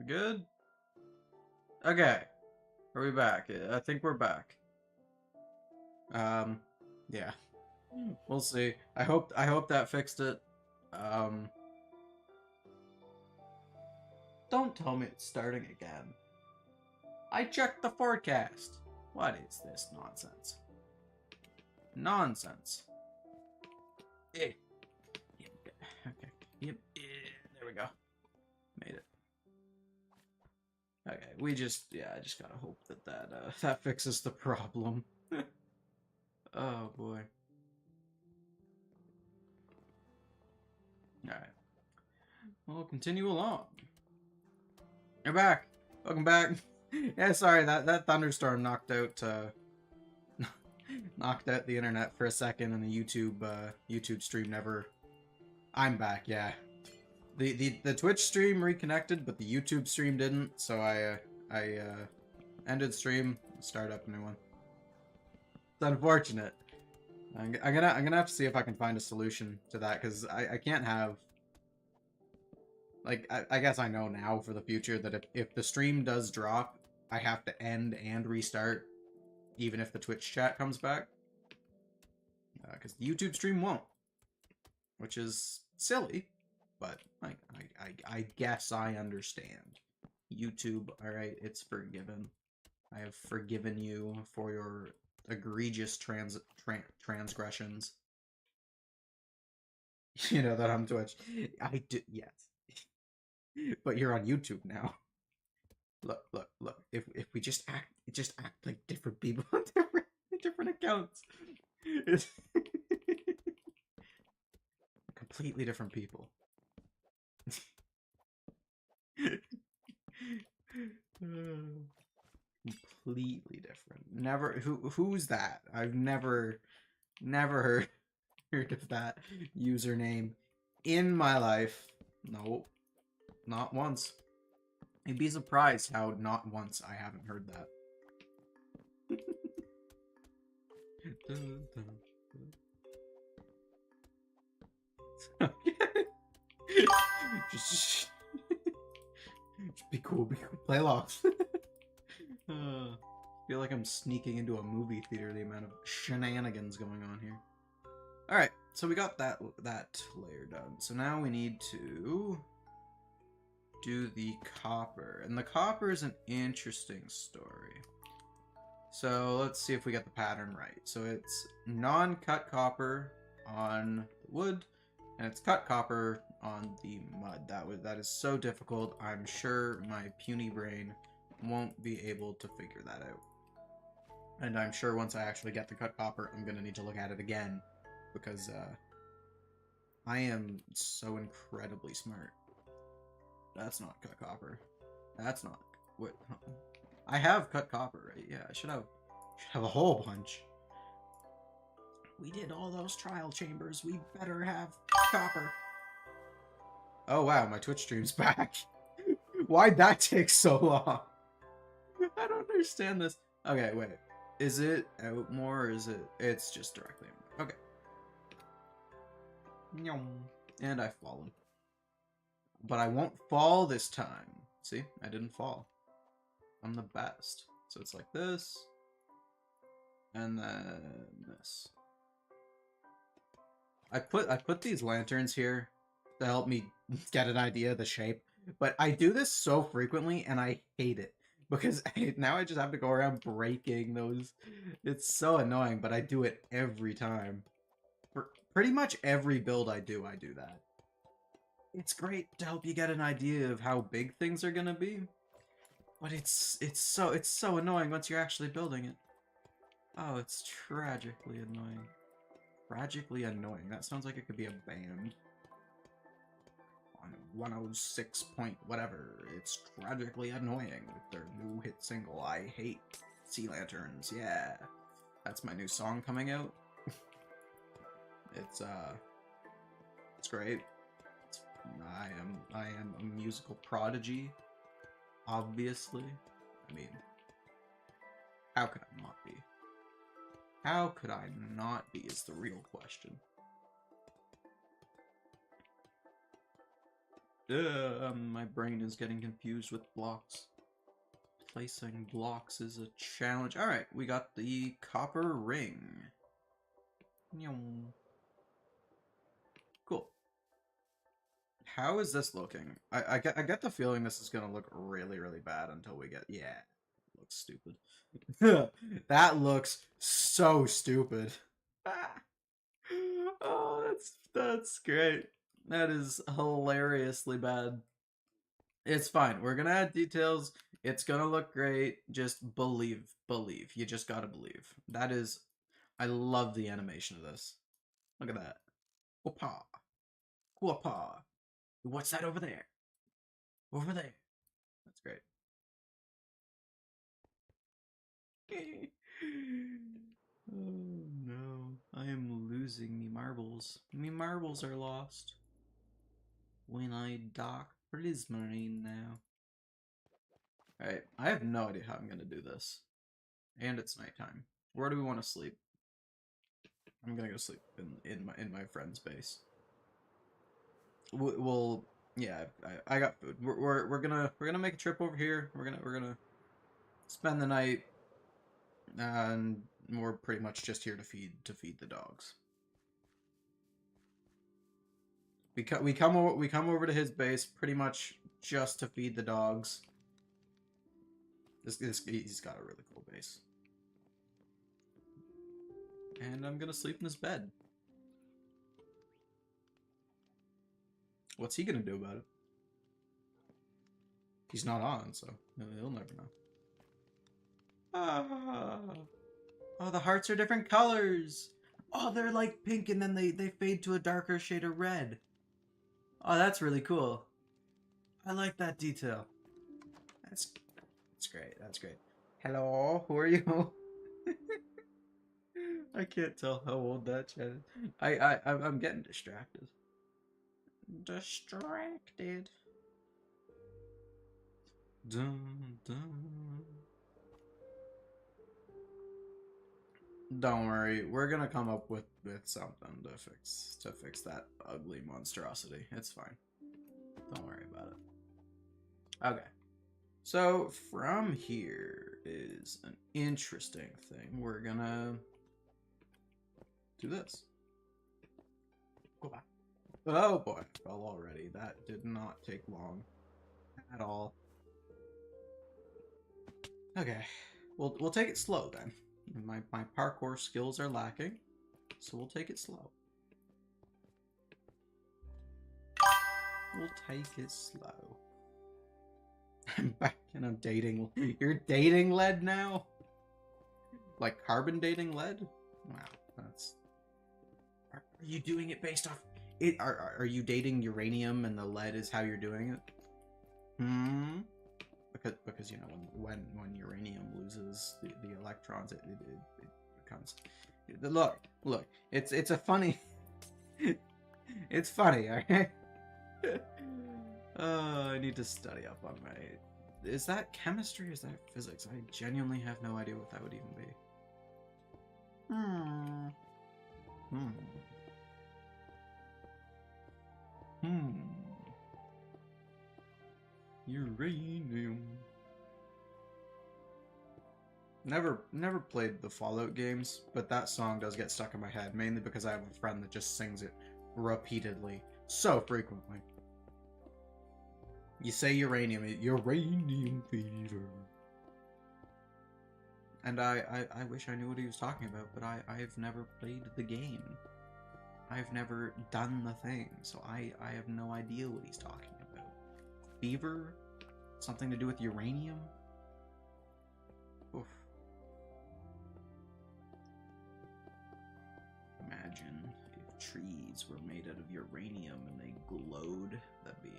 We good? Okay. Are we back? I think we're back. Yeah. We'll see. I hope that fixed it. Um, don't tell me it's starting again. I checked the forecast. What is this nonsense? Nonsense. Eh. Yep. Okay. Yep. There we go. Made it. Okay. I just gotta hope that fixes the problem. Oh boy. All right. We'll continue along. You're back. Welcome back. Yeah, sorry that thunderstorm knocked out knocked out the internet for a second, and the YouTube stream never. I'm back. Yeah, the Twitch stream reconnected, but the YouTube stream didn't. So I ended stream, start up a new one. It's unfortunate. I'm gonna have to see if I can find a solution to that, because I can't have. Like, I guess I know now for the future that if the stream does drop, I have to end and restart, even if the Twitch chat comes back. Because the YouTube stream won't. Which is silly, but I guess I understand. YouTube, alright, it's forgiven. I have forgiven you for your egregious transgressions. You know that on Twitch. I do, yes. But you're on YouTube now. Look. If we just act like different people on different accounts. It's completely different people. Completely different. Never who's that? I've never heard of that username in my life. Nope. Not once. You'd be surprised how not once I haven't heard that. just be cool, play along. Feel like I'm sneaking into a movie theater, the amount of shenanigans going on here. Alright, so we got that layer done. So now we need to do the copper. And the copper is an interesting story. So let's see if we get the pattern right. So it's non-cut copper on the wood, and it's cut copper on the mud. That is so difficult. I'm sure my puny brain won't be able to figure that out. And I'm sure once I actually get the cut copper, I'm gonna need to look at it again, because I am so incredibly smart. That's not cut copper. That's not. What? I have cut copper, right? Yeah, I should have a whole bunch. We did all those trial chambers. We better have copper. Oh wow, my Twitch stream's back. Why'd that take so long? I don't understand this. Okay, wait. Is it out more, or is it... It's just directly out. Okay. And I've fallen. But I won't fall this time. See? I didn't fall. I'm the best. So it's like this. And then this. I put these lanterns here to help me get an idea of the shape. But I do this so frequently, and I hate it. Because now I just have to go around breaking those. It's so annoying, but I do it every time. For pretty much every build I do that. It's great to help you get an idea of how big things are gonna be. But it's so annoying once you're actually building it. Oh, it's tragically annoying. Tragically annoying. That sounds like it could be a band. On 106 point whatever. It's tragically annoying with their new hit single, I Hate Sea Lanterns. Yeah. That's my new song coming out. It's great. I am a musical prodigy. Obviously. I mean, how could I not be? How could I not be is the real question. My brain is getting confused with blocks. Placing blocks is a challenge. Alright, we got the copper ring. Cool. How is this looking? I get the feeling this is gonna look really, really bad until we get... Yeah, it looks stupid. That looks so stupid. Oh, that's great. That is hilariously bad. It's fine. We're gonna add details. It's gonna look great. Just believe. You just gotta believe. That is... I love the animation of this. Look at that. Whoopah. Whoopah. What's that over there? Over there. That's great. Oh no. I am losing me marbles. Me marbles are lost. When I dock Prismarine now. Alright, I have no idea how I'm gonna do this. And it's nighttime. Where do we want to sleep? I'm gonna go sleep in my friend's base. We'll yeah, I got food. We're gonna make a trip over here. We're gonna spend the night, and we're pretty much just here to feed the dogs. We come over to his base pretty much just to feed the dogs. He's got a really cool base. And I'm gonna sleep in his bed. What's he gonna do about it? He's not on, so he'll never know. Ah. Oh, the hearts are different colors. Oh, they're like pink and then they fade to a darker shade of red. Oh, that's really cool. I like that detail. That's great. That's great. Hello, who are you? I can't tell how old that chat is. I'm getting distracted. Distracted. Dun, dun. Don't worry, we're gonna come up with something to fix that ugly monstrosity. It's fine. Don't worry about it. Okay. So from here is an interesting thing. We're gonna do this. Go back. Oh boy, I fell already. That did not take long at all. Okay, we'll take it slow then. My parkour skills are lacking, so we'll take it slow. We'll take it slow. I'm back and I'm dating. You're dating lead now? Like carbon dating lead? Wow, that's... Are you doing it based off... Are you dating uranium and the lead is how you're doing it? Hmm? Because you know, when uranium loses the electrons, it becomes... Look, it's a funny... It's funny, alright? I need to study up on my... Is that chemistry or is that physics? I genuinely have no idea what that would even be. Uranium. Never played the Fallout games, but that song does get stuck in my head, mainly because I have a friend that just sings it repeatedly, so frequently. You say uranium, uranium fever. And I wish I knew what he was talking about, but I've never played the game. I've never done the thing, so I have no idea what he's talking about. Fever? Something to do with uranium? Oof. Imagine if trees were made out of uranium and they glowed. That'd be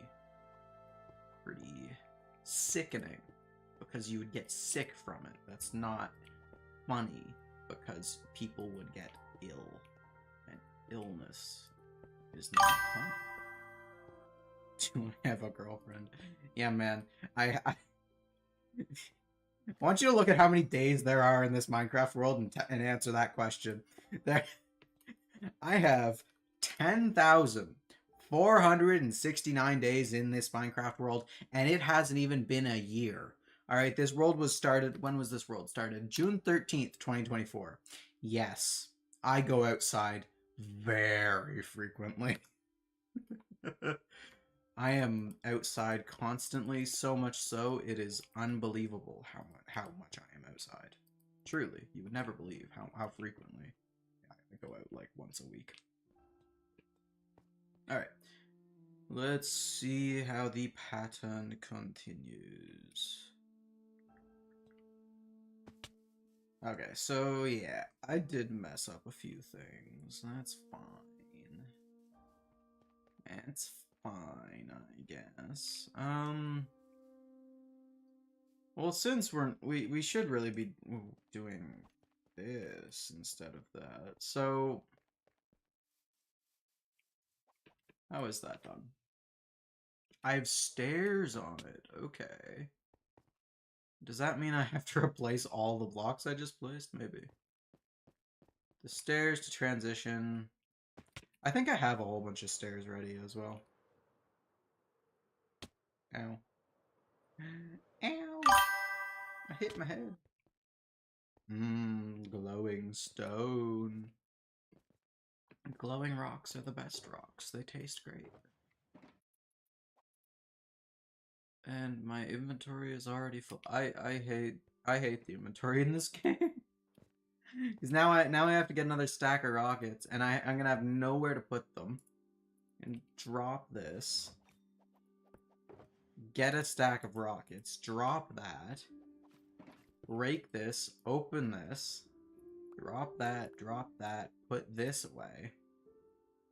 pretty sickening, because you would get sick from it. That's not funny, because people would get ill, and illness is not funny. Do you want to have a girlfriend? Yeah, man. I want you to look at how many days there are in this Minecraft world and answer that question. There, I have 10,000 469 days in this Minecraft world, and it hasn't even been a year. All right, this world was started. When was this world started? June 13th, 2024. Yes, I go outside very frequently. I am outside constantly, so much so it is unbelievable how much I am outside. Truly, you would never believe how frequently I go out like once a week. All right. Let's see how the pattern continues. Okay, so yeah, I did mess up a few things. That's fine. It's fine, I guess. Well, since we should really be doing this instead of that. So, how is that done? I have stairs on it. Okay. Does that mean I have to replace all the blocks I just placed? Maybe. The stairs to transition. I think I have a whole bunch of stairs ready as well. Ow. Ow! I hit my head. Glowing stone. Glowing rocks are the best rocks. They taste great. And my inventory is already full. I hate the inventory in this game. Because now I have to get another stack of rockets, and I'm gonna have nowhere to put them. And drop this. Get a stack of rockets. Drop that. Break this. Open this. Drop that. Put this away.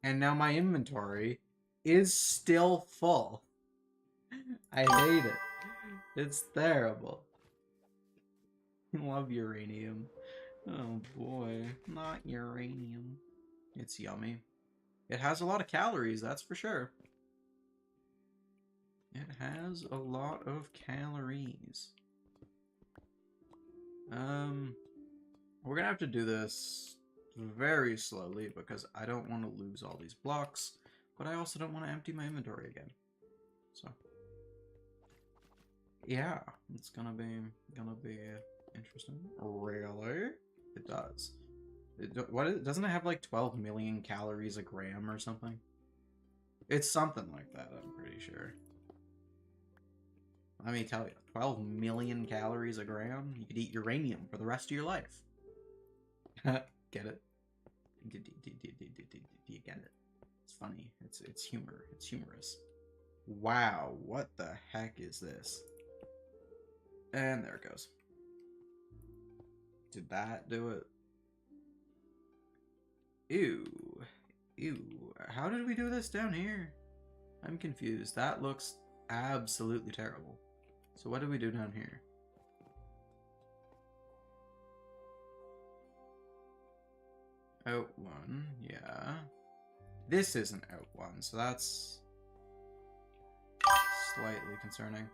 And now my inventory is still full. I hate it. It's terrible. I love uranium. Oh boy, not uranium. It's yummy. It has a lot of calories, that's for sure. It has a lot of calories. We're gonna have to do this very slowly because I don't want to lose all these blocks, but I also don't want to empty my inventory again. So, yeah, it's gonna be interesting. Really? It does. Doesn't it have like 12 million calories a gram or something? It's something like that, I'm pretty sure. Let me tell you, 12 million calories a gram? You could eat uranium for the rest of your life. Get it? Do you get it? It's funny. It's humor. It's humorous. Wow, what the heck is this? And there it goes. Did that do it? Ew. Ew. How did we do this down here? I'm confused. That looks absolutely terrible. So what did we do down here? Out one, yeah. This isn't out one, so that's slightly concerning.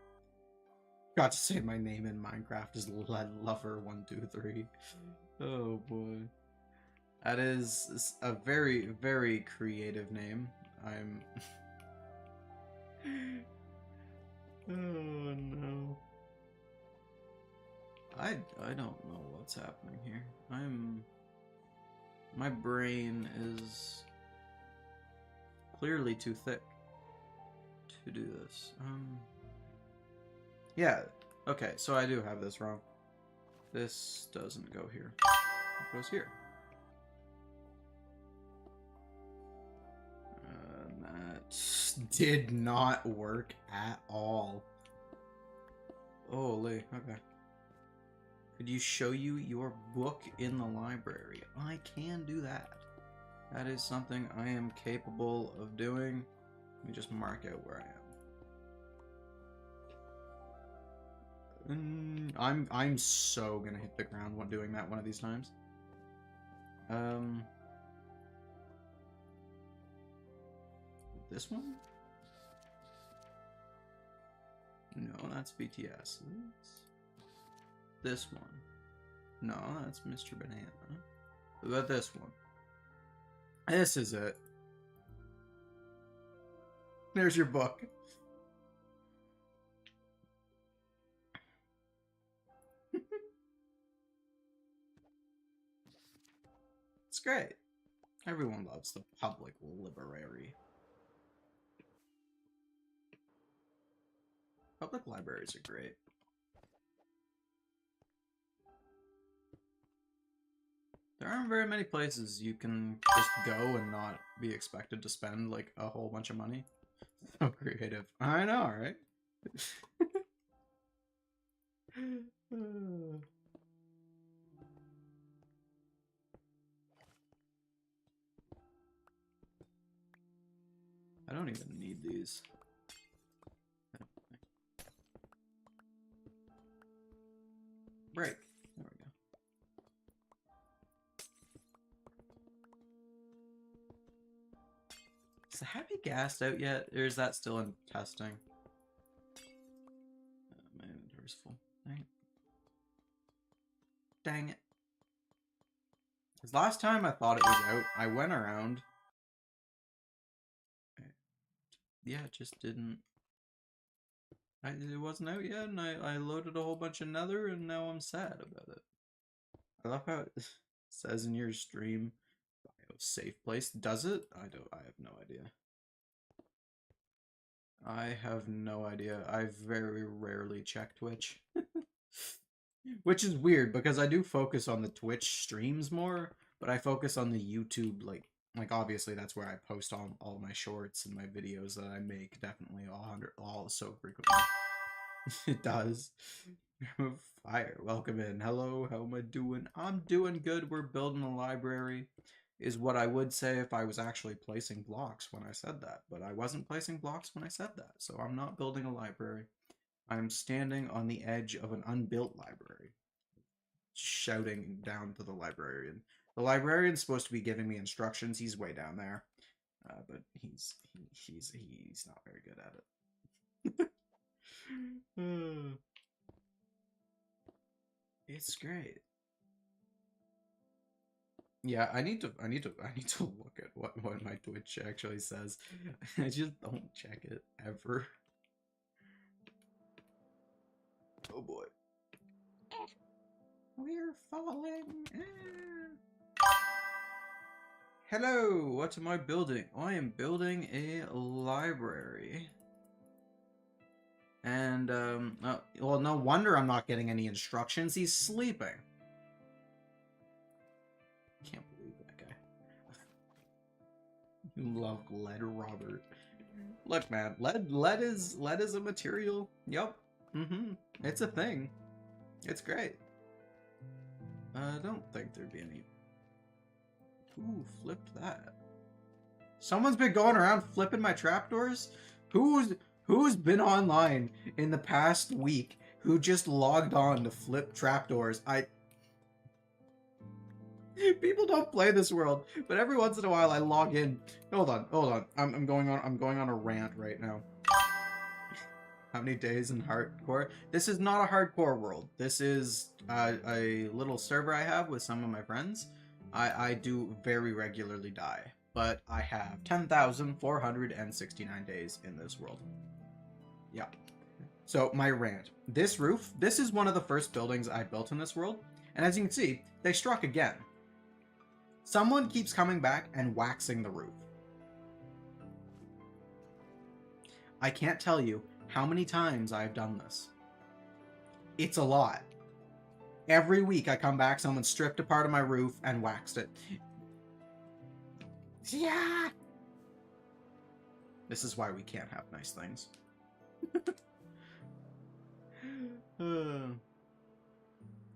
Got to say my name in Minecraft is Lover123. Oh boy. That is a very, very creative name. I'm... Oh no. I don't know what's happening here. My brain is clearly too thick to do this. Yeah, okay, so I do have this wrong. This doesn't go here. It goes here. That did not work at all. Holy, okay. Could you show you your book in the library? I can do that. That is something I am capable of doing. Let me just mark out where I am. I'm so gonna hit the ground when doing that one of these times. This one? No, that's BTS. This one. No, that's Mr. Banana. What about this one? This is it. There's your book. It's great. Everyone loves the public library. Public libraries are great. There aren't very many places you can just go and not be expected to spend, like, a whole bunch of money. So creative. I know, right? I don't even need these. Break. There we go. Is the Happy gassed out yet, or is that still in testing? My inventory's full. Dang it. Dang it. Because last time I thought it was out, I went around. Yeah, it just didn't. It wasn't out yet, and I loaded a whole bunch of nether, and now I'm sad about it. I love how it says in your stream, safe place. Does it? I have no idea. I have no idea. I very rarely check Twitch. Which is weird, because I do focus on the Twitch streams more, but I focus on the YouTube, like obviously that's where I post all my shorts and my videos that I make, definitely all so frequently. It does. Fire, welcome in. Hello, how am I doing? I'm doing good. We're building a library, is what I would say if I was actually placing blocks when I said that, but I wasn't placing blocks when I said that, so I'm not building a library. I'm standing on the edge of an unbuilt library, shouting down to the librarian. The librarian's supposed to be giving me instructions. He's way down there, but he's not very good at it. It's great. Yeah, I need to look at what my Twitch actually says. I just don't check it ever. Oh boy. We're falling. Hello, what am I building? I am building a library. And, well, no wonder I'm not getting any instructions. He's sleeping. Can't believe that guy. You love lead, Robert. Look, man, lead is a material. Yup. It's a thing. It's great. I don't think there'd be any. Ooh, flipped that. Someone's been going around flipping my trapdoors? Who's been online in the past week who just logged on to flip trapdoors? People don't play this world, but every once in a while I log in. Hold on. I'm going on a rant right now. How many days in hardcore? This is not a hardcore world. This is a little server I have with some of my friends. I do very regularly die, but I have 10,469 days in this world. Yeah. So my rant. This roof, this is one of the first buildings I built in this world, and as you can see, they struck again. Someone keeps coming back and waxing the roof. I can't tell you how many times I've done this. It's a lot. Every week I come back, someone stripped a part of my roof and waxed it. Yeah! This is why we can't have nice things.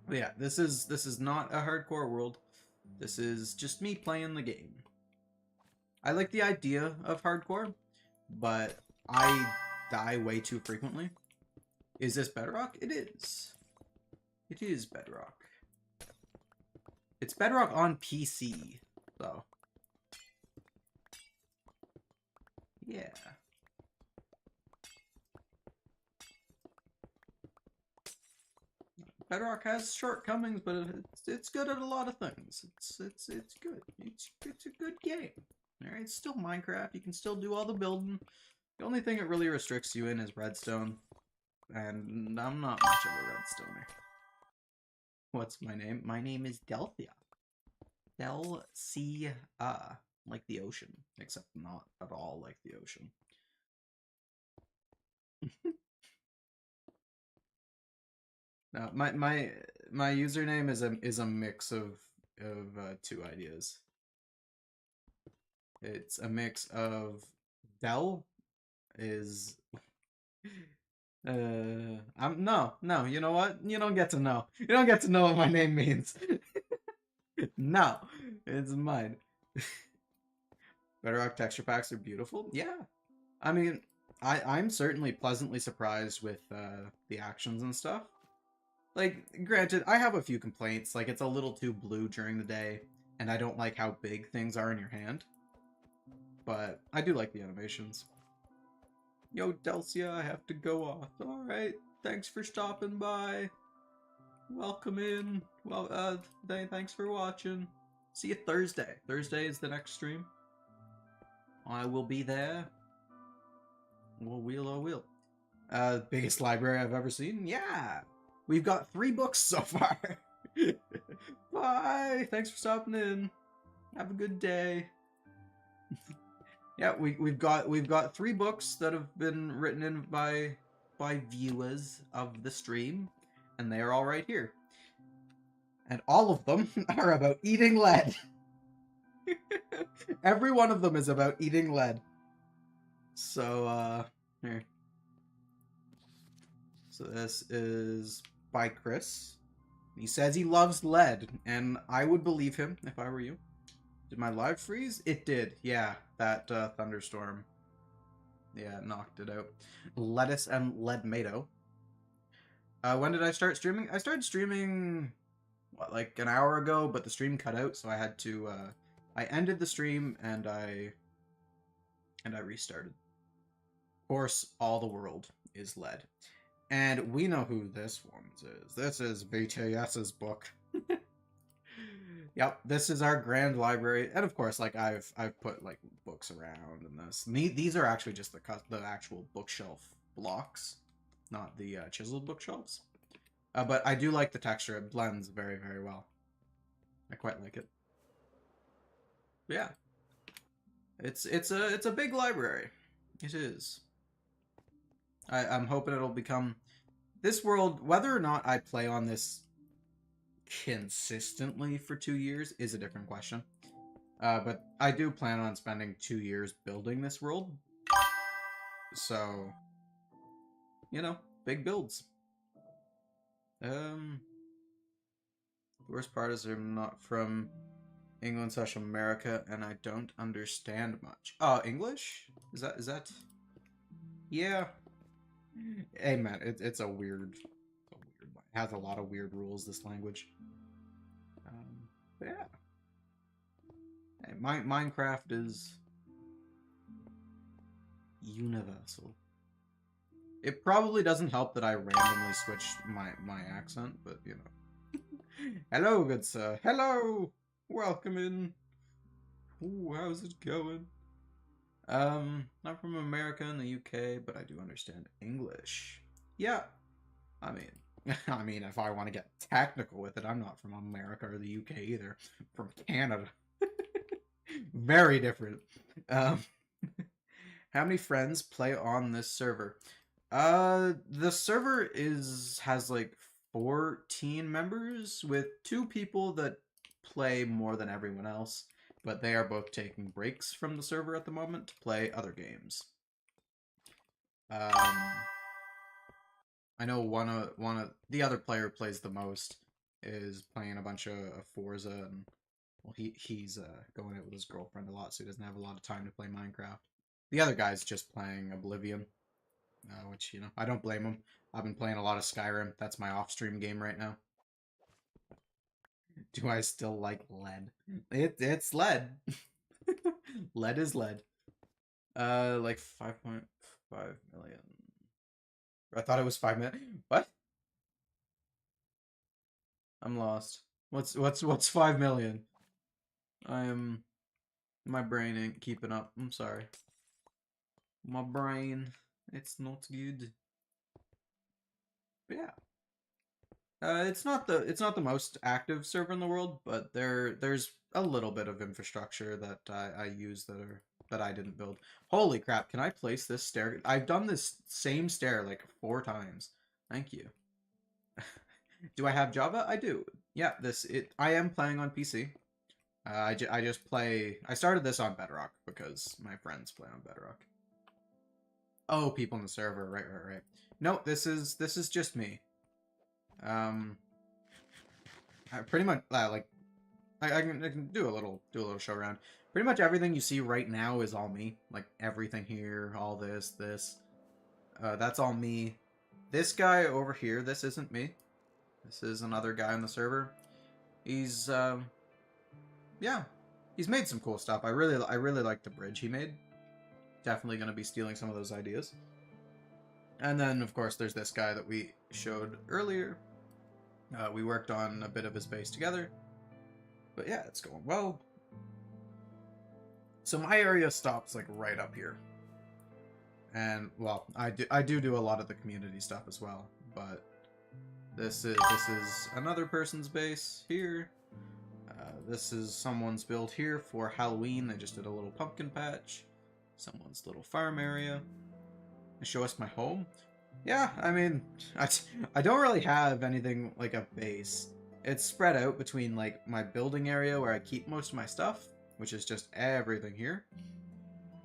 Yeah, this is not a hardcore world. This is just me playing the game. I like the idea of hardcore, but I die way too frequently. Is this Bedrock? It is. It is Bedrock. It's Bedrock on PC, though. Yeah. Bedrock has shortcomings, but it's good at a lot of things. It's good. It's a good game. All right, it's still Minecraft. You can still do all the building. The only thing it really restricts you in is redstone, and I'm not much of a redstoner. What's my name? My name is Delphia. Delcia, like the ocean, except not at all like the ocean. No, my username is a mix of two ideas. It's a mix of Del is no, you know what? You don't get to know. You don't get to know what my name means. No, it's mine. Bedrock texture packs are beautiful. Yeah. I mean, I'm certainly pleasantly surprised with the actions and stuff. Like, granted, I have a few complaints. Like, it's a little too blue during the day, and I don't like how big things are in your hand. But I do like the animations. Yo, Delcia, I have to go off. Alright, thanks for stopping by. Welcome in. Well, thanks for watching. See you Thursday. Thursday is the next stream. I will be there. Oh, will. Biggest library I've ever seen? Yeah! We've got 3 books so far. Bye! Thanks for stopping in. Have a good day. Yeah, we've got 3 books that have been written in by viewers of the stream, and they are all right here. And all of them are about eating lead. Every one of them is about eating lead. So, here. So this is by Chris. He says he loves lead, and I would believe him if I were you. Did my live freeze? It did, yeah. That thunderstorm. Yeah, knocked it out. Lettuce and Leadmato. When did I start streaming? I started streaming, what, like an hour ago, but the stream cut out, so I had to, I ended the stream, and I restarted. Of course, all the world is lead. And we know who this one is. This is BTS's book. Yep, this is our grand library, and of course, like I've put like books around and this. These are actually just the actual bookshelf blocks, not the chiseled bookshelves. But I do like the texture; it blends very, very well. I quite like it. But yeah, it's a big library. It is. I'm hoping it'll become this world. Whether or not I play on this consistently for 2 years is a different question. But I do plan on spending 2 years building this world. So, you know, big builds. The worst part is I'm not from England/America, and I don't understand much. Oh, English? Is that? Yeah. Hey man, it's a weird. It has a lot of weird rules. This language. But yeah. Hey, Minecraft is universal. It probably doesn't help that I randomly switched my accent, but you know. Hello, good sir. Hello! Welcome in. Ooh, how's it going? I'm from America and the UK, but I do understand English. Yeah. I mean, if I want to get technical with it, I'm not from America or the UK either. I'm from Canada. Very different. How many friends play on this server? The server has like 14 members with 2 people that play more than everyone else, but they are both taking breaks from the server at the moment to play other games. I know one of the other player plays the most is playing a bunch of Forza, and well, he's going out with his girlfriend a lot, so he doesn't have a lot of time to play Minecraft. The other guy's just playing Oblivion, which, you know, I don't blame him. I've been playing a lot of Skyrim. That's my off-stream game right now. Do I still like lead? It's lead. Lead is lead. Like 5.5 million. I thought it was 5 million. What? I'm lost. What's 5 million? My brain ain't keeping up. I'm sorry. My brain, it's not good. But yeah. It's not the most active server in the world, but there's a little bit of infrastructure that I use that I didn't build. Holy crap, can I place this stair? I've done this same stair like 4 times. Thank you. Do I have Java? I do. Yeah, I am playing on PC. I just play. I started this on Bedrock because my friends play on Bedrock. Oh, people in the server, right. No, this is just me. Um, I pretty much like I can do a little show around. Pretty much everything you see right now is all me. Like everything here, all this. That's all me. This guy over here, this isn't me. This is another guy on the server. He's yeah, he's made some cool stuff. I really like the bridge he made. Definitely gonna be stealing some of those ideas. And then of course there's this guy that we showed earlier. We worked on a bit of his base together. But yeah, it's going well. So my area stops like right up here. And well, I do a lot of the community stuff as well, but this is another person's base here. This is someone's build here for Halloween. They just did a little pumpkin patch. Someone's little farm area. They show us my home. Yeah, I mean, I don't really have anything like a base. It's spread out between like my building area where I keep most of my stuff, which is just everything here,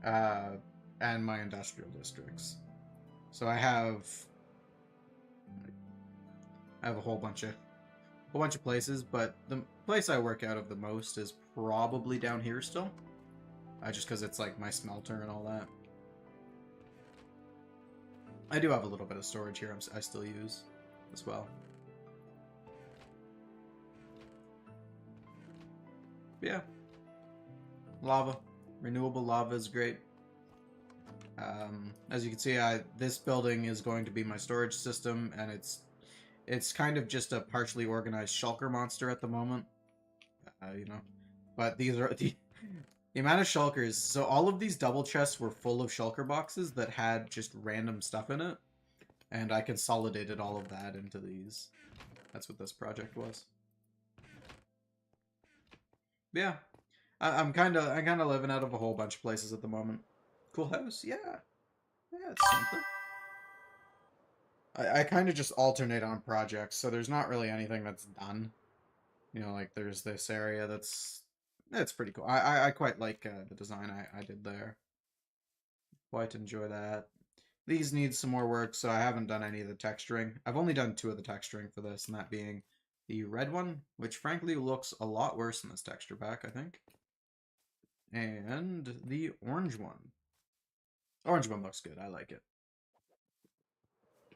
and my industrial districts. So I have a whole bunch of places, but the place I work out of the most is probably down here still, just because it's like my smelter and all that. I do have a little bit of storage here I still use as well. But yeah, lava, renewable lava is great. As you can see, this building is going to be my storage system, and it's kind of just a partially organized shulker monster at the moment. You know, but these are the amount of shulkers. So all of these double chests were full of shulker boxes that had just random stuff in it, and I consolidated all of that into these. That's what this project was. But yeah, I'm kind of living out of a whole bunch of places at the moment. Cool house, yeah, it's something. I kind of just alternate on projects, so there's not really anything that's done. You know, like there's this area that's pretty cool. I quite like the design I did there. Quite enjoy that. These need some more work, so I haven't done any of the texturing. I've only done 2 of the texturing for this, and that being the red one, which frankly looks a lot worse in this texture pack, I think. And the orange one. Orange one looks good, I like it.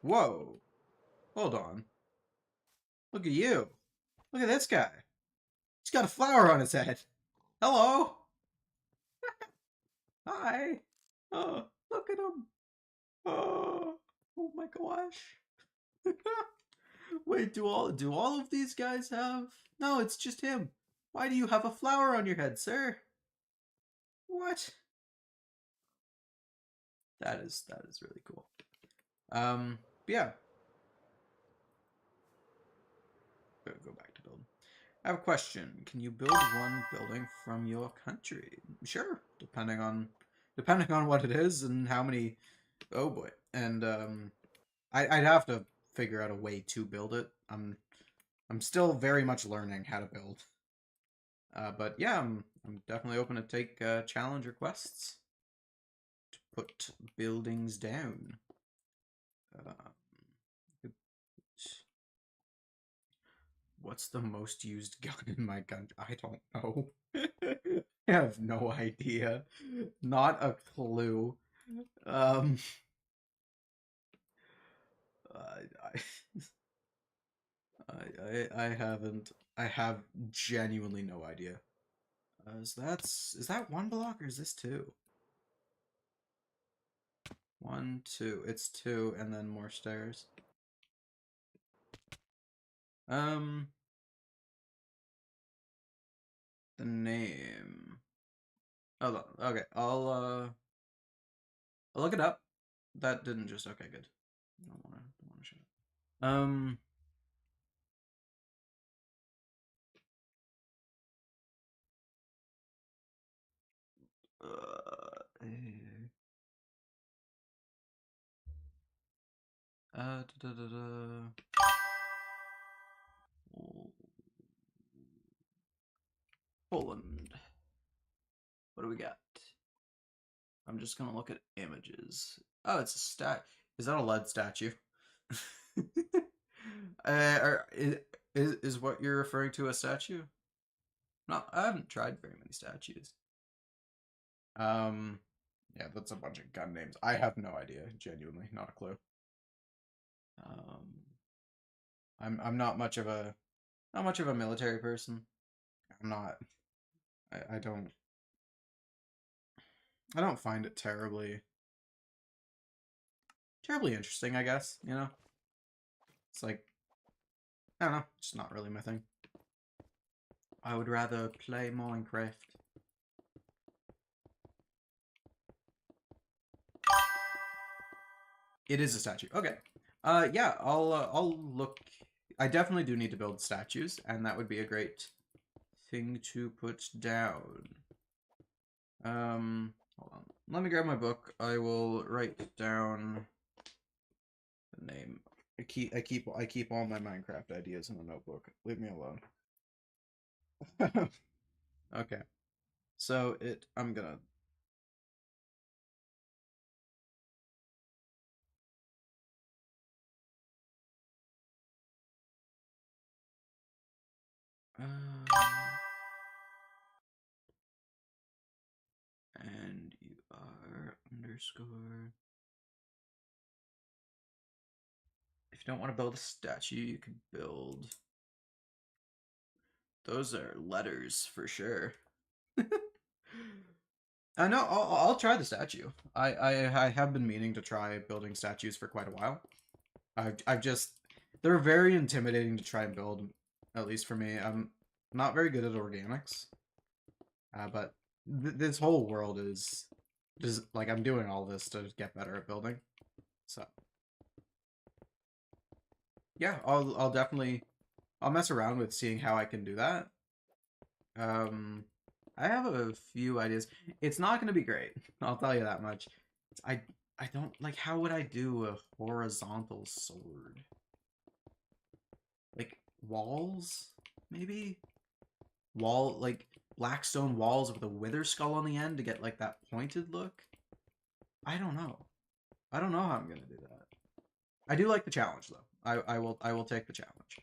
Whoa! Hold on. Look at you. Look at this guy. He's got a flower on his head. Hello! Hi! Oh, look at him! Oh my gosh! Wait, do all of these guys have? No, it's just him. Why do you have a flower on your head, sir? What? That is really cool. Yeah. Go back to building. I have a question. Can you build one building from your country? Sure, depending on what it is and how many. Oh boy, and I'd have to figure out a way to build it. I'm still very much learning how to build. But yeah, I'm definitely open to take challenge requests to put buildings down. What's the most used gun in my country? I don't know. I have no idea. Not a clue. Um, I, I haven't. I have genuinely no idea. Is that 1 block or is this 2? 1, 2. It's 2, and then more stairs. Um, the name. Hold on. Okay, I'll look it up. That didn't just okay. Good. Don't wanna show it. Uh, da, da, da, da. Poland. What do we got? I'm just gonna look at images. Oh, it's a stat. Is that a lead statue? Is what you're referring to a statue? No, I haven't tried very many statues. Yeah, that's a bunch of gun names. I have no idea, genuinely, not a clue. Um, I'm not much of a military person. I'm not. I don't find it terribly interesting. I guess you know. It's like I don't know. It's not really my thing. I would rather play Minecraft. It is a statue. Okay. Yeah, I'll look. I definitely do need to build statues, and that would be a great thing to put down. Hold on. Let me grab my book. I will write down the name. I keep all my Minecraft ideas in a notebook. Leave me alone. Okay. So I'm gonna. And you are underscore. If you don't want to build a statue, you could build. Those are letters for sure. I know. I'll try the statue. I have been meaning to try building statues for quite a while. I've just they're very intimidating to try and build, at least for me. I'm not very good at organics, but this whole world is just like I'm doing all this to get better at building. So yeah, I'll definitely I'll mess around with seeing how I can do that. I have a few ideas. It's not going to be great. I'll tell you that much. I I don't like how would I do a horizontal sword? Like walls, maybe? Like black stone walls with a wither skull on the end to get like that pointed look. I don't know. I don't know how I'm gonna do that. I do like the challenge though. I will take the challenge.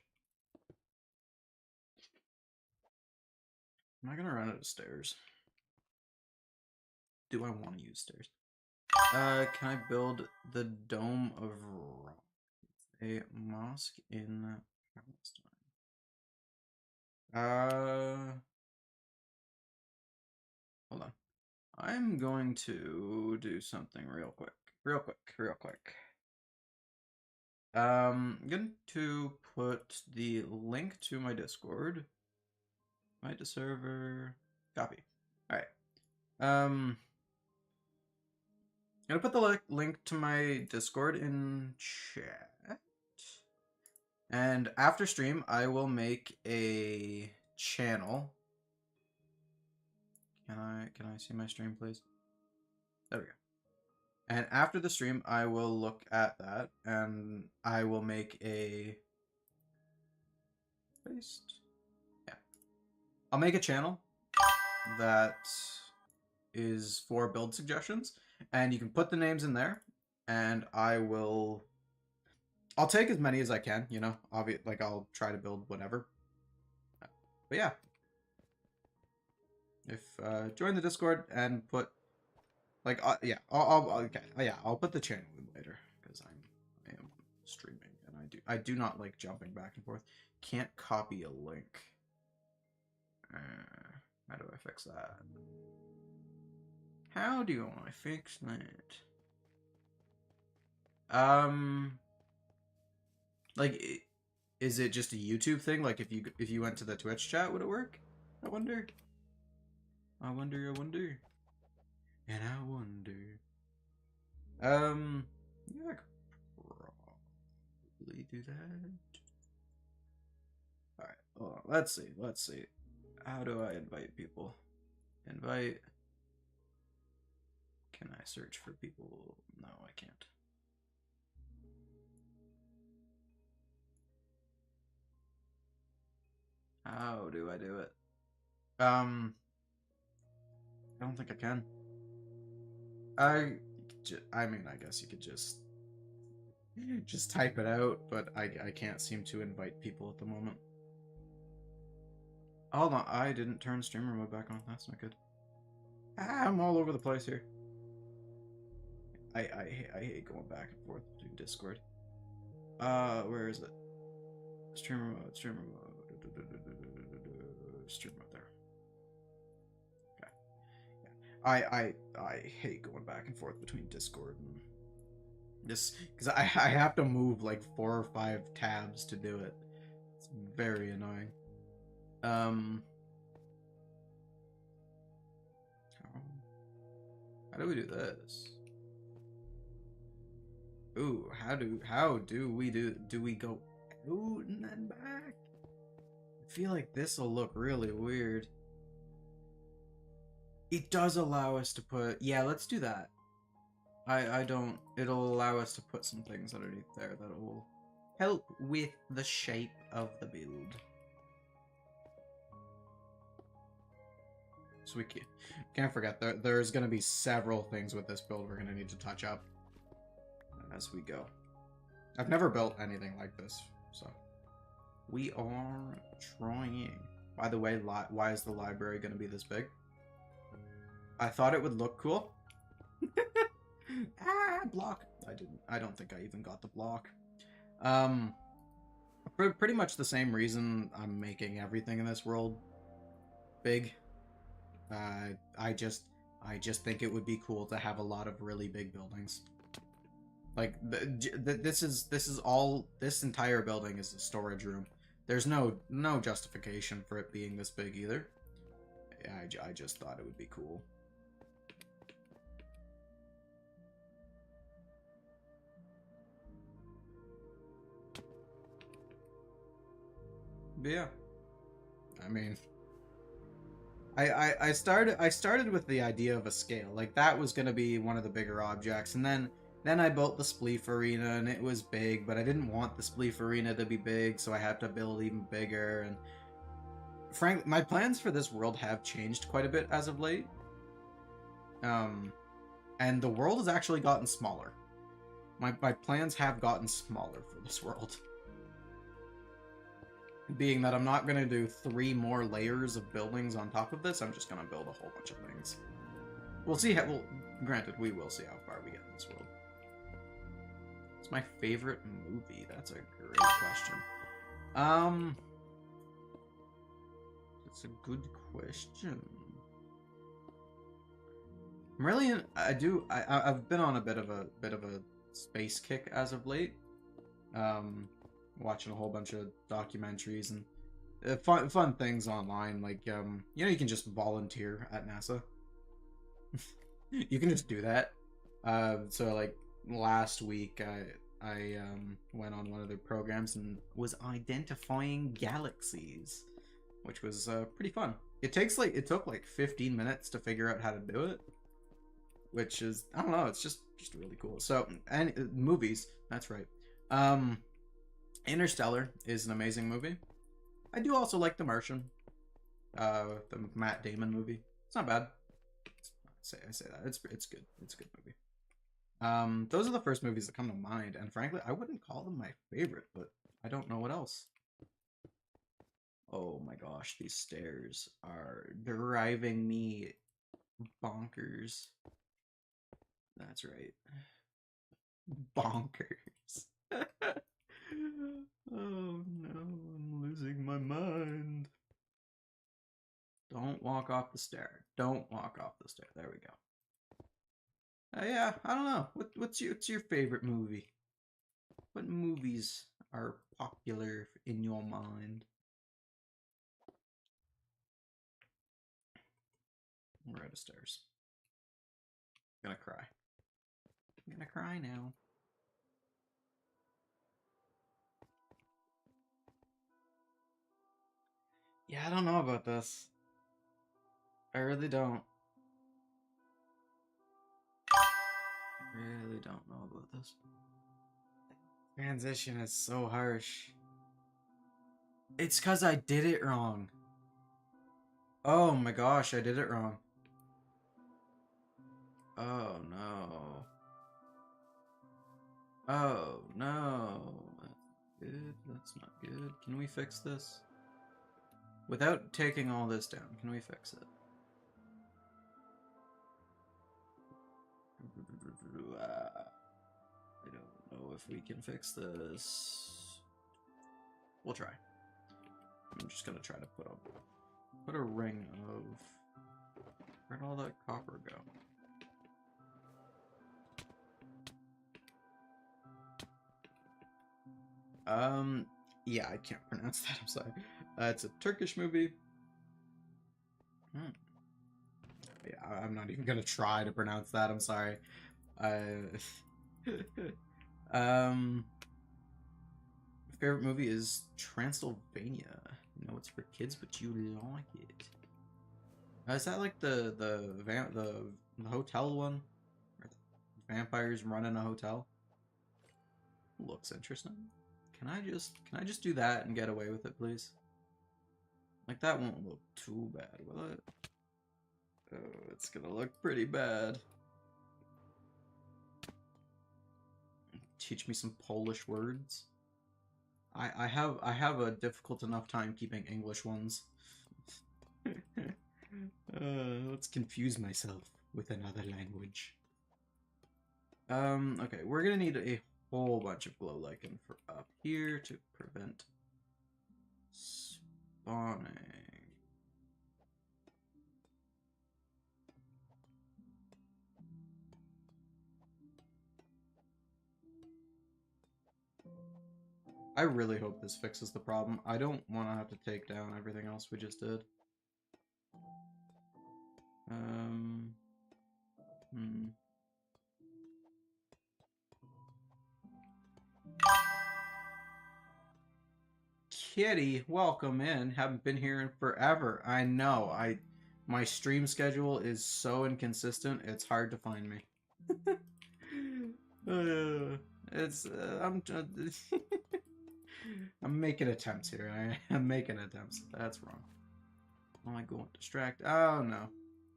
Am I gonna run out of stairs? Do I want to use stairs? Can I build the Dome of Ra? A mosque in Palestine. Hold on. I'm going to do something real quick. Real quick. I'm going to put the link to my Discord. Invite to server. Copy. Alright. I'm gonna put the link to my Discord in chat. And after stream, I will make a channel. Can I see my stream, please? There we go. And after the stream, I will look at that and I will make a paste. Yeah. I'll make a channel that is for build suggestions, and you can put the names in there, and I'll take as many as I can, you know. Like I'll try to build whatever. But yeah. If join the Discord and put like yeah, okay. Yeah, I'll put the channel in later because I am streaming and I do not like jumping back and forth. Can't copy a link. How do I fix that? How do I fix that? Like, is it just a YouTube thing? Like, if you went to the Twitch chat, would it work? I wonder. I wonder. And I wonder. Yeah, I could probably do that. All right, hold on. Let's see. Let's see. How do I invite people? Invite. Can I search for people? No, I can't. How do I do it? I don't think I can. I mean, I guess you could just type it out, but I can't seem to invite people at the moment. Hold on, I didn't turn streamer mode back on. That's not good. I'm all over the place here. I hate going back and forth between Discord. Where is it? Streamer mode, streamer mode, streamer mode there. Okay. Yeah. I hate going back and forth between Discord and this because I have to move like 4 or 5 tabs to do it. It's very annoying. How do we do this? Ooh, how do we do we go out and then back? I feel like this will look really weird. It does allow us to put, yeah, let's do that. I don't, it'll allow us to put some things underneath there that will help with the shape of the build. So we can't forget, there's going to be several things with this build we're going to need to touch up as we go. I've never built anything like this, so we are trying. By the way, why is the library going to be this big? I thought it would look cool. Block. I don't think I even got the block. Pretty much the same reason I'm making everything in this world big. I just think it would be cool to have a lot of really big buildings. Like this is all, this entire building is a storage room. There's no justification for it being this big either. I just thought it would be cool. But yeah, I mean, I started with the idea of a scale, like that was gonna be one of the bigger objects, and then I built the Spleef Arena, and it was big, but I didn't want the Spleef Arena to be big, so I had to build even bigger. And frankly, my plans for this world have changed quite a bit as of late. And the world has actually gotten smaller. My plans have gotten smaller for this world. Being that I'm not going to do 3 more layers of buildings on top of this, I'm just going to build a whole bunch of things. We'll see how, well, granted, we will see how far we get in this world. What's my favorite movie? That's a great question. It's a good question. I'm really, I've been on a bit of a space kick as of late. Watching a whole bunch of documentaries and fun things online, like you know, you can just volunteer at NASA. You can just do that. So like last week I went on one of their programs and was identifying galaxies, which was pretty fun. It took like 15 minutes to figure out how to do it, which is, I don't know, it's just really cool. So, and movies, that's right. Interstellar is an amazing movie. I do also like The Martian, the Matt Damon movie. It's not bad. I say that. It's good. It's a good movie. Those are the first movies that come to mind, and frankly, I wouldn't call them my favorite, but I don't know what else. Oh my gosh, these stairs are driving me bonkers. That's right. Bonkers. Oh no, I'm losing my mind. Don't walk off the stair. Don't walk off the stair. There we go. Yeah, I don't know. What's your favorite movie? What movies are popular in your mind? We're out of stairs. I'm gonna cry. I'm gonna cry now. Yeah, I don't know about this. I really don't. I really don't know about this. Transition is so harsh. It's because I did it wrong. Oh my gosh, I did it wrong. Oh no. Oh no. That's good. That's not good. Can we fix this? Without taking all this down, can we fix it? I don't know if we can fix this. We'll try. I'm just gonna try to put a ring of... Where'd all that copper go? Yeah, I can't pronounce that, I'm sorry. It's a Turkish movie. Yeah, I'm not even gonna try to pronounce that, I'm sorry. Favorite movie is Transylvania. You know, it's for kids, but you like it. Is that like the hotel one? Where the vampires run in a hotel? Looks interesting. Can I just do that and get away with it, please? Like, that won't look too bad, will it? Oh, it's gonna look pretty bad. Teach me some Polish words. I have a difficult enough time keeping English ones. Let's confuse myself with another language. Okay, we're gonna need a whole bunch of glow lichen for up here to prevent spawning. I really hope this fixes the problem. I don't want to have to take down everything else we just did. Kitty, welcome in. Haven't been here in forever. I know. My stream schedule is so inconsistent. It's hard to find me. I'm I'm making attempts here. I'm making attempts. That's wrong. Am I going distract? Oh no,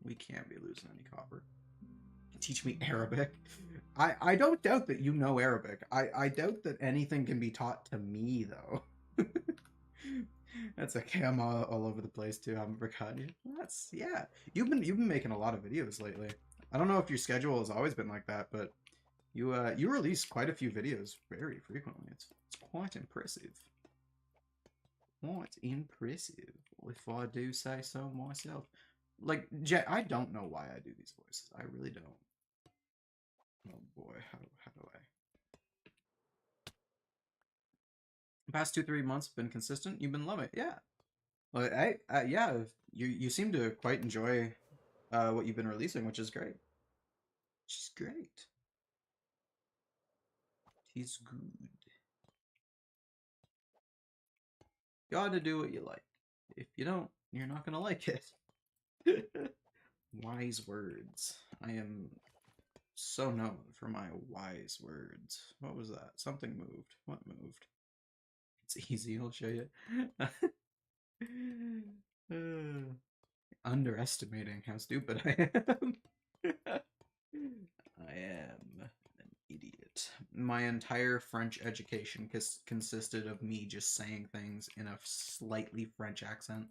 we can't be losing any copper. Teach me Arabic. I don't doubt that you know Arabic. I doubt that anything can be taught to me though. That's okay. I'm all over the place too. I haven't forgotten you. That's yeah. You've been making a lot of videos lately. I don't know if your schedule has always been like that, but you release quite a few videos very frequently. It's quite impressive. Quite impressive, if I do say so myself. Like, I don't know why I do these voices. I really don't. Oh boy, how do I? The past 2-3 months have been consistent. You've been loving it, yeah. Well, yeah, you seem to quite enjoy what you've been releasing, which is great. Which is great. He's good. You ought to do what you like. If you don't, you're not gonna like it. Wise words. I am so known for my wise words. What was that? Something moved. What moved? It's easy, I'll show you. Underestimating how stupid I am. I am an idiot. My entire French education consisted of me just saying things in a slightly French accent.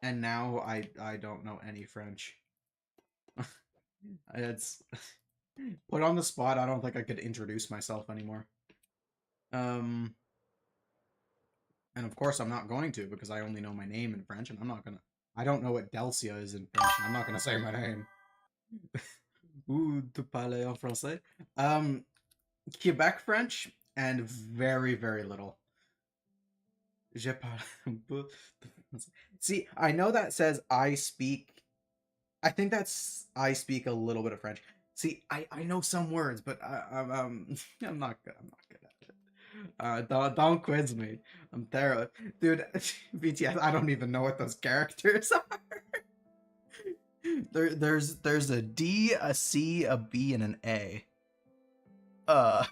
And now I don't know any French. It's put on the spot. I don't think I could introduce myself anymore. And of course I'm not going to because I only know my name in French, and I don't know what Delcia is in French, and I'm not gonna say my name. Ou tu parles en français? Quebec French and very, very little. Je parle. See, I know that says I speak. I think that's I speak a little bit of French. See, I know some words, but I'm not good. I'm not good at it. Don't quiz me. I'm terrible, dude. BTS. I don't even know what those characters are. There's a D, a C, a B, and an A. Uh.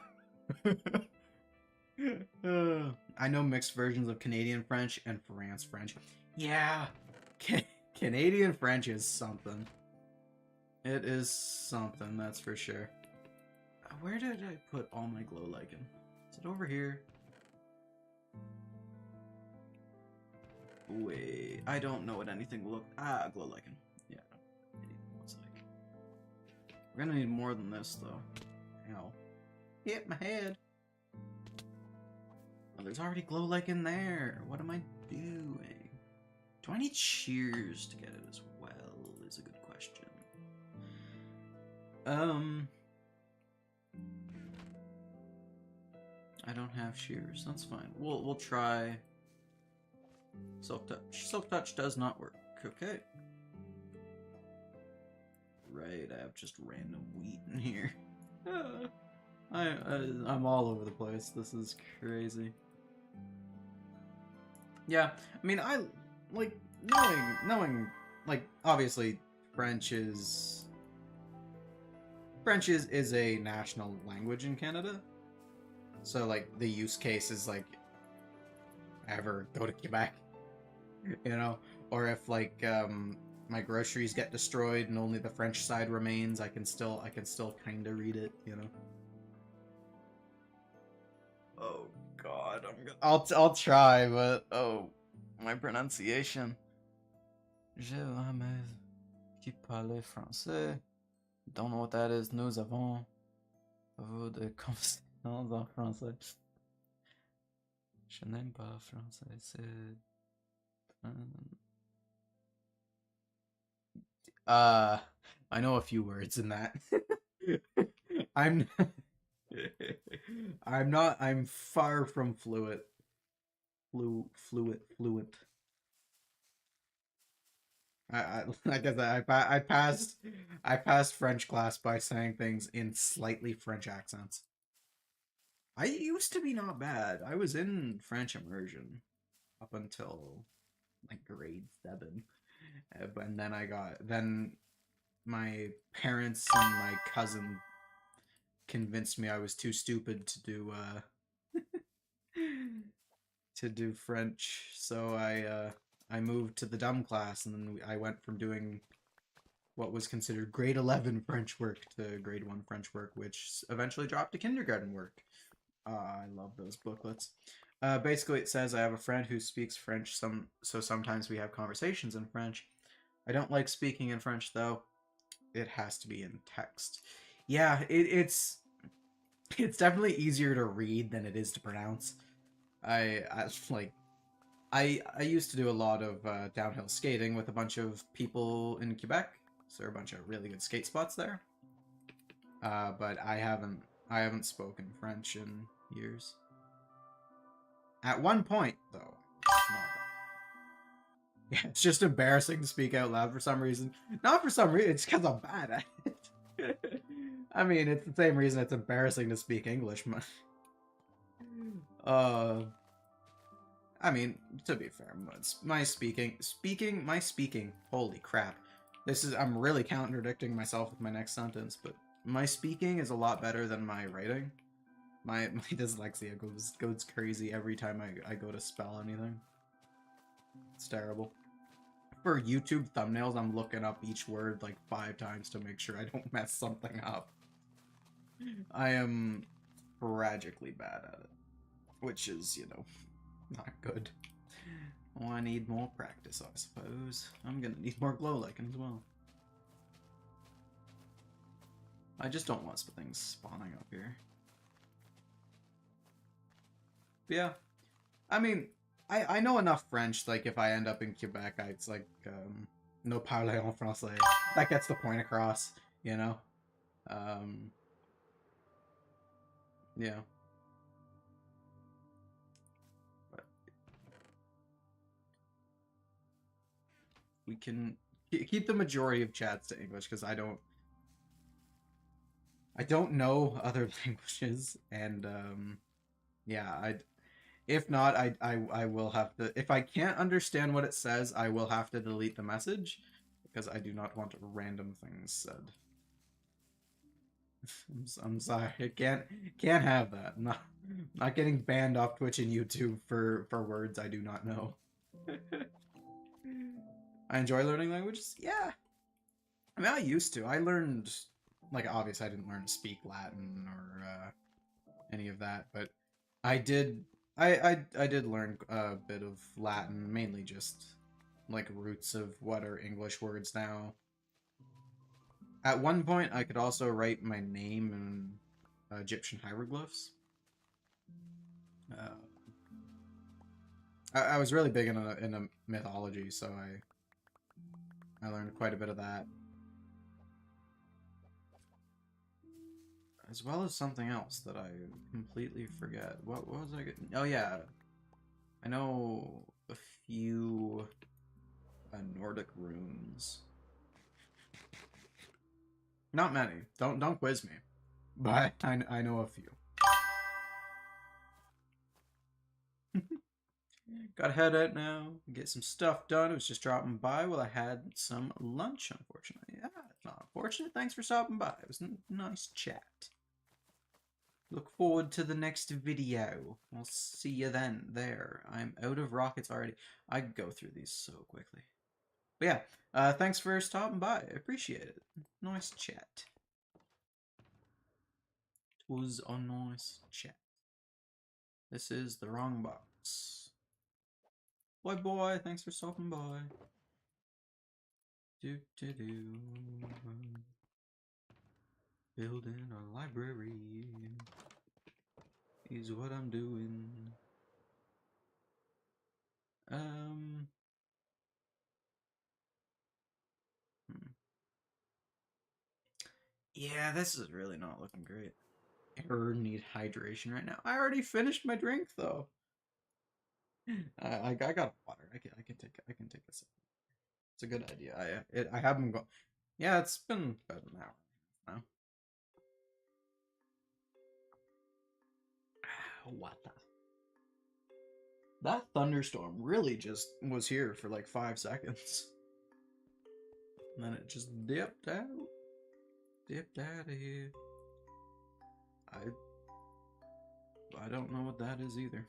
I know mixed versions of Canadian French and France French. Yeah, Canadian French is something. It is something, that's for sure. Where did I put all my glow lichen? Is it over here? Wait, I don't know what anything look. Glow lichen. Yeah, looks like. We're gonna need more than this though. Ow! Hit my head. Oh, there's already glow lichen there. What am I doing? Do I need shears to get it as well? Is a good question. I don't have shears. That's fine. We'll try Silk Touch. Silk Touch does not work. Okay. Right, I have just random wheat in here. I'm all over the place. This is crazy. Yeah, I mean, I like knowing like obviously French is a national language in Canada. So like the use case is like ever go to Quebec, you know, or if like my groceries get destroyed and only the French side remains, I can still kind of read it, you know. Oh God, I'll try, but oh, my pronunciation. Je jamais qui parle français. Don't know what that is. Nous avons des conversations en français. Je n'aime pas français. C'est I know a few words in that. I'm I'm far from fluent. Fluent. I guess I passed French class by saying things in slightly French accents. I used to be not bad. I was in French immersion up until like grade 7. And then my parents and my cousin convinced me I was too stupid to do French, so I moved to the dumb class, and then I went from doing what was considered grade 11 French work to grade 1 French work, which eventually dropped to kindergarten work. I love those booklets. Basically, it says I have a friend who speaks French, so sometimes we have conversations in French. I don't like speaking in French, though. It has to be in text. Yeah, it's definitely easier to read than it is to pronounce. I used to do a lot of downhill skating with a bunch of people in Quebec. So there are a bunch of really good skate spots there. But I haven't spoken French in years. At one point, though, yeah, it's just embarrassing to speak out loud for some reason. Not for some reason, it's because I'm bad at it. I mean, it's the same reason it's embarrassing to speak English. I mean, to be fair, my speaking, holy crap. I'm really contradicting myself with my next sentence, but my speaking is a lot better than my writing. My dyslexia goes crazy every time I go to spell anything. It's terrible. For YouTube thumbnails, I'm looking up each word like 5 times to make sure I don't mess something up. I am tragically bad at it, which is, you know, not good. Well, I need more practice, I suppose. I'm gonna need more glow lichen as well. I just don't want things spawning up here. But yeah, I mean, I know enough French, like, if I end up in Quebec, it's like, no parle en français. That gets the point across, you know? Yeah. But we can keep the majority of chats to English, because I don't... I don't know other languages, and yeah, if not, I will have to. If I can't understand what it says, I will have to delete the message because I do not want random things said. I'm sorry, I can't have that. I'm not getting banned off Twitch and YouTube for words I do not know. I enjoy learning languages. Yeah, I mean I used to. I learned like obviously I didn't learn to speak Latin or any of that, but I did. I did learn a bit of Latin, mainly just like roots of what are English words now. At one point, I could also write my name in Egyptian hieroglyphs. Uh, I was really big in a mythology, so I learned quite a bit of that, as well as something else that I completely forget. What was I getting? Oh yeah, I know a few Nordic runes. Not many. Don't quiz me, but I know a few. Gotta head out now, get some stuff done. I was just dropping by while I had some lunch, unfortunately. Yeah, it's not unfortunate. Thanks for stopping by. It was a nice chat. Look forward to the next video. I'll see you then. There. I'm out of rockets already. I go through these so quickly. But yeah, thanks for stopping by. I appreciate it. Nice chat. It was a nice chat. This is the wrong box. Bye bye. Thanks for stopping by. Do do do. Building a library is what I'm doing. Hmm. Yeah, this is really not looking great. Error, need hydration right now. I already finished my drink though. I got water. I can take this. It's a good idea. I haven't go. Yeah, it's been about an hour now. What the? That thunderstorm really just was here for like 5 seconds. And then it just dipped out. Dipped out of here. I don't know what that is either.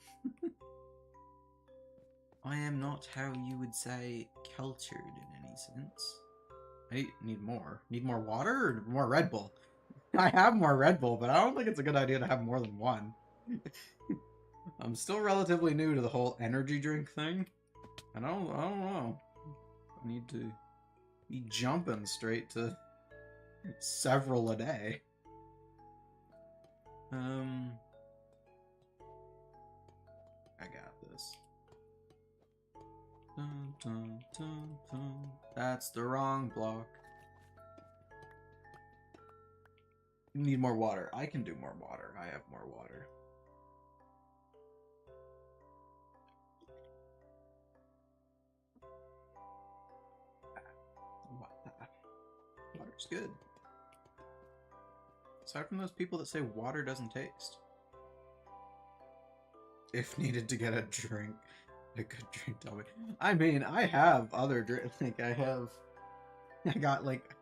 I am not how you would say cultured in any sense. I need more. Need more water or more Red Bull? I have more Red Bull, but I don't think it's a good idea to have more than one. I'm still relatively new to the whole energy drink thing. I don't know. I need to be jumping straight to several a day. I got this. Dun, dun, dun, dun. That's the wrong block. Need more water. I can do more water. I have more water. Water's good. Aside from those people that say water doesn't taste. If needed to get a drink, a good drink, tell me. I mean, I have other drink. Like I got like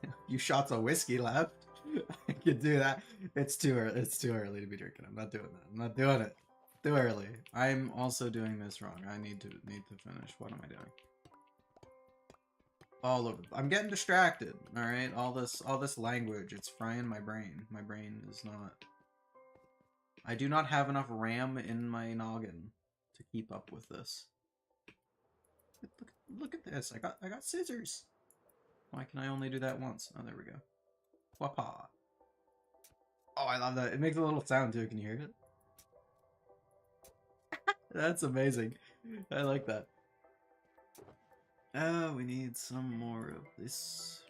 a few shots of whiskey left. I could do that. It's too early. It's too early to be drinking. I'm not doing that. I'm not doing it. Too early. I'm also doing this wrong. I need to finish. What am I doing? All over. I'm getting distracted. All right. All this language. It's frying my brain. My brain is not. I do not have enough RAM in my noggin to keep up with this. Look at this. I got scissors. Why can I only do that once? Oh, there we go. Wapa. Oh, I love that. It makes a little sound too. Can you hear it? That's amazing. I like that. We need some more of this.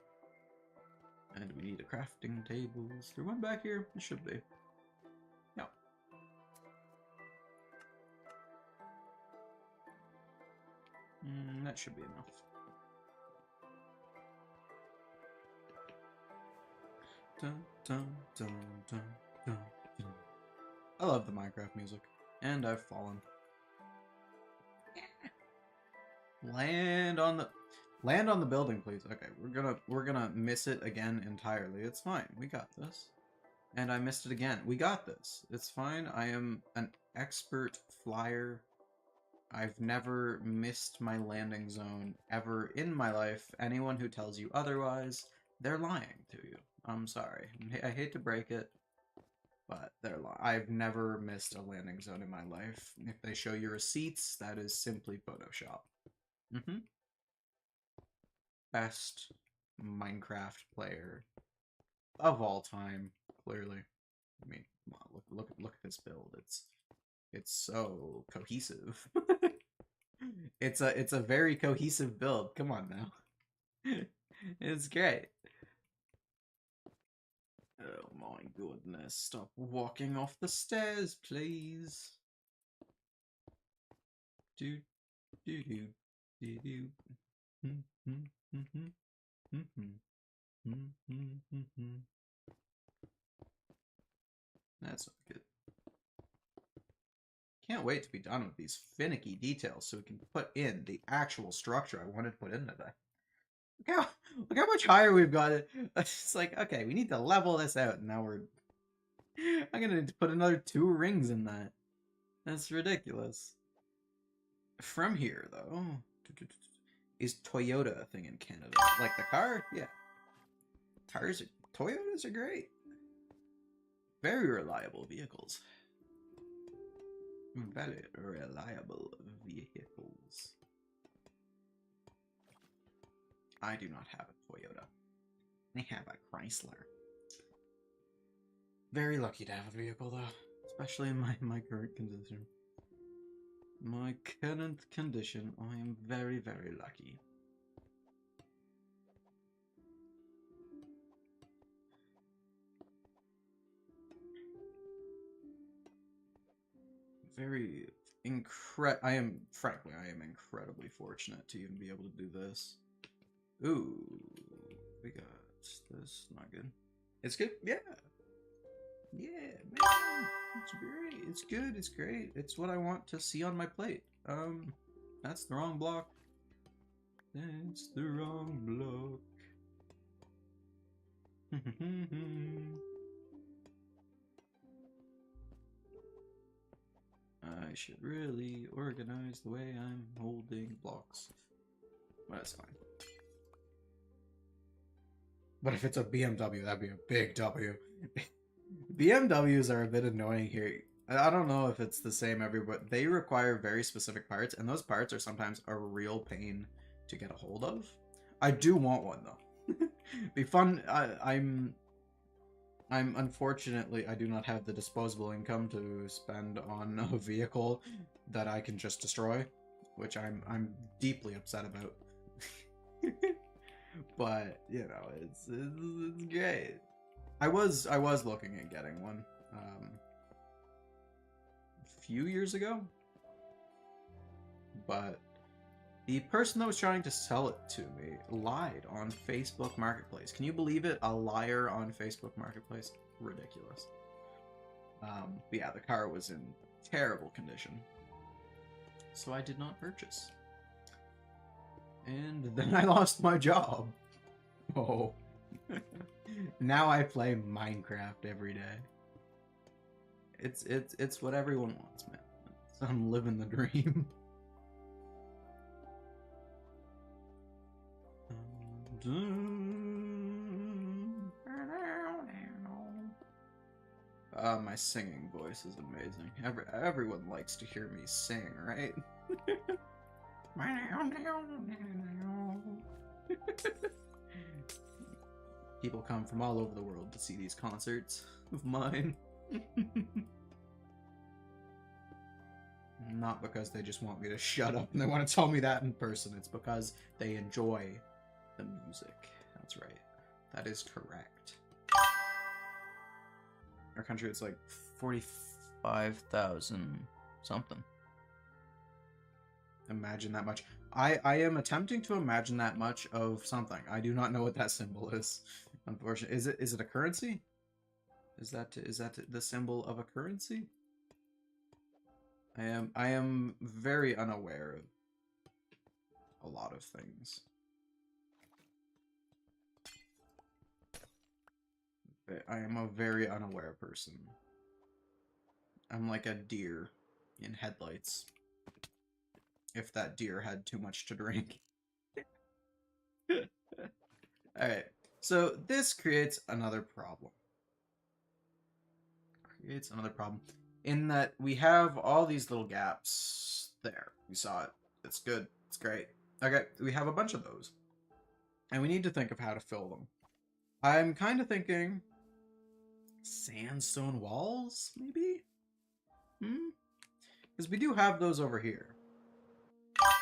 And we need a crafting table. Is there one back here? It should be. Yeah. That should be enough. Dun, dun, dun, dun, dun, dun. I love the Minecraft music. And I've fallen. Land on the building, please. Okay, we're gonna miss it again entirely. It's fine. We got this. And I missed it again. We got this. It's fine. I am an expert flyer. I've never missed my landing zone ever in my life. Anyone who tells you otherwise, they're lying to you. I'm sorry. I hate to break it, but they're lying. I've never missed a landing zone in my life. If they show you receipts, that is simply Photoshop. Best Minecraft player of all time, clearly. I mean, look at this build. It's so cohesive. It's a very cohesive build. Come on now. It's great. Oh my goodness. Stop walking off the stairs, please. Do do do do do. That's not good. Can't wait to be done with these finicky details so we can put in the actual structure I wanted to put in today. Look how much higher we've got it. It's like, okay, we need to level this out. And now I'm gonna need to put another 2 rings in that. That's ridiculous. From here, though, is Toyota a thing in Canada? Like the car? Yeah. Toyotas are great. Very reliable vehicles. Very reliable vehicles. I do not have a Toyota. I have a Chrysler. Very lucky to have a vehicle, though. Especially in my current condition. My current condition, I am very, very lucky. I am incredibly fortunate to even be able to do this. Ooh, we got this. Not good. It's good? Yeah. Yeah, man. It's great. It's good. It's great. It's what I want to see on my plate. That's the wrong block. That's the wrong block. I should really organize the way I'm holding blocks. But that's fine. But if it's a BMW, that'd be a big W. BMWs are a bit annoying here. I don't know if it's the same everywhere, but they require very specific parts, and those parts are sometimes a real pain to get a hold of. I do want one, though. Be fun. I'm unfortunately, I do not have the disposable income to spend on a vehicle that I can just destroy, which I'm deeply upset about. But you know, it's great. I was looking at getting one a few years ago, but the person that was trying to sell it to me lied on Facebook Marketplace. Can you believe it? A liar on Facebook Marketplace? Ridiculous. But yeah, the car was in terrible condition, so I did not purchase. And then I lost my job. Oh. Now I play Minecraft every day. It's what everyone wants, man. I'm living the dream. My singing voice is amazing. Everyone likes to hear me sing, right? People come from all over the world to see these concerts of mine. Not because they just want me to shut up and they want to tell me that in person. It's because they enjoy the music. That's right. That is correct. Our country, it's like 45,000 something. Imagine that much. I am attempting to imagine that much of something. I do not know what that symbol is. Unfortunately, is it a currency? Is that the symbol of a currency? I am very unaware of a lot of things. I am a very unaware person. I'm like a deer in headlights. If that deer had too much to drink. Alright, so this creates another problem. In that we have all these little gaps there. We saw it. It's good. It's great. Okay, we have a bunch of those. And we need to think of how to fill them. I'm kind of thinking sandstone walls, maybe? Because we do have those over here.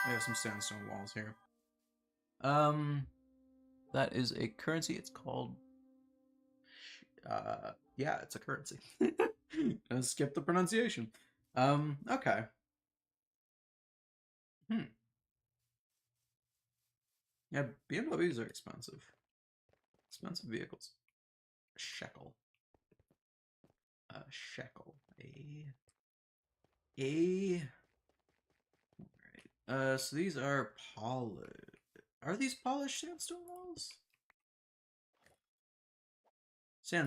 We have some sandstone walls here. That is a currency. It's called... yeah, it's a currency. Let's skip the pronunciation. Okay. Yeah, BMWs are expensive. Expensive vehicles. A shekel. A shekel. Alright. So these are polished. Are these polished sandstone walls?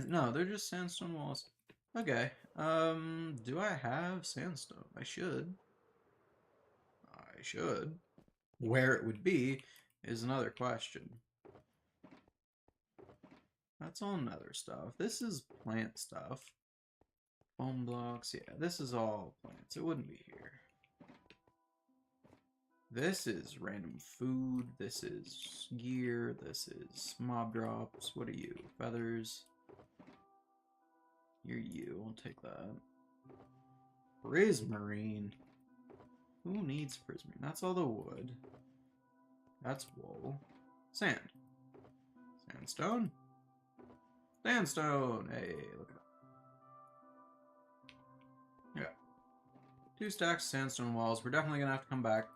No, they're just sandstone walls. Okay. Do I have sandstone? I should. Where it would be is another question. That's all nether stuff. This is plant stuff. Foam blocks. Yeah, this is all plants. It wouldn't be here. This is random food. This is gear. This is mob drops. What are you? Feathers. You're you. I'll take that. Prismarine. Who needs prismarine? That's all the wood. That's wool. Sand. Sandstone. Sandstone! Hey, look at that. Yeah. 2 stacks of sandstone walls. We're definitely gonna have to come back.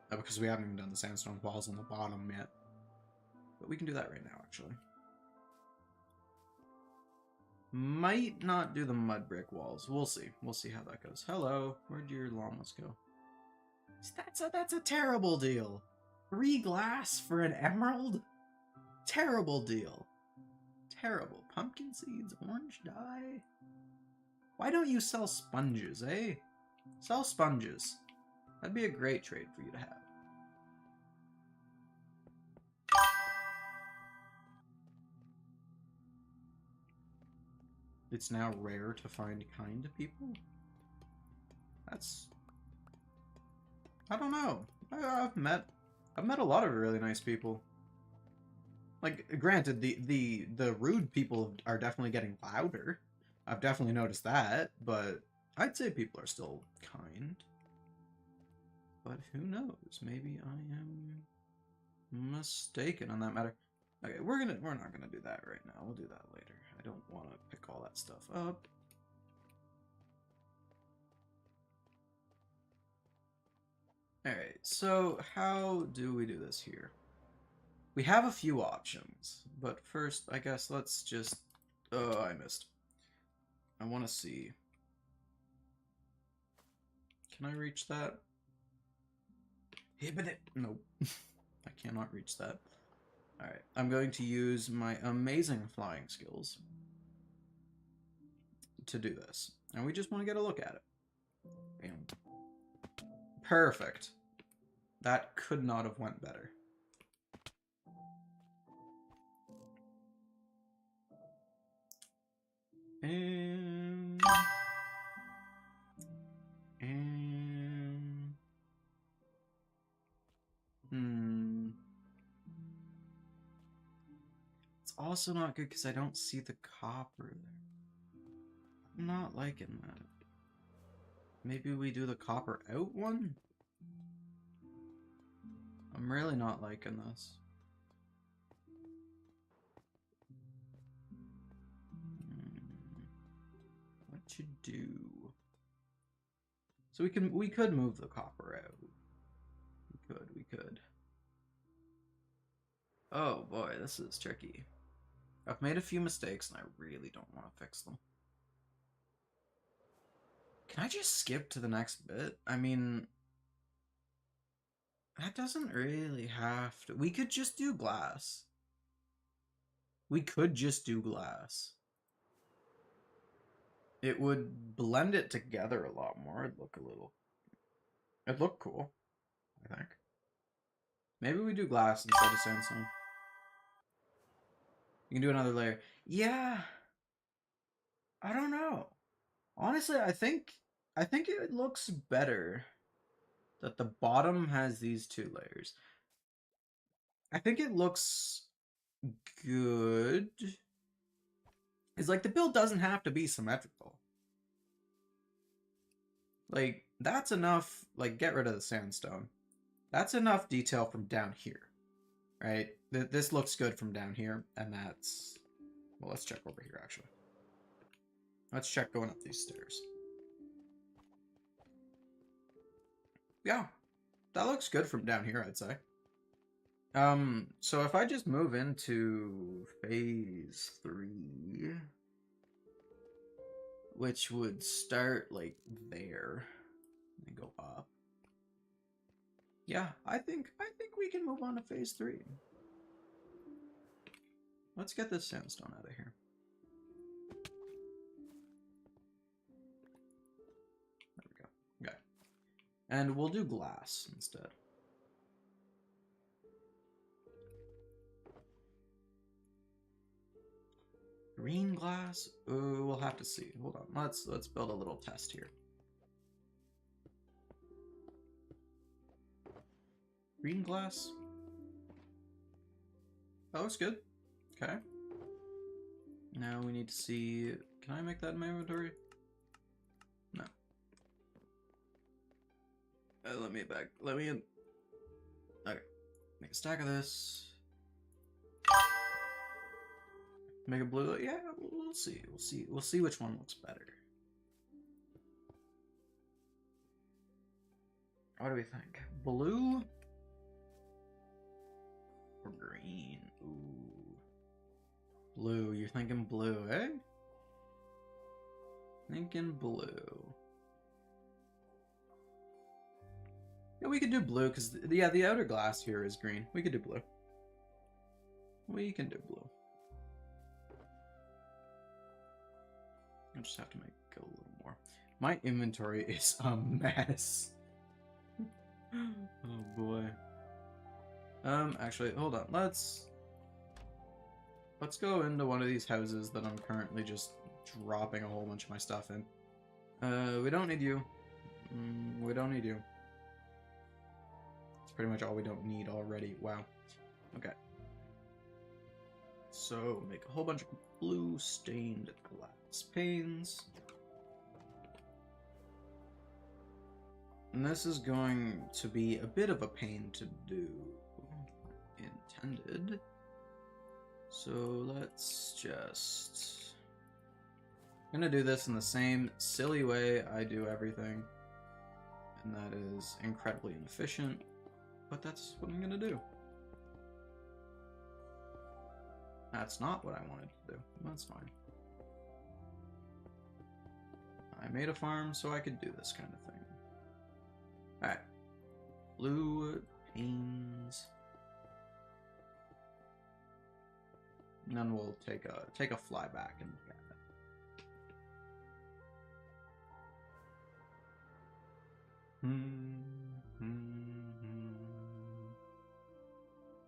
Because we haven't even done the sandstone walls on the bottom yet. But we can do that right now, actually. Might not do the mud brick walls. We'll see. We'll see how that goes. Hello. Where'd your llamas go? That's a terrible deal. 3 glass for an emerald? Terrible deal. Terrible. Pumpkin seeds, orange dye. Why don't you sell sponges, eh? Sell sponges. That'd be a great trade for you to have. It's now rare to find kind people? That's... I don't know. I've met a lot of really nice people. Like, granted, the rude people are definitely getting louder. I've definitely noticed that, but I'd say people are still kind. But who knows? Maybe I am mistaken on that matter. Okay, we're not gonna do that right now. We'll do that later. I don't want to pick all that stuff up. Alright, so how do we do this here? We have a few options, but first, I guess let's just... Oh, I missed. I want to see. Can I reach that? Nope. I cannot reach that. Alright, I'm going to use my amazing flying skills to do this. And we just want to get a look at it. Bam. Perfect. That could not have went better. And it's also not good because I don't see the copper there. I'm not liking that. Maybe we do the copper out one? I'm really not liking this. What to do? So we could move the copper out. We could. Oh boy, this is tricky. I've made a few mistakes and I really don't want to fix them. Can I just skip to the next bit? I mean, that doesn't really have to. We could just do glass. We could just do glass. It would blend it together a lot more. It'd look a little... It'd look cool, I think. Maybe we do glass instead of sandstone. You can do another layer. Yeah. I don't know. Honestly, I think it looks better that the bottom has these two layers. I think it looks good. It's like the build doesn't have to be symmetrical. Like, that's enough, like, get rid of the sandstone. That's enough detail from down here, right? This looks good from down here, and that's... Well, let's check over here, actually. Let's check going up these stairs. Yeah, that looks good from down here, I'd say. So if I just move into phase 3, which would start like there and go up. Yeah, I think we can move on to phase 3. Let's get this sandstone out of here. There we go. Okay. And we'll do glass instead. Green glass? We'll have to see. Hold on. Let's build a little test here. Green glass? That looks good. Okay. Now we need to see... Can I make that in my inventory? No. Let me in. Okay. Make a stack of this. Make a blue. Yeah, we'll see. We'll see which one looks better. What do we think? Blue or green? Ooh. Blue. You're thinking blue, eh? Thinking blue. Yeah, we could do blue because the outer glass here is green. We could do blue. We can do blue. I just have to make a little more. My inventory is a mess. Oh boy. Actually, hold on. Let's go into one of these houses that I'm currently just dropping a whole bunch of my stuff in. We don't need you. We don't need you. It's pretty much all we don't need already. Wow. Okay. So, make a whole bunch of blue stained glass panes. And this is going to be a bit of a pain to do. Intended. So let's just... I'm gonna do this in the same silly way I do everything. And that is incredibly inefficient. But that's what I'm gonna do. That's not what I wanted to do. That's fine. I made a farm so I could do this kind of thing. Alright. Blue panes. And then we'll take a fly back and look at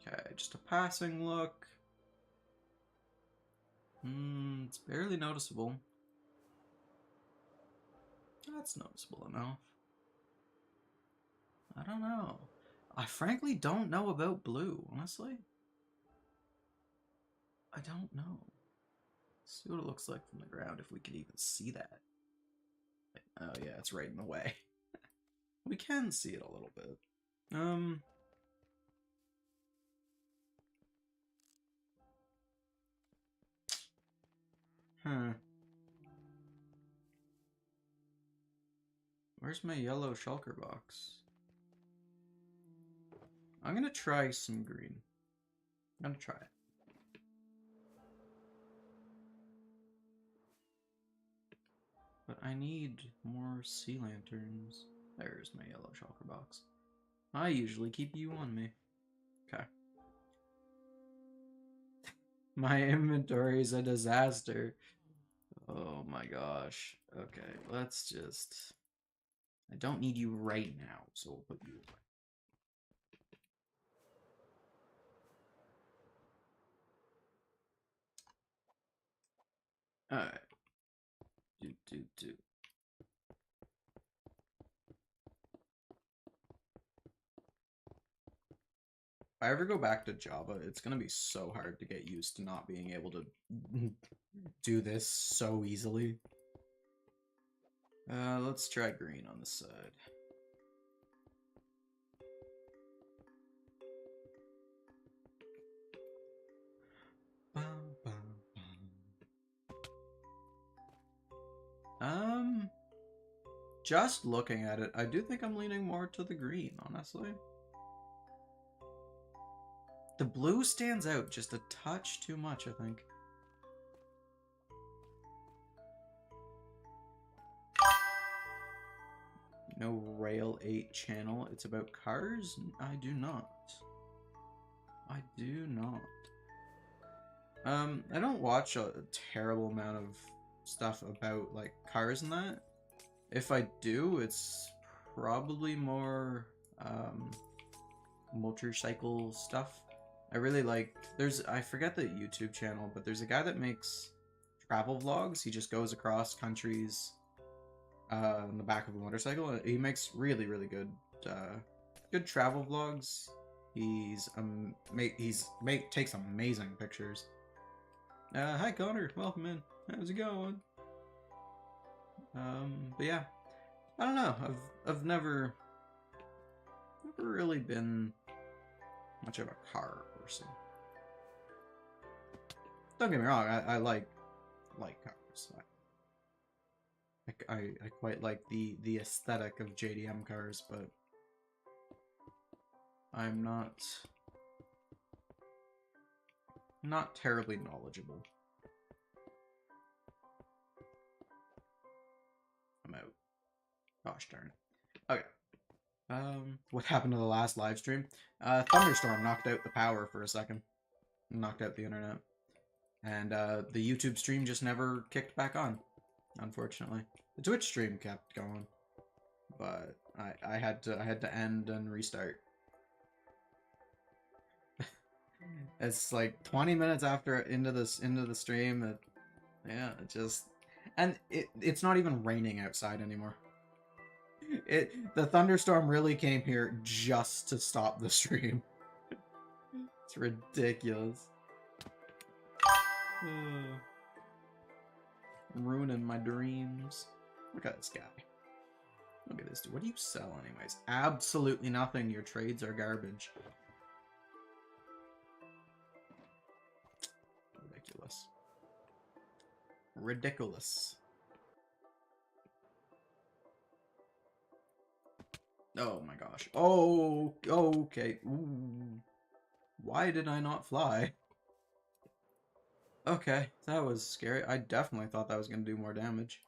it. Okay, just a passing look. It's barely noticeable. That's noticeable enough. I don't know. I frankly don't know about blue, honestly. I don't know. Let's see what it looks like from the ground, if we could even see that. Oh yeah, it's right in the way. We can see it a little bit. Where's my yellow shulker box? I'm gonna try some green. I'm gonna try it. But I need more sea lanterns. There's my yellow shulker box. I usually keep you on me. Okay. My inventory is a disaster. Oh my gosh. Okay, let's just... I don't need you right now, so we'll put you away. Alright. Do. If I ever go back to Java, it's gonna be so hard to get used to not being able to do this so easily. Let's try green on this side. Just looking at it, I do think I'm leaning more to the green, honestly. The blue stands out just a touch too much, I think. No Rail 8 channel. It's about cars? I do not. I do not. I don't watch a terrible amount of stuff about, like, cars and that. If I do, it's probably more, motorcycle stuff. I really like, I forget the YouTube channel, but there's a guy that makes travel vlogs. He just goes across countries, on the back of a motorcycle. He makes really, really good, good travel vlogs. Takes amazing pictures. Hi Connor, welcome in. How's it going? But yeah, I don't know. I've never really been much of a car person. Don't get me wrong, I like cars. I quite like the aesthetic of JDM cars, but I'm not terribly knowledgeable. I'm out. Gosh darn it. Okay. What happened to the last live stream? Thunderstorm knocked out the power for a second. Knocked out the internet. And the YouTube stream just never kicked back on, unfortunately. The Twitch stream kept going, but I had to end and restart. It's like 20 minutes after into the stream. Yeah, it just, and it's not even raining outside anymore. The thunderstorm really came here just to stop the stream. It's ridiculous. Ruining my dreams. Look at this guy. Look at this dude. What do you sell anyways? Absolutely nothing. Your trades are garbage. Ridiculous. Ridiculous. Oh my gosh. Oh, okay. Ooh. Why did I not fly? Okay, that was scary. I definitely thought that was going to do more damage.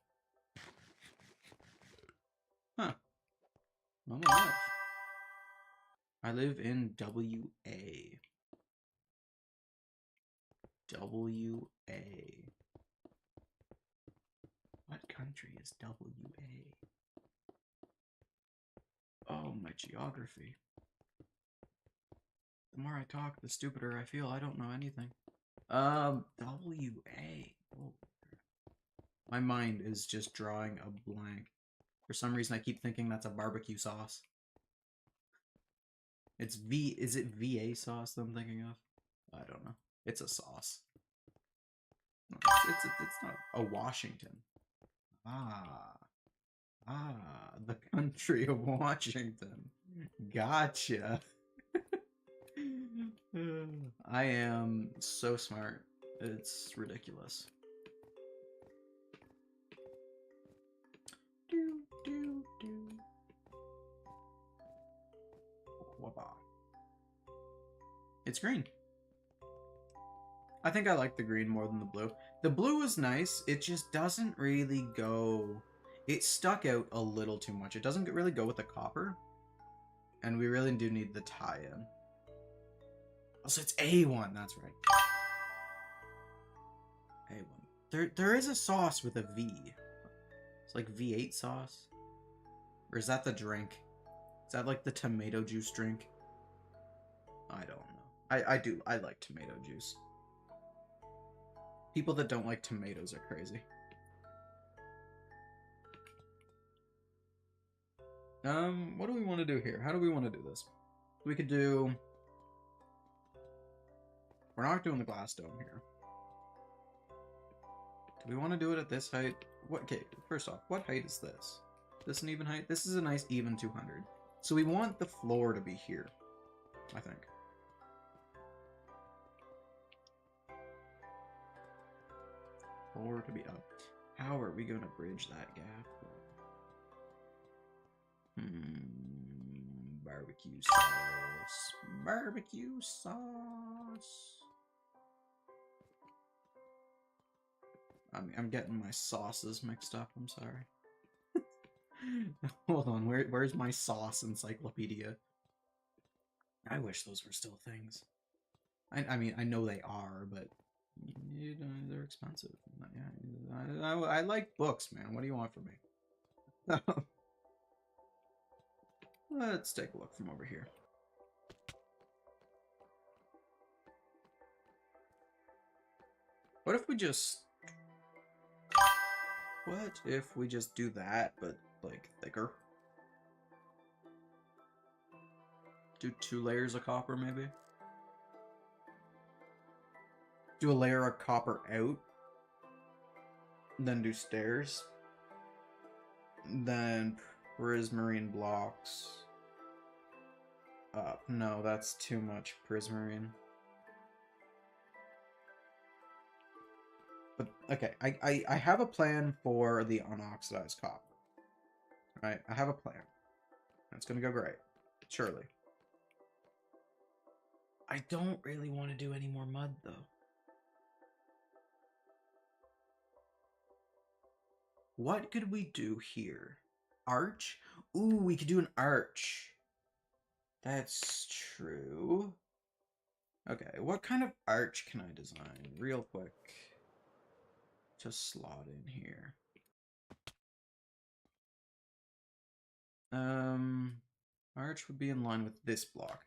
Huh. Well, alive. I live in W.A. W.A. What country is W.A.? Oh, my geography. The more I talk, the stupider I feel. I don't know anything. W.A. Oh. My mind is just drawing a blank. For some reason, I keep thinking that's a barbecue sauce. Is it VA sauce that I'm thinking of? I don't know. It's a sauce. No, it's not a Washington. The country of Washington. Gotcha. I am so smart. It's ridiculous. It's green. I think I like the green more than the blue. The blue is nice. It just doesn't really go It stuck out a little too much. It doesn't really go with the copper. And we really do need the tie-in. Also, it's A1. That's right. A1. There is a sauce with a V. It's like V8 sauce. Or is that the drink? Is that like the tomato juice drink? I don't know. I like tomato juice. People that don't like tomatoes are crazy. What do we want to do here? How do we want to do this? We could do... We're not doing the glass dome here. Do we want to do it at this height? What? Okay, first off, what height is this? Is this an even height? This is a nice even 200. So we want the floor to be here, I think. Floor to be up. How are we going to bridge that gap? Barbecue sauce. Barbecue sauce. I'm getting my sauces mixed up. I'm sorry. Hold on. Where's my sauce encyclopedia? I wish those were still things. I mean, I know they are, but you know, they're expensive. Yeah, I like books, man. What do you want from me? Let's take a look from over here. What if we just... What if we just do that, but, like, thicker? Do 2 layers of copper, maybe? Do a layer of copper out. Then do stairs. Then prismarine blocks up. No, that's too much prismarine. But, okay, I have a plan for the unoxidized copper. Right? I have a plan. It's gonna go great. Surely. I don't really want to do any more mud, though. What could we do here? Arch? Ooh, we could do an arch. That's true. Okay, what kind of arch can I design? Real quick. Just slot in here. Arch would be in line with this block.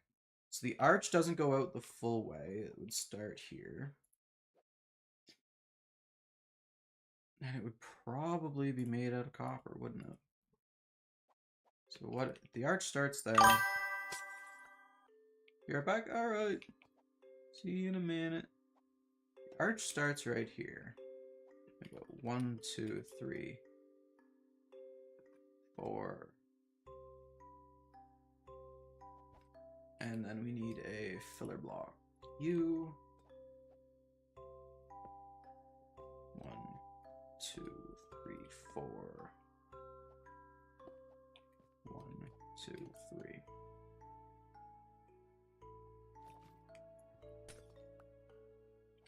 So the arch doesn't go out the full way. It would start here. And it would probably be made out of copper, wouldn't it? So what? The arch starts there. Be right back? Alright. See you in a minute. The arch starts right here. We go 1, 2, 3, 4. And then we need a filler block. U. 1, 2, 3, 4. 1, 2, 3.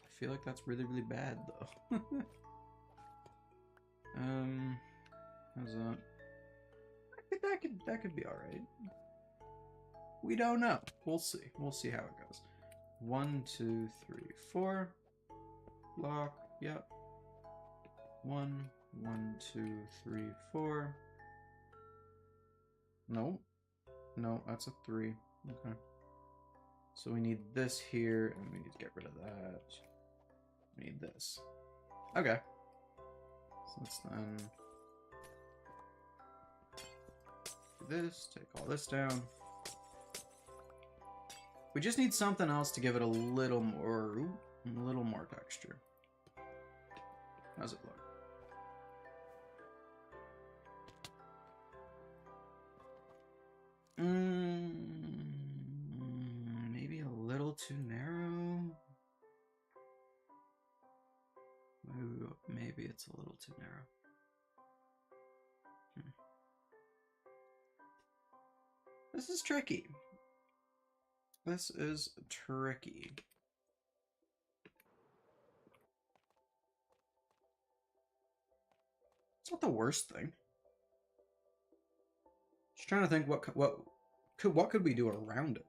I feel like that's really, really bad, though. How's that? That could be alright. We don't know. We'll see. We'll see how it goes. 1, 2, 3, 4. Block. Yep. 1, 1, 2, 3, 4. No. No, that's a 3. Okay. So we need this here, and we need to get rid of that. We need this. Okay. So let's then do this, take all this down. We just need something else to give it a little more texture. How's it look? Maybe a little too narrow. Maybe it's a little too narrow. This is tricky. This is tricky. It's not the worst thing. Just trying to think what could we do around it?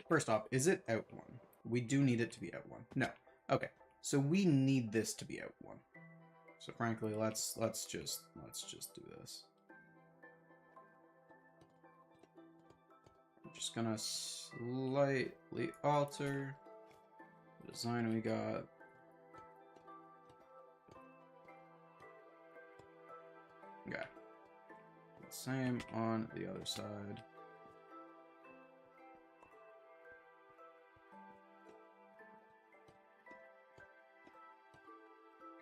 First off, is it out 1? We do need it to be out 1. No. Okay. So we need this to be out 1. So frankly, let's just do this. I'm just gonna slightly alter the design we got. Okay. Same on the other side.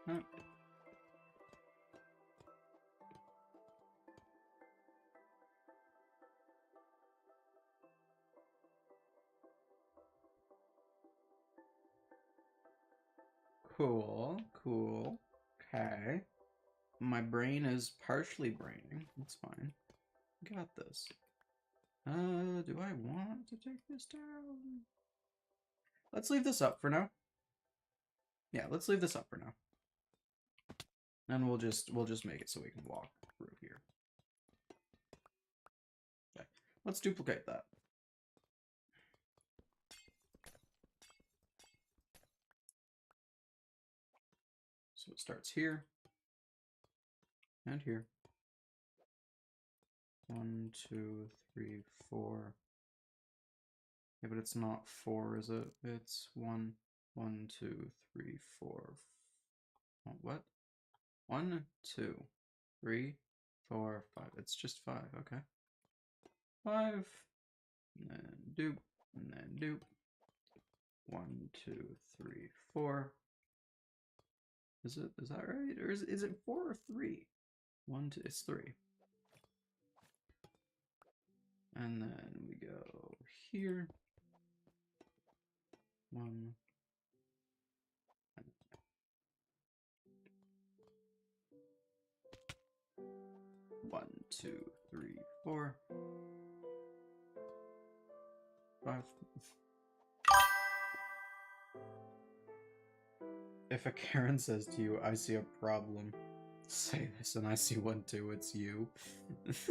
Okay. Cool, cool. Okay. My brain is partially braining. That's fine. Got this. Do I want to take this down? Let's leave this up for now. Yeah, let's leave this up for now. And we'll just make it so we can walk through here. Okay. Let's duplicate that. So it starts here and here. 1, 2, 3, 4. Yeah, but it's not 4, is it? It's 1, 1, 2, 3, 4. Oh, what? 1, 2, 3, 4, 5. It's just 5. Okay. 5. And then doop. And then doop. 1, 2, 3, 4. Is that right? Or is it 4 or 3? 1, 2, it's 3. And then we go here. 1. 1, 2, 3, 4, 5. If a Karen says to you, I see a problem, say this, and I see one too, it's you. If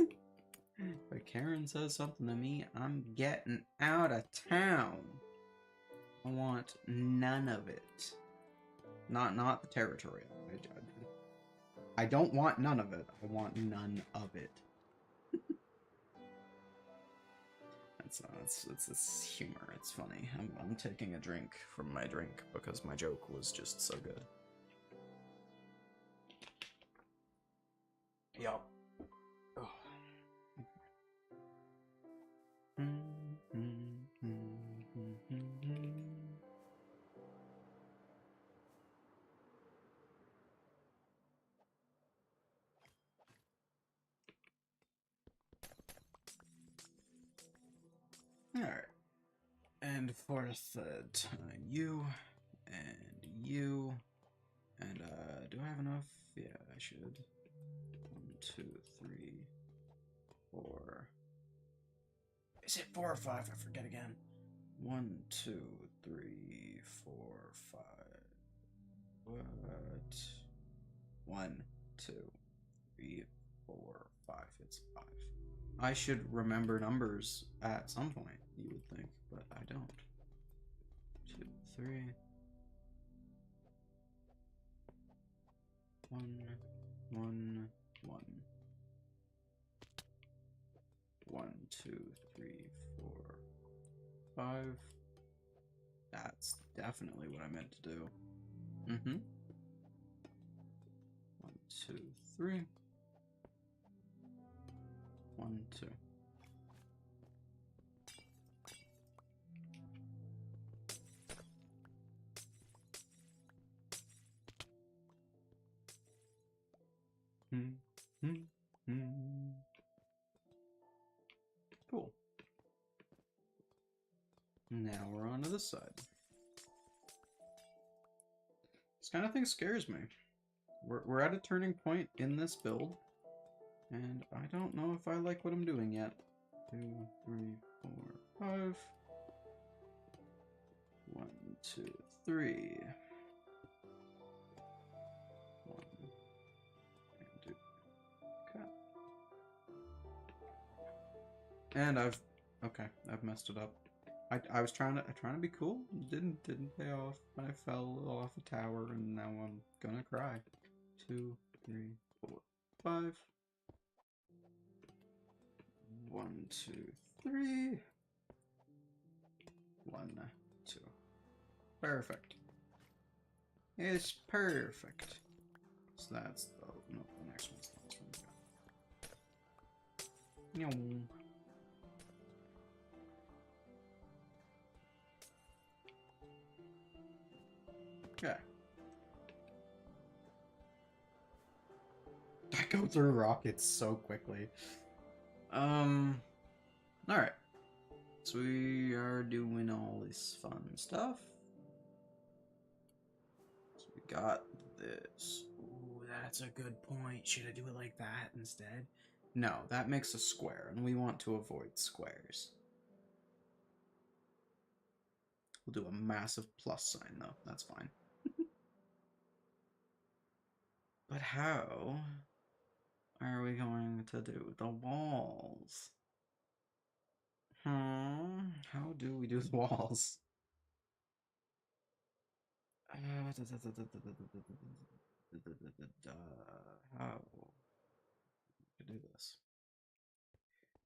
a Karen says something to me, I'm getting out of town. I want none of it. Not the territorial. I don't want none of it. I want none of it. It's humor. It's funny. I'm taking a drink from my drink because my joke was just so good. Yup. Oh. Alright. And for the third time, you, and you, and do I have enough? Yeah, I should. 1, 2, 3, 4. Is it 4 or 5? I forget again. 1, 2, 3, 4, 5. What? 1, 2, 3, 4, 5. It's 5. I should remember numbers at some point, you would think, but I don't. 2, 3. 1, 1, 1. 1, 2, 3, 4, 5. That's definitely what I meant to do. 1, 2, 3. 1, 2. Cool. Now we're on to this side. This kind of thing scares me. We're at a turning point in this build, and I don't know if I like what I'm doing yet. 2, 3, 4, 5. 1, 2, 3. 1, and 2. Okay. And I've messed it up. I was trying to be cool. Didn't pay off. I fell off a tower and now I'm gonna cry. 2, 3, 4, 5. 1, 2, 3. 1, 2. Perfect. It's perfect. So that's the no, the next one's the next one. Okay. I go through rockets so quickly. Alright. So we are doing all this fun stuff. So we got this. Ooh, that's a good point. Should I do it like that instead? No, that makes a square, and we want to avoid squares. We'll do a massive plus sign, though. That's fine. But how are we going to do the walls? How do we do the walls? How to do this?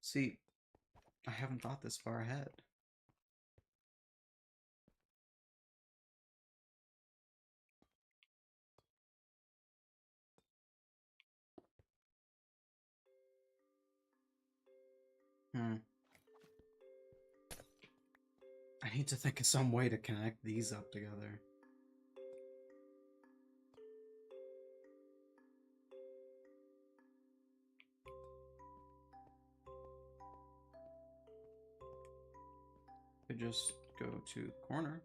See, I haven't thought this far ahead. I need to think of some way to connect these up together. Could just go to the corner.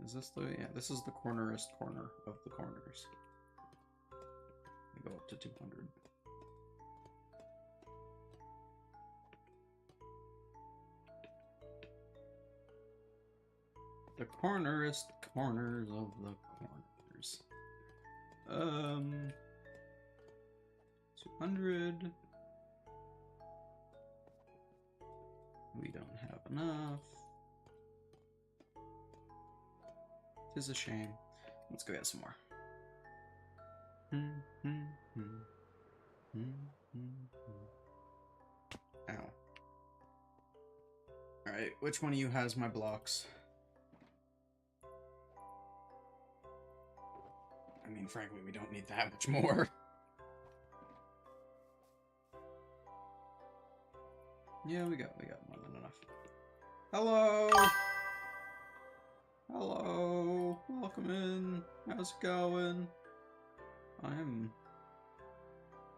Is this the... yeah, this is the cornerest corner of the corners. We go up to 200. The cornerest corners of the corners. 200. We don't have enough. Tis a shame. Let's go get some more. Ow. Alright, which one of you has my blocks? I mean, frankly, we don't need that much more. Yeah, we got more than enough. Hello! Hello! Welcome in. How's it going? I'm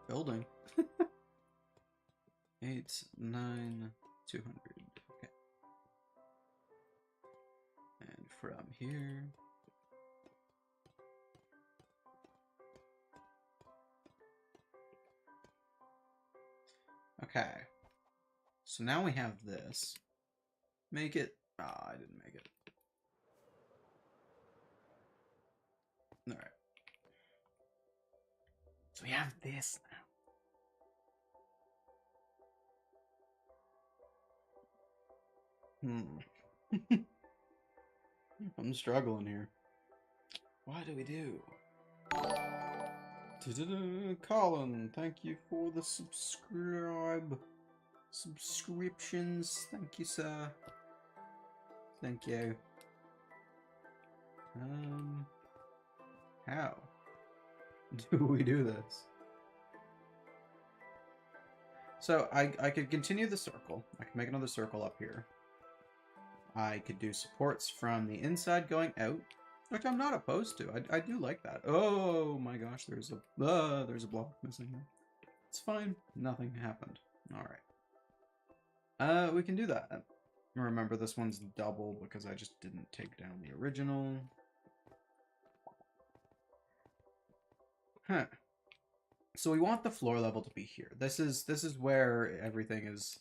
building. 8, 9, 200. Okay. And from here... okay. So now we have this. Make it... ah, I didn't make it. Alright. So we have this now. I'm struggling here. What do we do? Colin, thank you for the subscriptions. Thank you, sir. Thank you. How do we do this? So I could continue the circle. I could make another circle up here. I could do supports from the inside going out, which I'm not opposed to. I do like that. Oh my gosh, there's a block missing here. It's fine. Nothing happened. All right. We can do that. Remember, this one's double because I just didn't take down the original. Huh. So we want the floor level to be here. This is where everything is.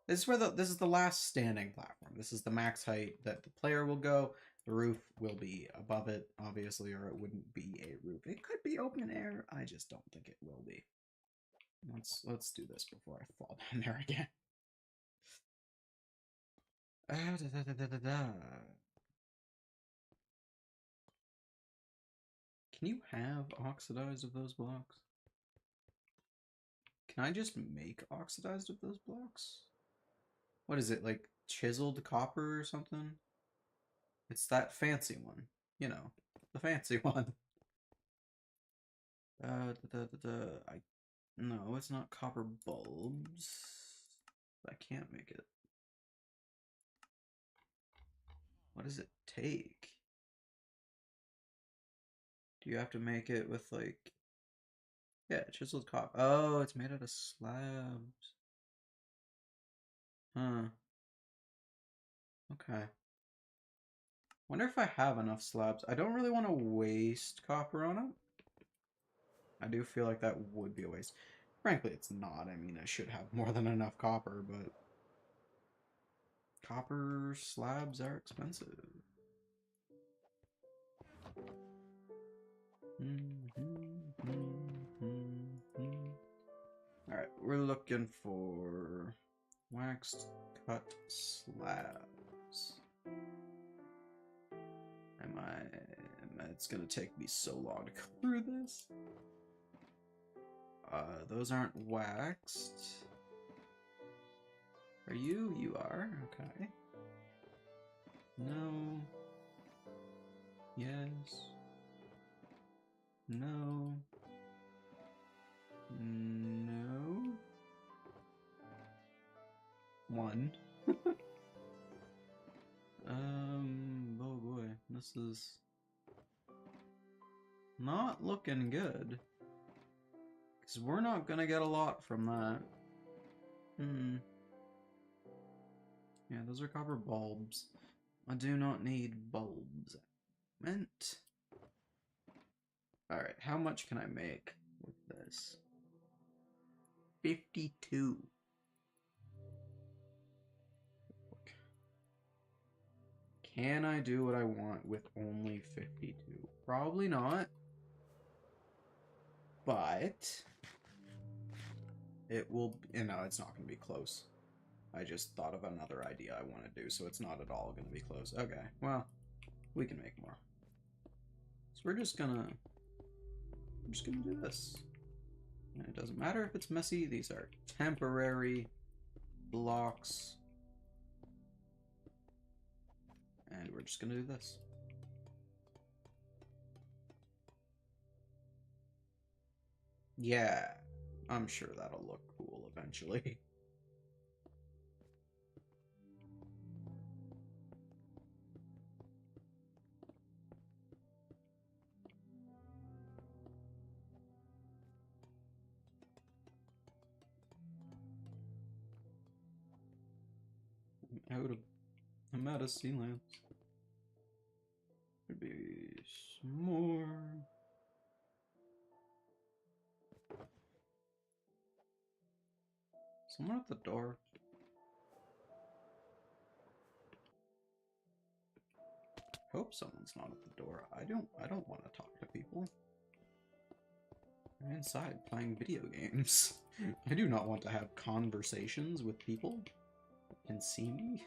This is the last standing platform. This is the max height that the player will go. The roof will be above it, obviously, or it wouldn't be a roof. It could be open air. I just don't think it will be. Let's do this before I fall down there again. Ah, da, da, da, da, da. Can you have oxidized of those blocks? Can I just make oxidized of those blocks? What is it, like chiseled copper or something? It's that fancy one. You know, the fancy one. Da, da, da, da. No, it's not copper bulbs. I can't make it. What does it take? Do you have to make it with like... Yeah, chiseled copper. Oh, it's made out of slabs. Huh. Okay. Wonder if I have enough slabs. I don't really want to waste copper on it. I do feel like that would be a waste. Frankly, it's not. I mean, I should have more than enough copper, but... Copper slabs are expensive. Alright, we're looking for waxed cut slabs. It's gonna take me so long to go through this. Those aren't waxed. Are you? You are? Okay. No. Yes. No. No. One. Oh boy, this is not looking good. Because we're not gonna get a lot from that. Yeah, those are copper bulbs. I do not need bulbs. Meant. Alright, how much can I make with this? 52. Can I do what I want with only 52? Probably not. But it will, you know, it's not going to be close. I just thought of another idea I want to do, so it's not at all going to be close. Okay, well, we can make more. So we're just gonna do this. And it doesn't matter if it's messy, these are temporary blocks. And we're just gonna do this. Yeah, I'm sure that'll look cool eventually. I'm out of sea lamps. Could be some more. Someone at the door. Hope someone's not at the door. I don't want to talk to people. I'm inside playing video games. I do not want to have conversations with people that can see me.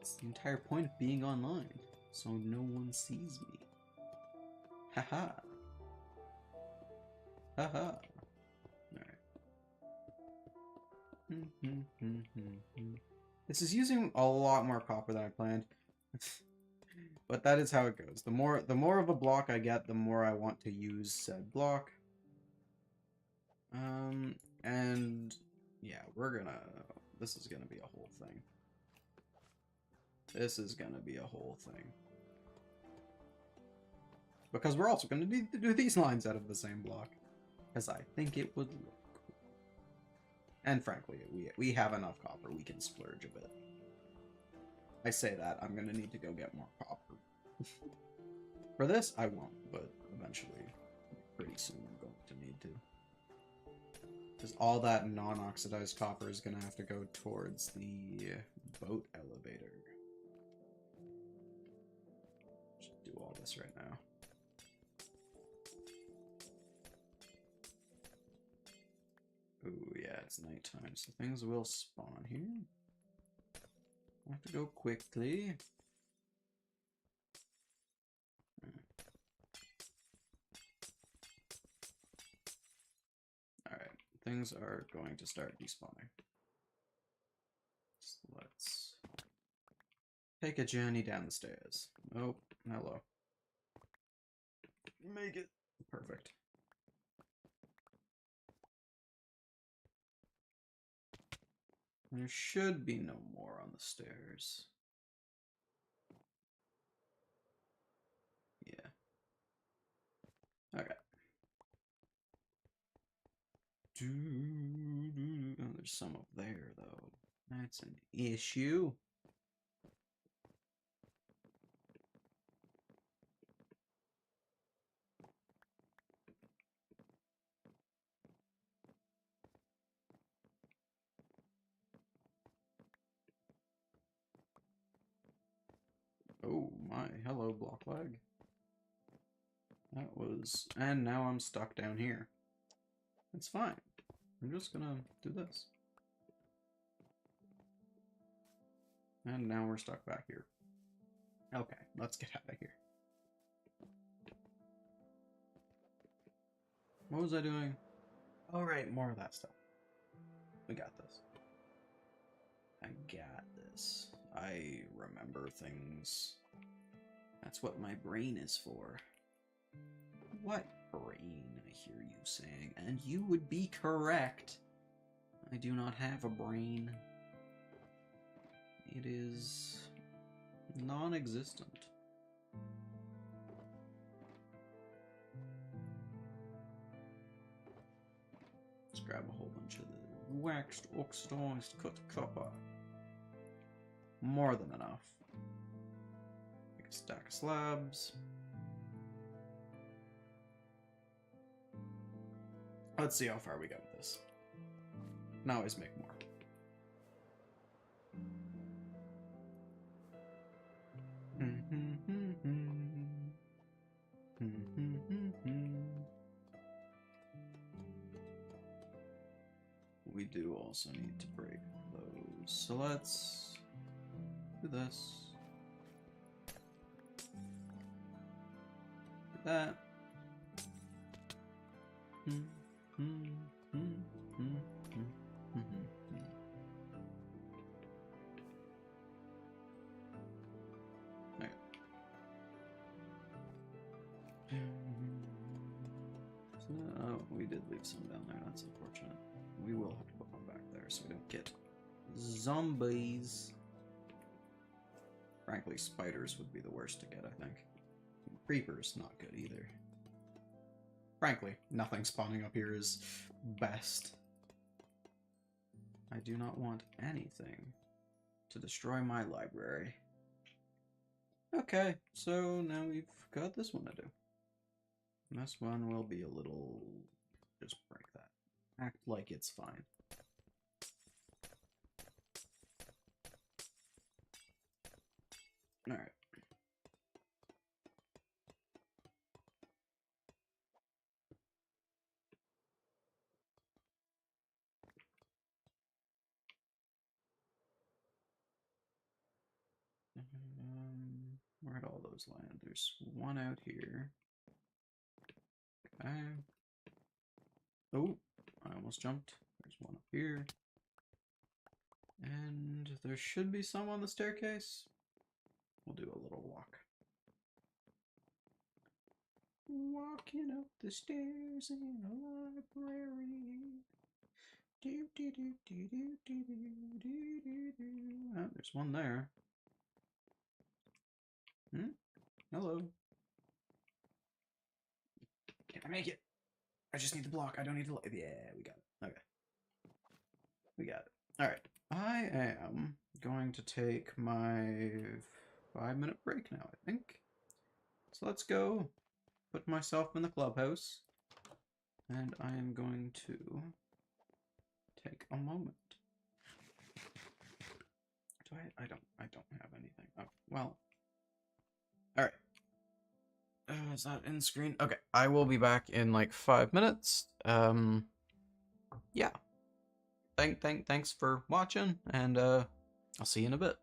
It's the entire point of being online, so no one sees me. Haha. Haha. Alright. This is using a lot more copper than I planned. But that is how it goes. The more of a block I get, the more I want to use said block. And yeah, this is gonna be a whole thing. This is gonna be a whole thing. Because we're also gonna need to do these lines out of the same block. Because I think it would look cool. And frankly, we have enough copper, we can splurge a bit. I say that, I'm gonna need to go get more copper. For this, I won't, but eventually, pretty soon, I'm going to need to. Because all that non-oxidized copper is gonna have to go towards the boat elevator. Should do all this right now. Ooh, yeah, it's nighttime, so things will spawn here. I have to go quickly. Alright, things are going to start despawning. So let's take a journey down the stairs. Oh, hello. Make it perfect. There should be no more on the stairs. Yeah. Okay. Oh, there's some up there, though. That's an issue. Oh my, hello, block lag. That was... And now I'm stuck down here. It's fine. I'm just gonna do this. And now we're stuck back here. Okay, let's get out of here. What was I doing? Oh, right, more of that stuff. We got this. I got this. I remember things. That's what my brain is for. What brain, I hear you saying. And you would be correct. I do not have a brain. It is non-existent. Let's grab a whole bunch of the waxed, oxidized, cut copper. More than enough. Make a stack of slabs. Let's see how far we go with this. Now always make more. We do also need to break those. So let's do this. Do that. Okay. So, oh, we did leave some down there. That's unfortunate. We will have to put one back there so we don't get zombies. Frankly, spiders would be the worst to get, I think. Creepers, not good either. Frankly, nothing spawning up here is best. I do not want anything to destroy my library. Okay, so now we've got this one to do. This one will be a little... just break that. Act like it's fine. Alright. Where'd all those land? There's one out here. Okay. Oh, I almost jumped. There's one up here. And there should be some on the staircase. We'll do a little walk. Walking up the stairs in a library. Do, do, do, do, do, do, do, do, do. Oh, there's one there. Hello. Can I make it? I just need the block. I don't need the light. Yeah, we got it. Okay. We got it. Alright. I am going to take my 5-minute break now, I think. So let's go put myself in the clubhouse. And I am going to take a moment. Do I don't have anything. Oh, well. Alright. Is that in screen? Okay, I will be back in like 5 minutes. Yeah. thanks for watching, and I'll see you in a bit.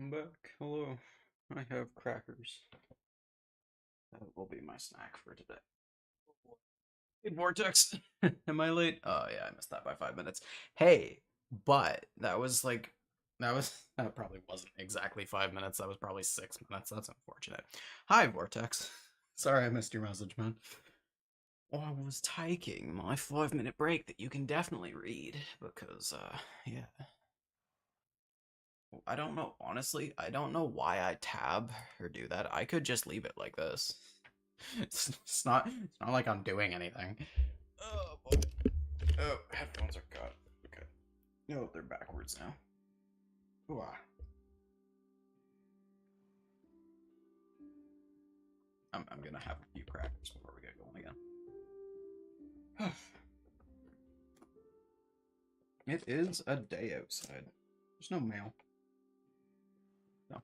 I'm back. Hello. I have crackers. That will be my snack for today. Hey, Vortex. Am I late? Oh, yeah, I missed that by 5 minutes. Hey, but that probably wasn't exactly 5 minutes. That was probably 6 minutes. That's unfortunate. Hi, Vortex. Sorry I missed your message, man. Well, I was taking my 5 minute break that you can definitely read because, yeah. I don't know, honestly, I don't know why I tab or do that. I could just leave it like this. It's not like I'm doing anything. Oh, boy. Oh, headphones are cut. Okay. No, they're backwards now. Ooh, ah. I'm gonna have a few crackers before we get going again. It is a day outside. There's no mail. No.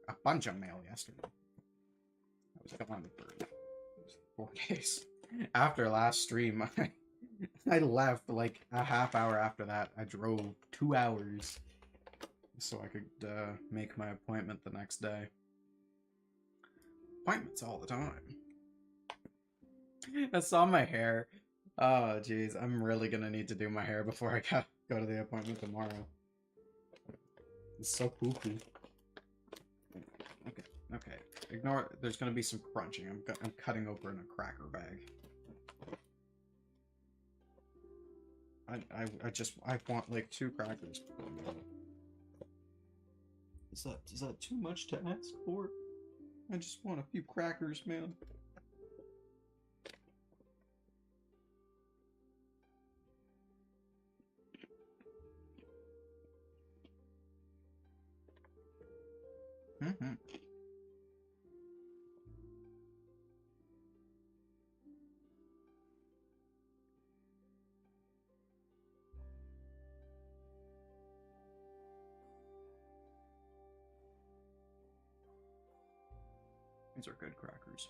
A bunch of mail yesterday. I was gone for 4 days. After last stream, I left like a half hour after that. I drove 2 hours so I could make my appointment the next day. Appointments all the time. I saw my hair. Oh, jeez. I'm really gonna need to do my hair before I go to the appointment tomorrow. It's so poofy. Okay, okay. Ignore. There's gonna be some crunching. I'm cutting open a cracker bag. I want like 2 crackers. Is that too much to ask for? I just want a few crackers, man. Mm-hmm. These are good crackers.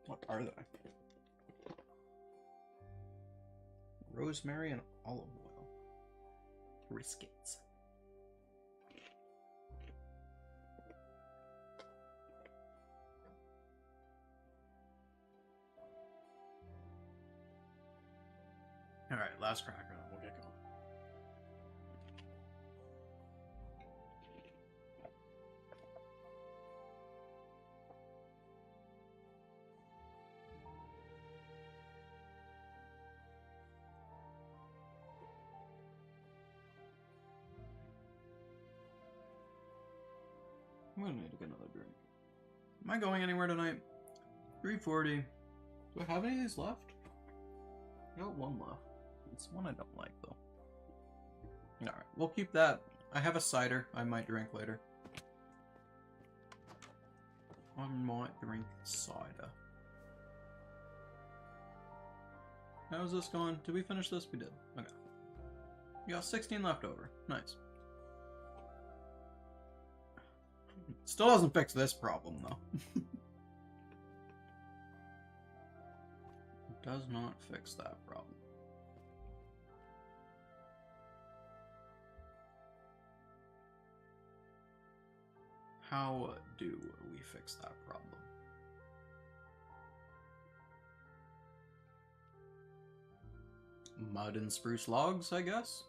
What are they? Rosemary and olive oil. Briskets. Alright, last cracker, then we'll get going. I'm gonna need to get another drink. Am I going anywhere tonight? 3:40. Do I have any of these left? I got one left. It's one I don't like, though. Alright, we'll keep that. I have a cider I might drink later. I might drink cider. How's this going? Did we finish this? We did. Okay. We got 16 left over. Nice. Still doesn't fix this problem, though. It does not fix that problem. How do we fix that problem? Mud and spruce logs, I guess?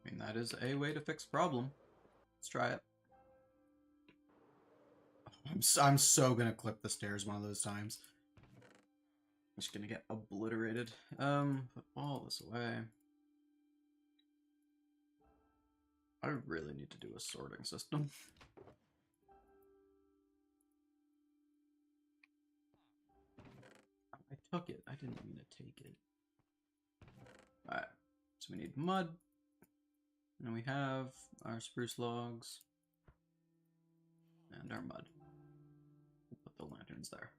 I mean, that is a way to fix problem. Let's try it. I'm so gonna clip the stairs one of those times. I'm just gonna get obliterated. Put all this away. I really need to do a sorting system. I took it. I didn't mean to take it. Alright. So we need mud. And we have our spruce logs. And our mud. We'll put the lanterns there.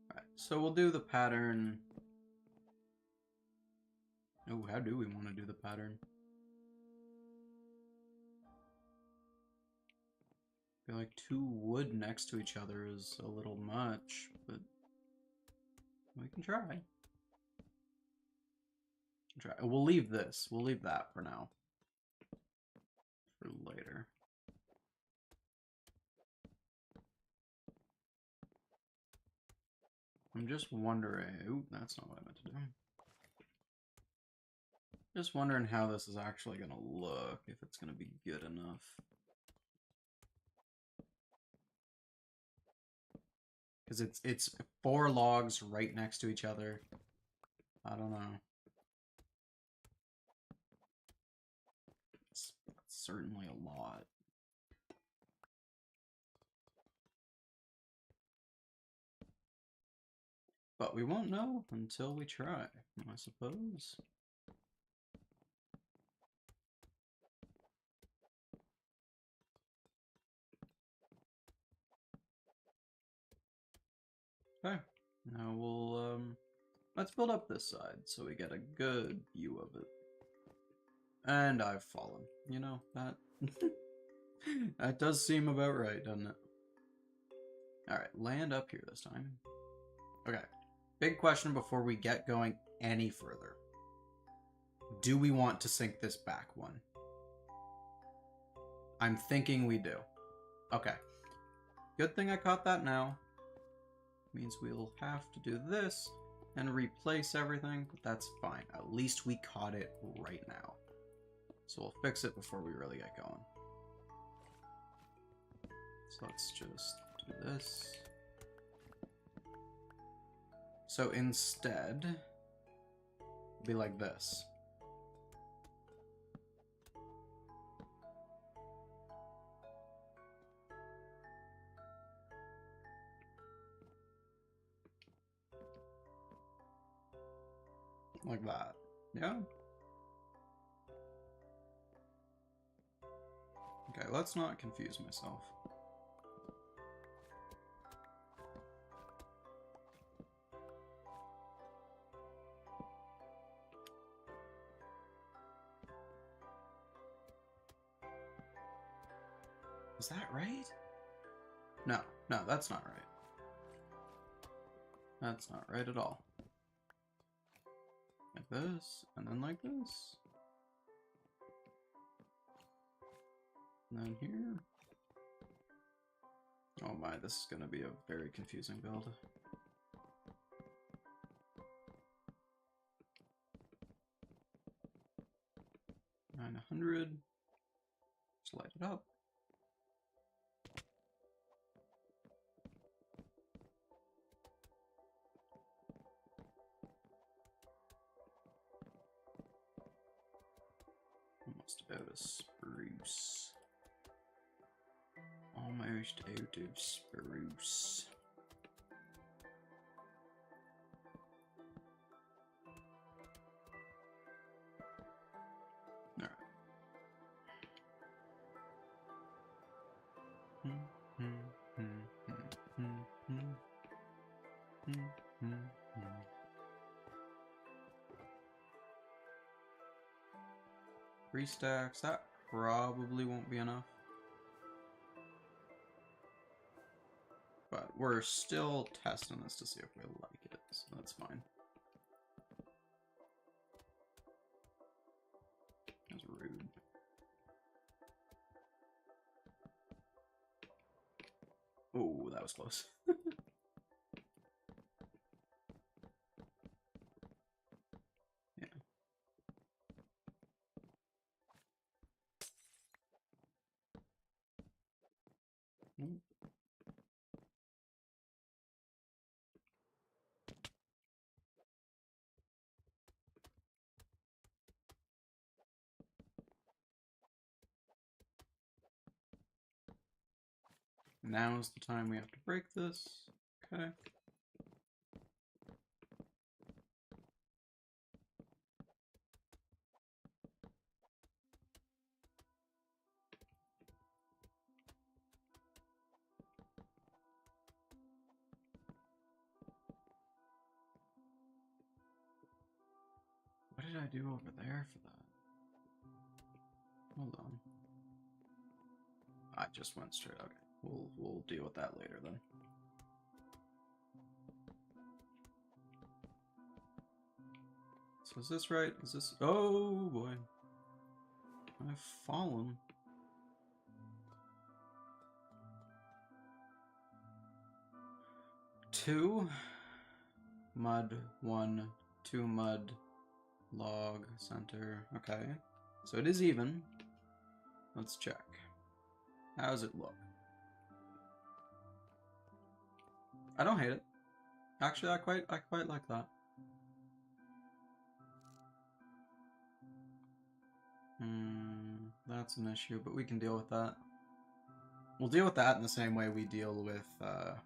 Alright, so we'll do the pattern. Oh, how do we want to do the pattern? I feel like 2 wood next to each other is a little much, but we can try. We'll leave this. We'll leave that for now. For later. I'm just wondering... Ooh, that's not what I meant to do. Just wondering how this is actually going to look, if it's going to be good enough. Because it's 4 logs right next to each other. I don't know. It's certainly a lot. But we won't know until we try, I suppose. Okay, now we'll, let's build up this side so we get a good view of it. And I've fallen. You know, that... that does seem about right, doesn't it? Alright, land up here this time. Okay, big question before we get going any further. Do we want to sink this back one? I'm thinking we do. Okay. Good thing I caught that now. Means we'll have to do this and replace everything, but that's fine. At least we caught it right now. So we'll fix it before we really get going. So let's just do this. So instead, it'll be like this. Like that. Yeah? Okay, let's not confuse myself. Is that right? No, no, that's not right. That's not right at all. Like this, and then like this. And then here. Oh my, this is gonna be a very confusing build. $900. Just light it up. Almost out of spruce. Almost out of spruce. Alright. Three stacks, that probably won't be enough. But we're still testing this to see if we like it, so that's fine. That's rude. Oh, that was close. Yeah. Mm. Now's the time we have to break this. Okay. What did I do over there for that? Hold on. I just went straight. Okay. We'll deal with that later then. So is this right? Is this... Oh boy. I've fallen. Two mud, 1, 2 mud, log, center. Okay. So it is even. Let's check. How does it look? I don't hate it. Actually, I quite like that. That's an issue, but we can deal with that. We'll deal with that in the same way we deal with whatever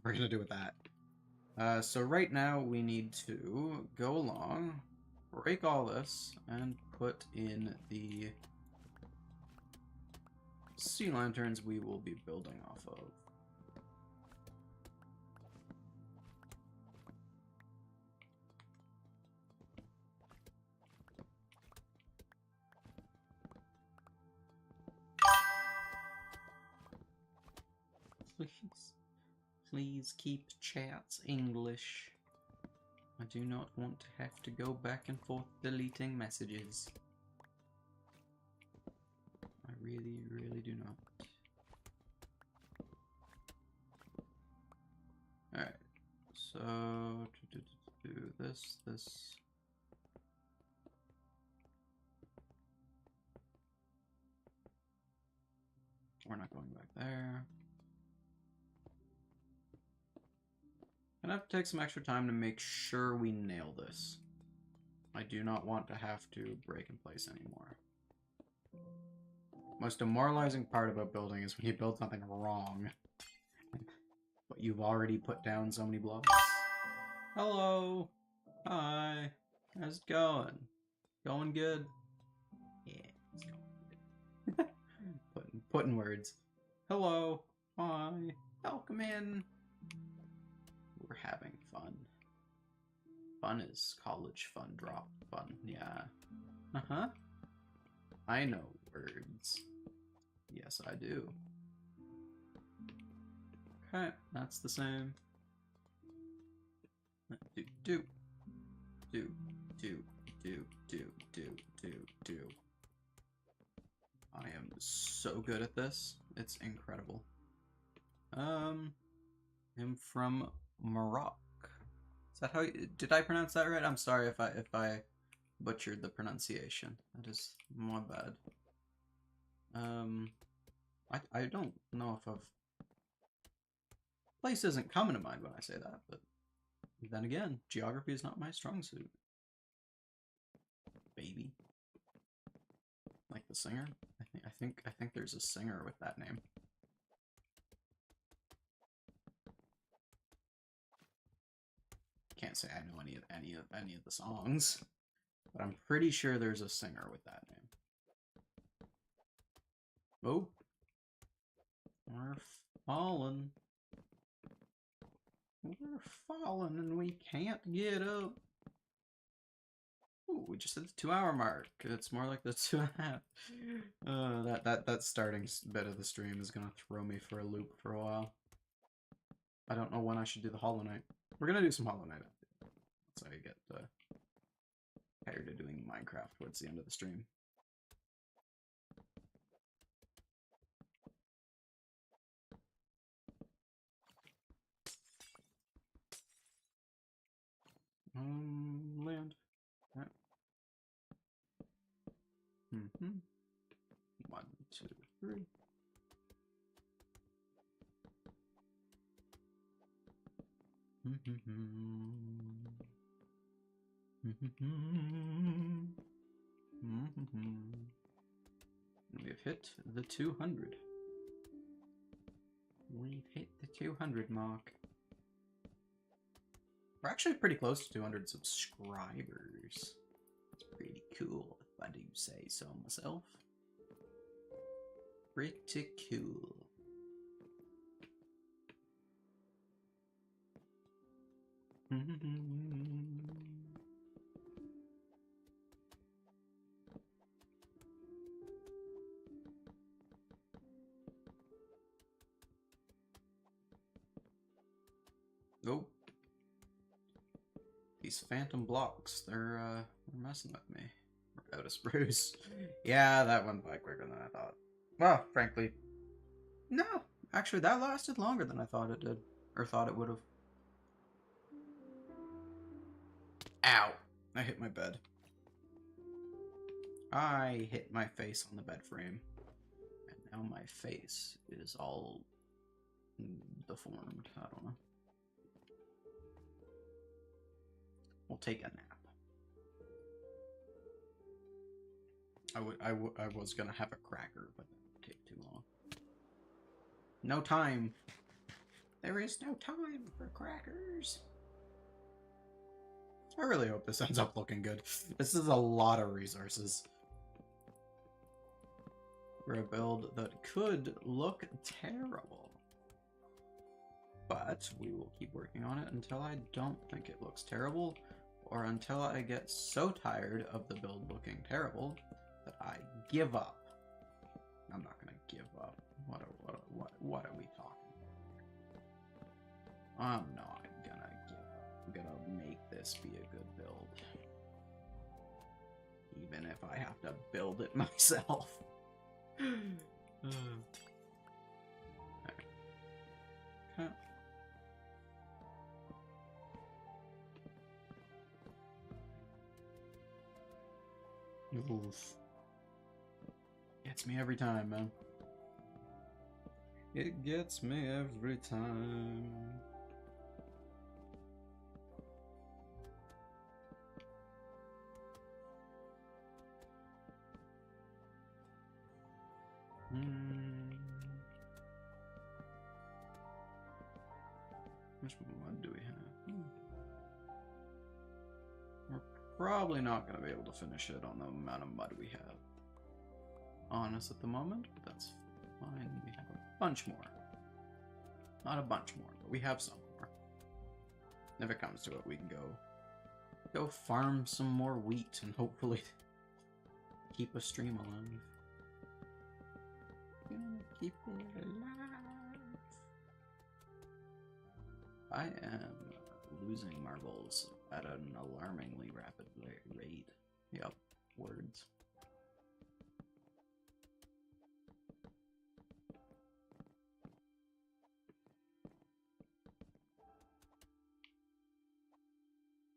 we're gonna do with that. So right now we need to go along, break all this, and put in the sea lanterns we will be building off of. Please keep chats English. I do not want to have to go back and forth deleting messages. I really, really do not. Alright, so to do this. We're not going back there. I'm gonna have to take some extra time to make sure we nail this. I do not want to have to break in place anymore. Most demoralizing part about building is when you build something wrong, but you've already put down so many blocks. Hello! Hi! How's it going? Going good? Yeah, it's going good. Putting words. Hello! Hi! Welcome in! We're having fun. Fun is college fun drop fun, yeah. Uh-huh. I know words. Yes, I do. Okay, that's the same. Do. I am so good at this. It's incredible. I'm from Morocco. Is that how you, did I pronounce that right? I'm sorry if I butchered the pronunciation. That is my bad. I don't know if I've... Place isn't coming to mind when I say that, but then again, geography is not my strong suit. Baby. Like the singer? I think there's a singer with that name. Can't say I know any of the songs, but I'm pretty sure there's a singer with that name. Oh, we're falling. We're falling and we can't get up. Ooh, we just hit the 2-hour mark. It's more like the 2.5. That starting bit of the stream is gonna throw me for a loop for a while. I don't know when I should do the Hollow Knight. We're gonna do some Hollow Knight after, so I get tired of doing Minecraft towards the end of the stream. Land. Right. 1, 2, 3. We've hit the 200. We've hit the 200 mark. We're actually pretty close to 200 subscribers. It's pretty cool, if I do say so myself. Pretty cool. Oh. These phantom blocks, they're messing with me. We're out of spruce. Yeah, that went by quicker than I thought. Well, frankly, no. Actually, that lasted longer than I thought it did. Or thought it would have. Ow! I hit my bed. I hit my face on the bed frame. And now my face is all deformed. I don't know. We'll take a nap. I was gonna have a cracker, but that would take too long. No time. There is no time for crackers. I really hope this ends up looking good. This is a lot of resources for a build that could look terrible. But we will keep working on it until I don't think it looks terrible, or until I get so tired of the build looking terrible that I give up. I'm not gonna give up. What are we talking about? I'm not gonna give up. I'm gonna make this be a good build. Even if I have to build it myself. Okay. Oof. Gets me every time, man. It gets me every time. How much mud do we have? We're probably not going to be able to finish it on the amount of mud we have on us at the moment, but that's fine. We have a bunch more. Not a bunch more, but we have some more. If it comes to it, we can go farm some more wheat and hopefully keep a stream alive. Keep it alive. I am losing marbles at an alarmingly rapid rate. Yep, words.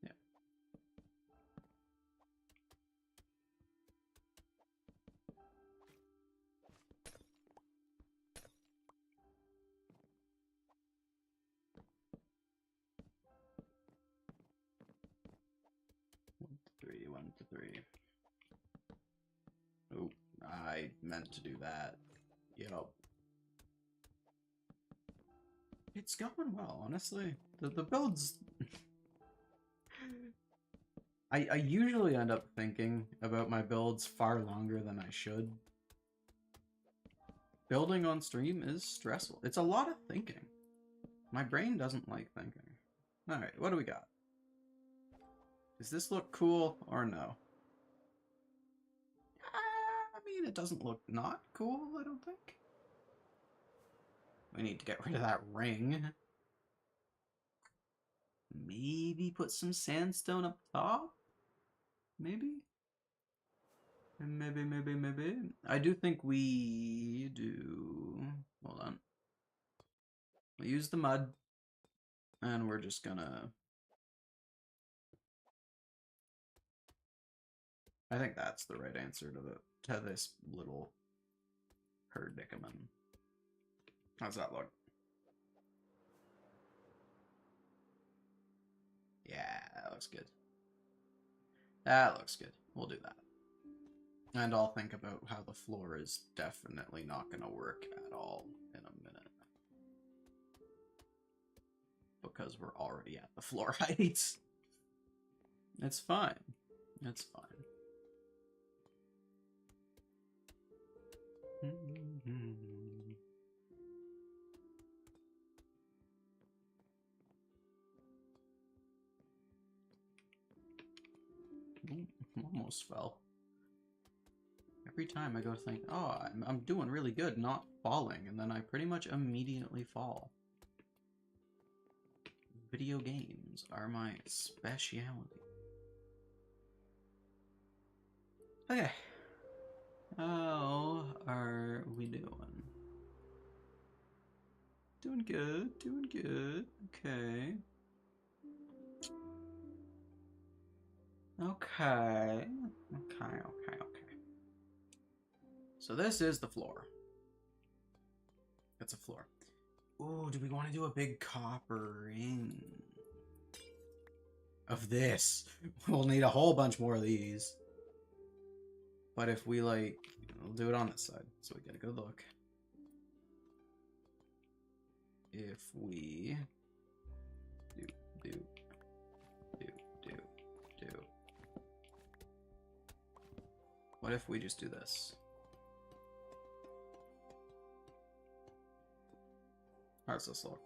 Yeah. One to three. Oh, I meant to do that. Yup. It's going well, honestly. The builds... I usually end up thinking about my builds far longer than I should. Building on stream is stressful. It's a lot of thinking. My brain doesn't like thinking. Alright, what do we got? Does this look cool or no? I mean, it doesn't look not cool, I don't think. We need to get rid of that ring. Maybe put some sandstone up top? Maybe? Maybe. I do think we do... Hold on. We use the mud. And we're just gonna... I think that's the right answer to this little predicament. How's that look? Yeah, that looks good. That looks good. We'll do that. And I'll think about how the floor is definitely not going to work at all in a minute. Because we're already at the floor heights. It's fine. It's fine. Almost fell. Every time I go to think, oh, I'm doing really good, not falling, and then I pretty much immediately fall. Video games are my speciality. Okay. How are we doing? Doing good, doing good. Okay. Okay. Okay. So this is the floor. It's a floor. Ooh, do we want to do a big copper ring? Of this. We'll need a whole bunch more of these. But if we, like, we'll do it on this side, so we get a good look. If we do. What if we just do this? How does this look?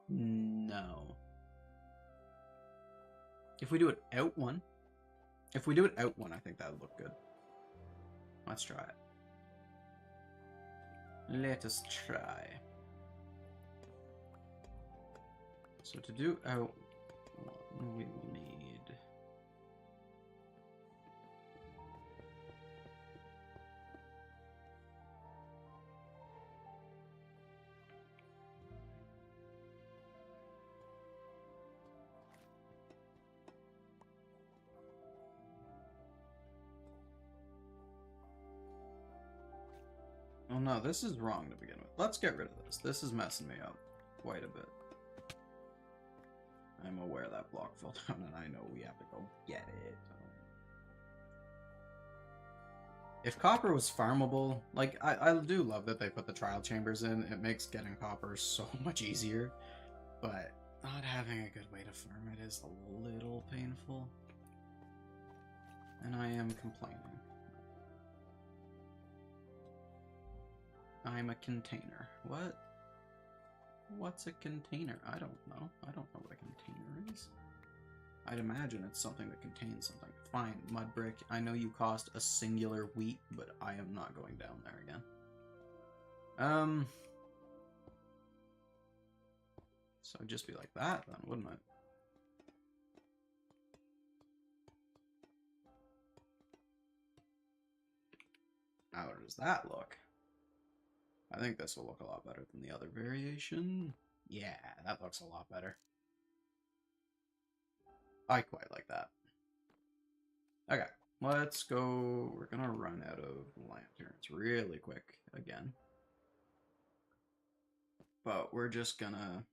No. If we do it out one, I think that would look good. Let's try it. Let us try. So to do out one, we will need... Oh no, this is wrong to begin with. Let's get rid of this. This is messing me up quite a bit. I'm aware that block fell down and I know we have to go get it. If copper was farmable, like, I do love that they put the trial chambers in. It makes getting copper so much easier. But not having a good way to farm it is a little painful. And I am complaining. I'm a container. What? What's a container? I don't know. I don't know what a container is. I'd imagine it's something that contains something. Fine, mud brick. I know you cost a singular wheat, but I am not going down there again. So it'd just be like that then, wouldn't it? How does that look? I think this will look a lot better than the other variation. Yeah, that looks a lot better. I quite like that. Okay, let's go. We're gonna run out of lanterns really quick again. But we're just gonna...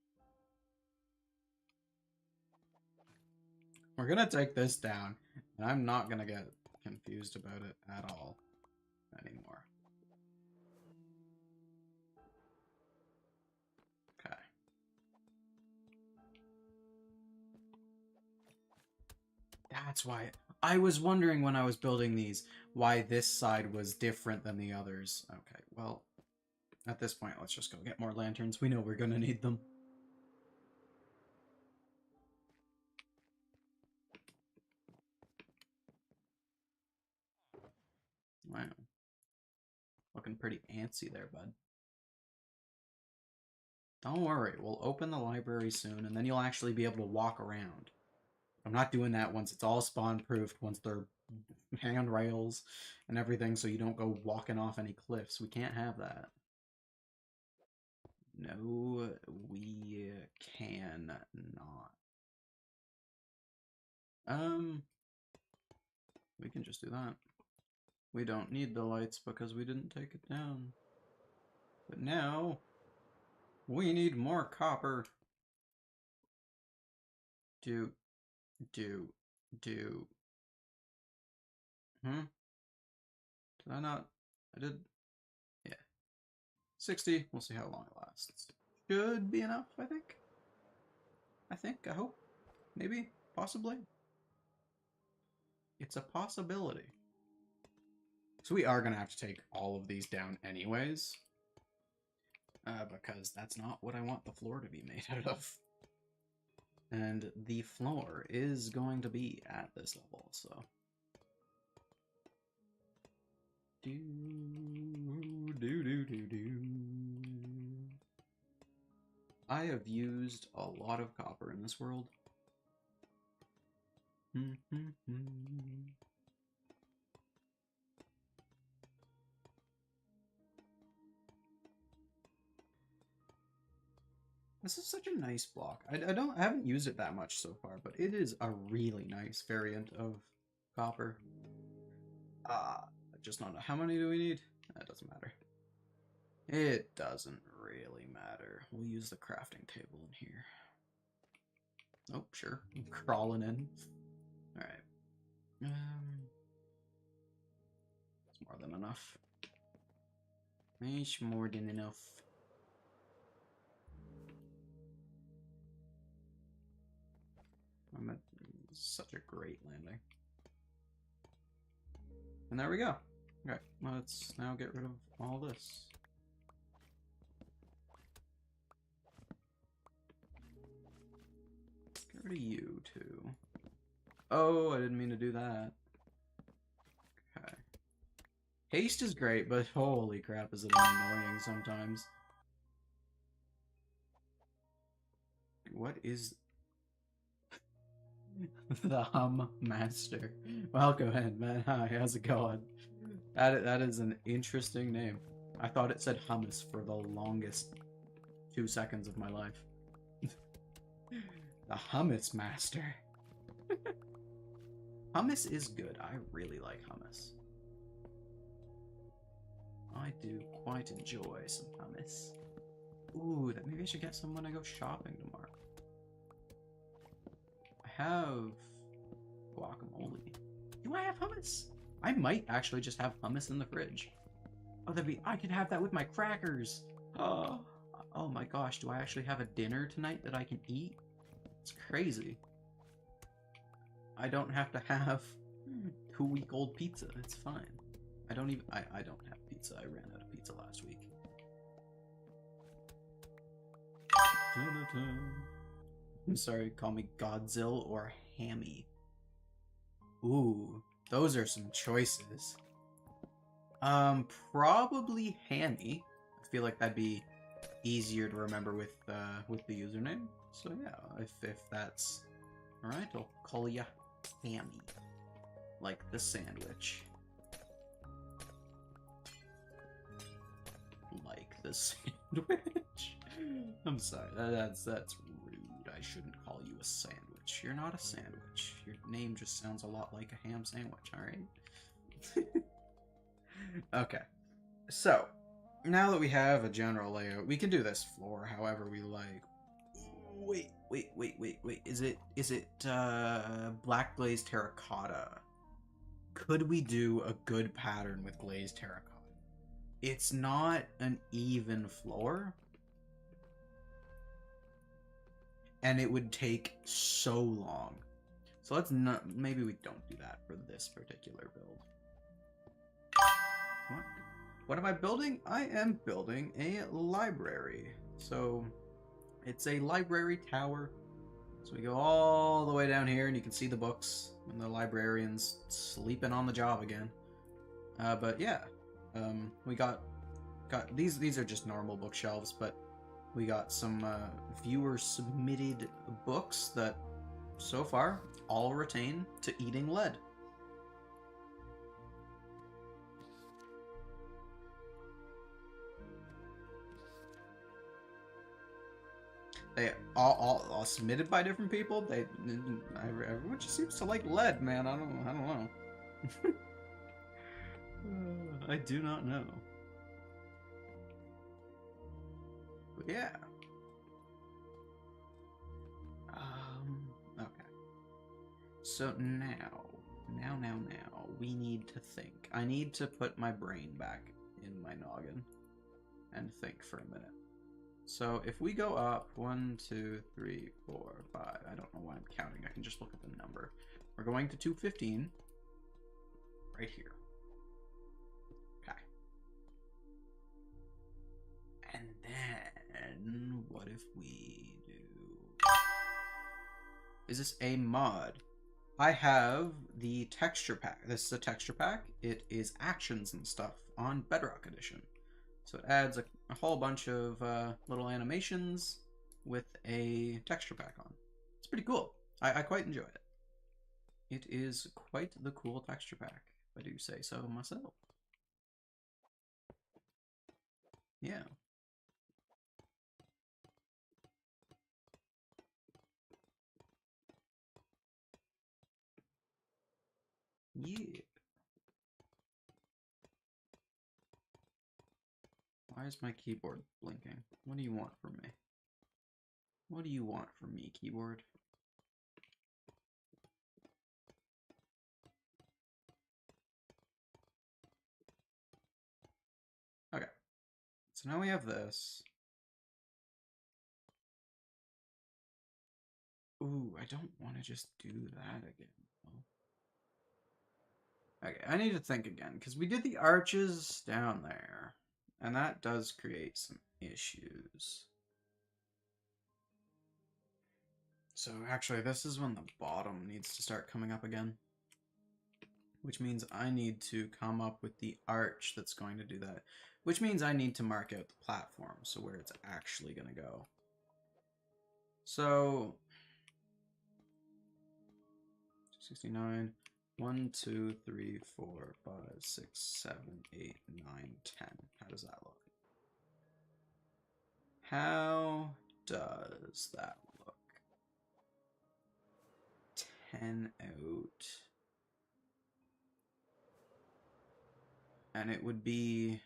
We're gonna take this down, and I'm not gonna get confused about it at all anymore. Okay. That's why I was wondering when I was building these why this side was different than the others. Okay, well, at this point, let's just go get more lanterns. We know we're gonna need them. Wow. Looking pretty antsy there, bud. Don't worry, we'll open the library soon, and then you'll actually be able to walk around. I'm not doing that once it's all spawn-proofed, once they're handrails and everything, so you don't go walking off any cliffs. We can't have that. No, we cannot. We can just do that. We don't need the lights because we didn't take it down. But now, we need more copper. Do. Did I not? I did. Yeah. 60. We'll see how long it lasts. Should be enough, I think. I hope. Maybe. Possibly. It's a possibility. So we are going to have to take all of these down anyways. Because that's not what I want the floor to be made out of. And the floor is going to be at this level, so... I have used a lot of copper in this world. This is such a nice block. I haven't used it that much so far, but it is a really nice variant of copper. Just not know. How many do we need? That doesn't matter. It doesn't really matter. We'll use the crafting table in here. Oh, sure. I'm crawling in. Alright. It's more than enough. It's more than enough. I'm at such a great landing. And there we go. Okay, let's now get rid of all this. Get rid of you too. Oh, I didn't mean to do that. Okay. Haste is great, but holy crap, is it annoying sometimes. What is the Hum Master? Welcome in, man. Hi, how's it going? That is an interesting name. I thought it said hummus for the longest 2 seconds of my life. The Hummus Master. Hummus is good. I really like hummus. I do quite enjoy some hummus. Ooh, that maybe I should get some when I go shopping tomorrow. I have guacamole. Do I have hummus? I might actually just have hummus in the fridge. Oh, I could have that with my crackers. Oh my gosh, do I actually have a dinner tonight that I can eat? It's crazy. I don't have to have 2-week-old pizza. It's fine. I don't have pizza. I ran out of pizza last week. I'm sorry, call me Godzilla or Hammy. Ooh, those are some choices. Probably Hammy. I feel like that'd be easier to remember with the username. So yeah, if that's alright, I'll call ya Hammy. Like the sandwich. Like the sandwich. I'm sorry, that's rude. I shouldn't call you a sandwich. You're not a sandwich. Your name just sounds a lot like a ham sandwich, alright? Okay. So, now that we have a general layout, we can do this floor however we like. Wait. Is it black glazed terracotta? Could we do a good pattern with glazed terracotta? It's not an even floor. And it would take so long. So let's not, maybe we don't do that for this particular build. What am I building? I am building a library. So it's a library tower. So we go all the way down here and you can see the books and the librarian's sleeping on the job again. But yeah, we got these are just normal bookshelves, but we got some viewer submitted books that so far all retain to eating lead. They all submitted by different people. Everyone just seems to like lead, man. I don't know. I do not know. But yeah. Okay. So now, we need to think. I need to put my brain back in my noggin and think for a minute. So if we go up 1, 2, 3, 4, 5, I don't know why I'm counting. I can just look at the number. We're going to 215 right here. Okay. And then what if we do? Is this a mod? I have the texture pack. This is a texture pack. It is actions and stuff on Bedrock Edition. So it adds a whole bunch of little animations with a texture pack on. It's pretty cool. I quite enjoy it. It is quite the cool texture pack, if I do say so myself. Yeah. Yeah. Why is my keyboard blinking? What do you want from me? What do you want from me, keyboard? Okay. So now we have this. Ooh, I don't want to just do that again. Okay, I need to think again, because we did the arches down there, and that does create some issues. So actually, this is when the bottom needs to start coming up again, which means I need to come up with the arch that's going to do that, which means I need to mark out the platform, so where it's actually going to go. So 69, 1, 2, 3, 4, 5, 6, 7, 8, 9, 10. How does that look? How does that look? 10 out. And it would be...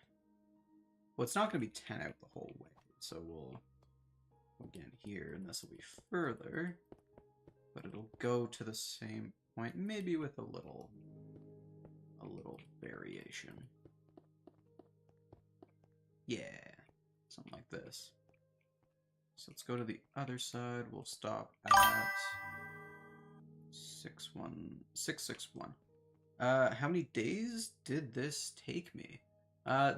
Well, it's not going to be 10 out the whole way. So we'll again here, and this will be further. But it'll go to the same point, maybe with a little variation. Yeah, something like this. So let's go to the other side. We'll stop at 661. How many days did this take me?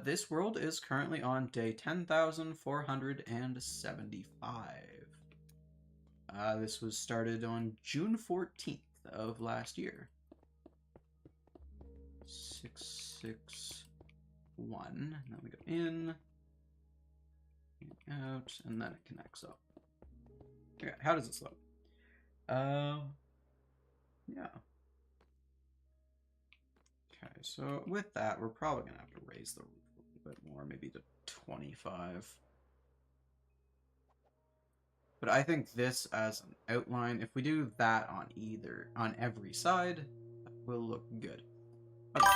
This world is currently on day 10,475. This was started on June 14th of last year. 661. Then we go in, out, and then it connects up. Okay, how does this look? Yeah. Okay, so with that, we're probably gonna have to raise the roof a little bit more, maybe to 25. But I think this as an outline, if we do that on every side, that will look good. Okay.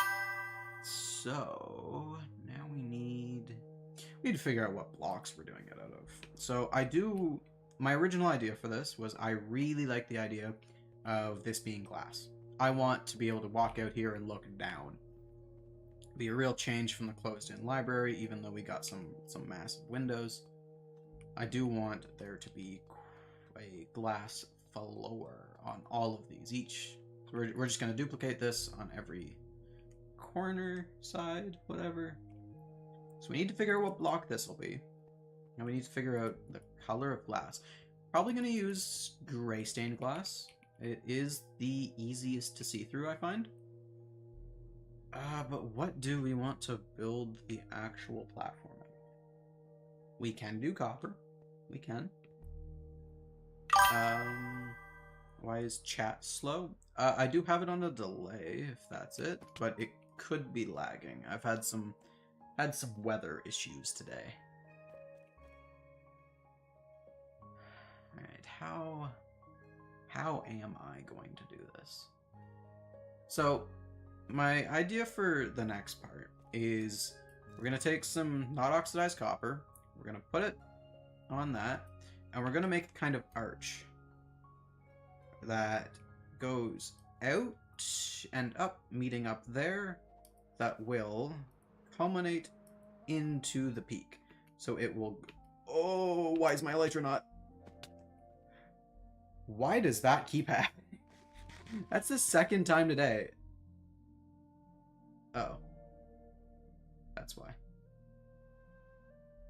So now we need to figure out what blocks we're doing it out of. So my original idea for this was I really like the idea of this being glass. I want to be able to walk out here and look down. Be a real change from the closed-in library, even though we got some massive windows. I do want there to be a glass floor on all of these each. So we're just going to duplicate this on every corner, side, whatever. So we need to figure out what block this will be. And we need to figure out the color of glass. Probably going to use gray stained glass. It is the easiest to see through, I find. But what do we want to build the actual platform in? We can do copper. We can. Why is chat slow? I do have it on a delay, if that's it, but it could be lagging. I've had some weather issues today. Alright, how am I going to do this? So, my idea for the next part is we're going to take some not oxidized copper, we're going to put it on that, and we're going to make a kind of arch that goes out and up, meeting up there, that will culminate into the peak. So it will... Oh, why is my elytra not... Why does that keep happening? That's the second time today. Oh. That's why.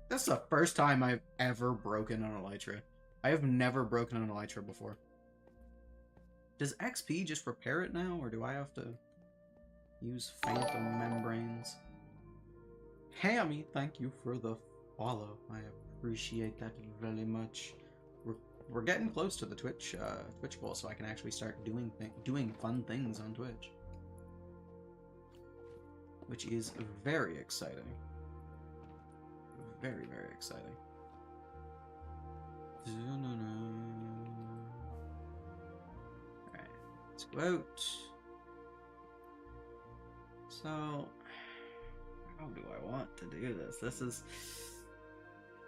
That's the first time I've ever broken an elytra. I have never broken an elytra before. Does XP just repair it now, or do I have to use phantom membranes? Hammy, thank you for the follow. I appreciate that very much. We're getting close to the Twitch goal, so I can actually start doing fun things on Twitch, which is very exciting. Very, very exciting. Alright, let's go out. So, how do I want to do this?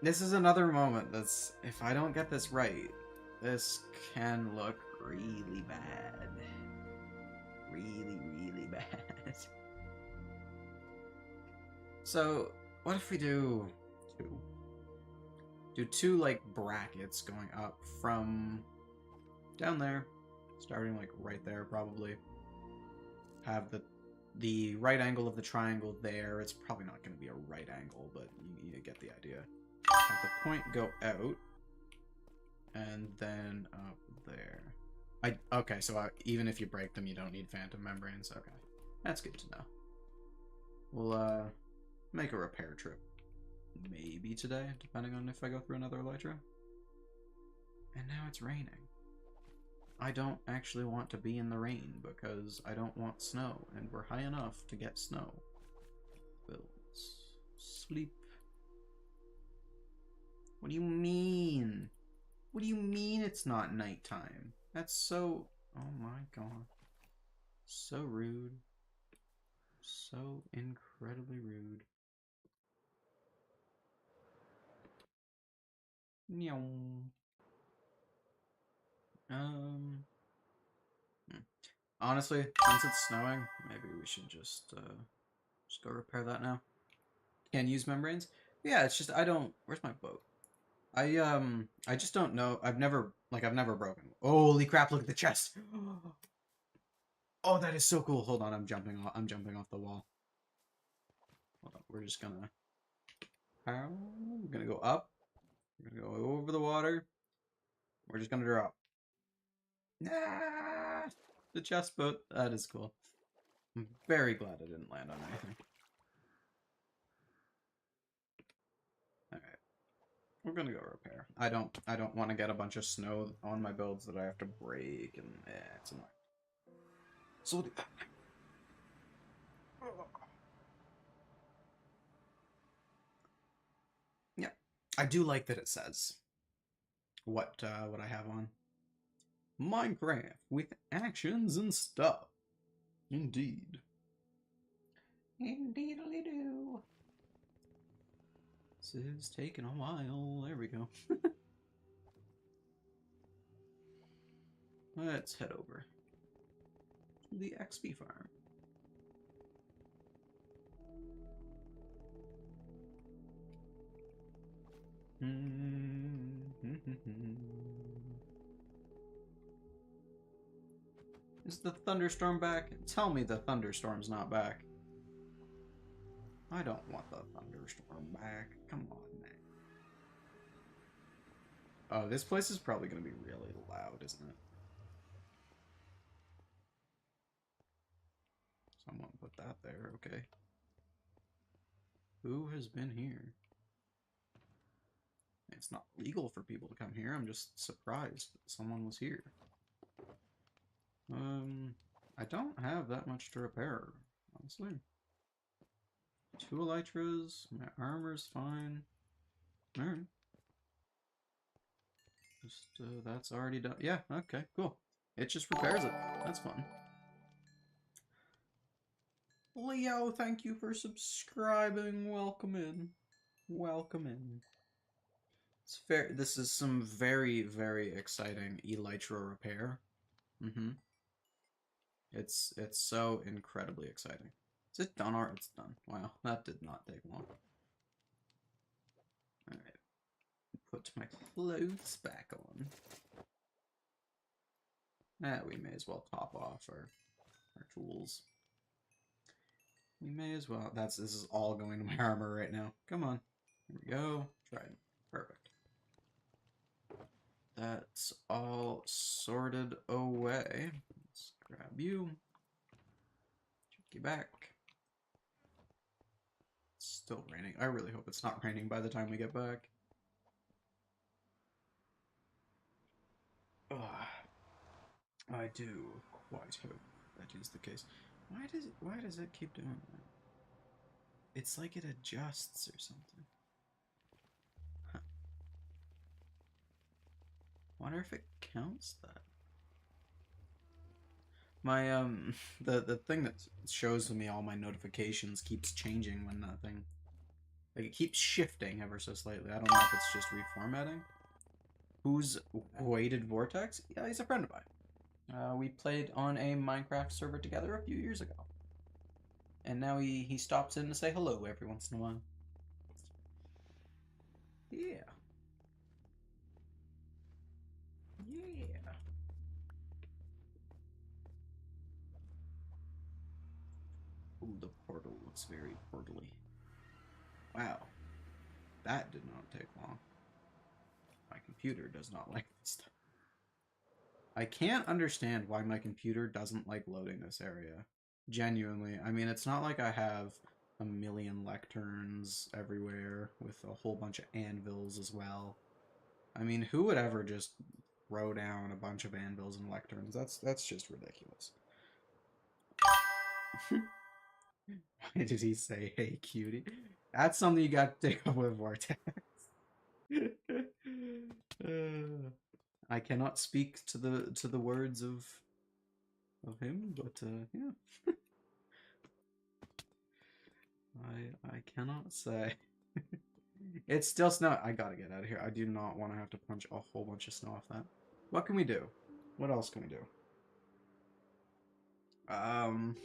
This is another moment that's, if I don't get this right, this can look really bad. Really, really bad. So, what if we do two like brackets going up from down there, starting like right there probably. Have the right angle of the triangle there. It's probably not going to be a right angle, but you get the idea. Have the point go out, and then up there. Okay, so even if you break them, you don't need phantom membranes. Okay, that's good to know. We'll make a repair trip. Maybe today, depending on if I go through another Elytra. And now it's raining. I don't actually want to be in the rain because I don't want snow, and we're high enough to get snow. Bills. Sleep. What do you mean? What do you mean it's not nighttime? That's so... Oh my god. So rude. So incredibly rude. Meow. Honestly, since it's snowing, maybe we should just go repair that now. Can't use membranes? Yeah, it's just I don't. Where's my boat? I just don't know. I've never broken. Holy crap! Look at the chest. Oh, that is so cool. Hold on, I'm jumping off the wall. Hold on, we're just gonna. We're gonna go up. We're gonna go over the water. We're just gonna drop. Ah, the chest boat. That is cool. I'm very glad I didn't land on anything. Alright. We're gonna go repair. I don't want to get a bunch of snow on my builds that I have to break, and it's annoying. So we'll do that. Yeah. I do like that it says what I have on. Minecraft with actions and stuff. Indeed. Indeedly do. This is taking a while. There we go. Let's head over to the XP farm. Is the thunderstorm back? Tell me the thunderstorm's not back. I don't want the thunderstorm back. Come on, man. Oh, this place is probably going to be really loud, isn't it? Someone put that there, okay. Who has been here? It's not legal for people to come here. I'm just surprised that someone was here. I don't have that much to repair, honestly. 2 Elytras, my armor's fine. Alright. Just, that's already done. Yeah, okay, cool. It just repairs it. That's fun. Leo, thank you for subscribing. Welcome in. Welcome in. It's fair. This is some very, very exciting Elytra repair. It's so incredibly exciting. Is it done or it's done? Wow, that did not take long. Alright. Put my clothes back on. We may as well top off our tools. We may as well. This is all going to my armor right now. Come on. Here we go. Trident. Perfect. That's all sorted away. Let's grab you. Check you back. still raining. I really hope it's not raining by the time we get back. Ugh. I do quite hope that is the case. Why does it keep doing that? It's like it adjusts or something. Huh. Wonder if it counts that. My the thing that shows me all my notifications keeps changing when nothing. Like it keeps shifting ever so slightly. I don't know if it's just reformatting. Who's Weighted Vortex? Yeah, he's a friend of mine. We played on a Minecraft server together a few years ago. And now he stops in to say hello every once in a while. Yeah. Yeah. Ooh, the portal looks very portally. Wow. That did not take long. My computer does not like this stuff. I can't understand why my computer doesn't like loading this area. Genuinely. I mean, it's not like I have a million lecterns everywhere with a whole bunch of anvils as well. I mean, who would ever just throw down a bunch of anvils and lecterns? That's just ridiculous. Why did he say, hey, cutie? That's something you got to take up with Vortex. I cannot speak to the words of him, but yeah. I cannot say. It's still snow. I gotta get out of here. I do not want to have to punch a whole bunch of snow off that. What can we do? What else can we do? I'm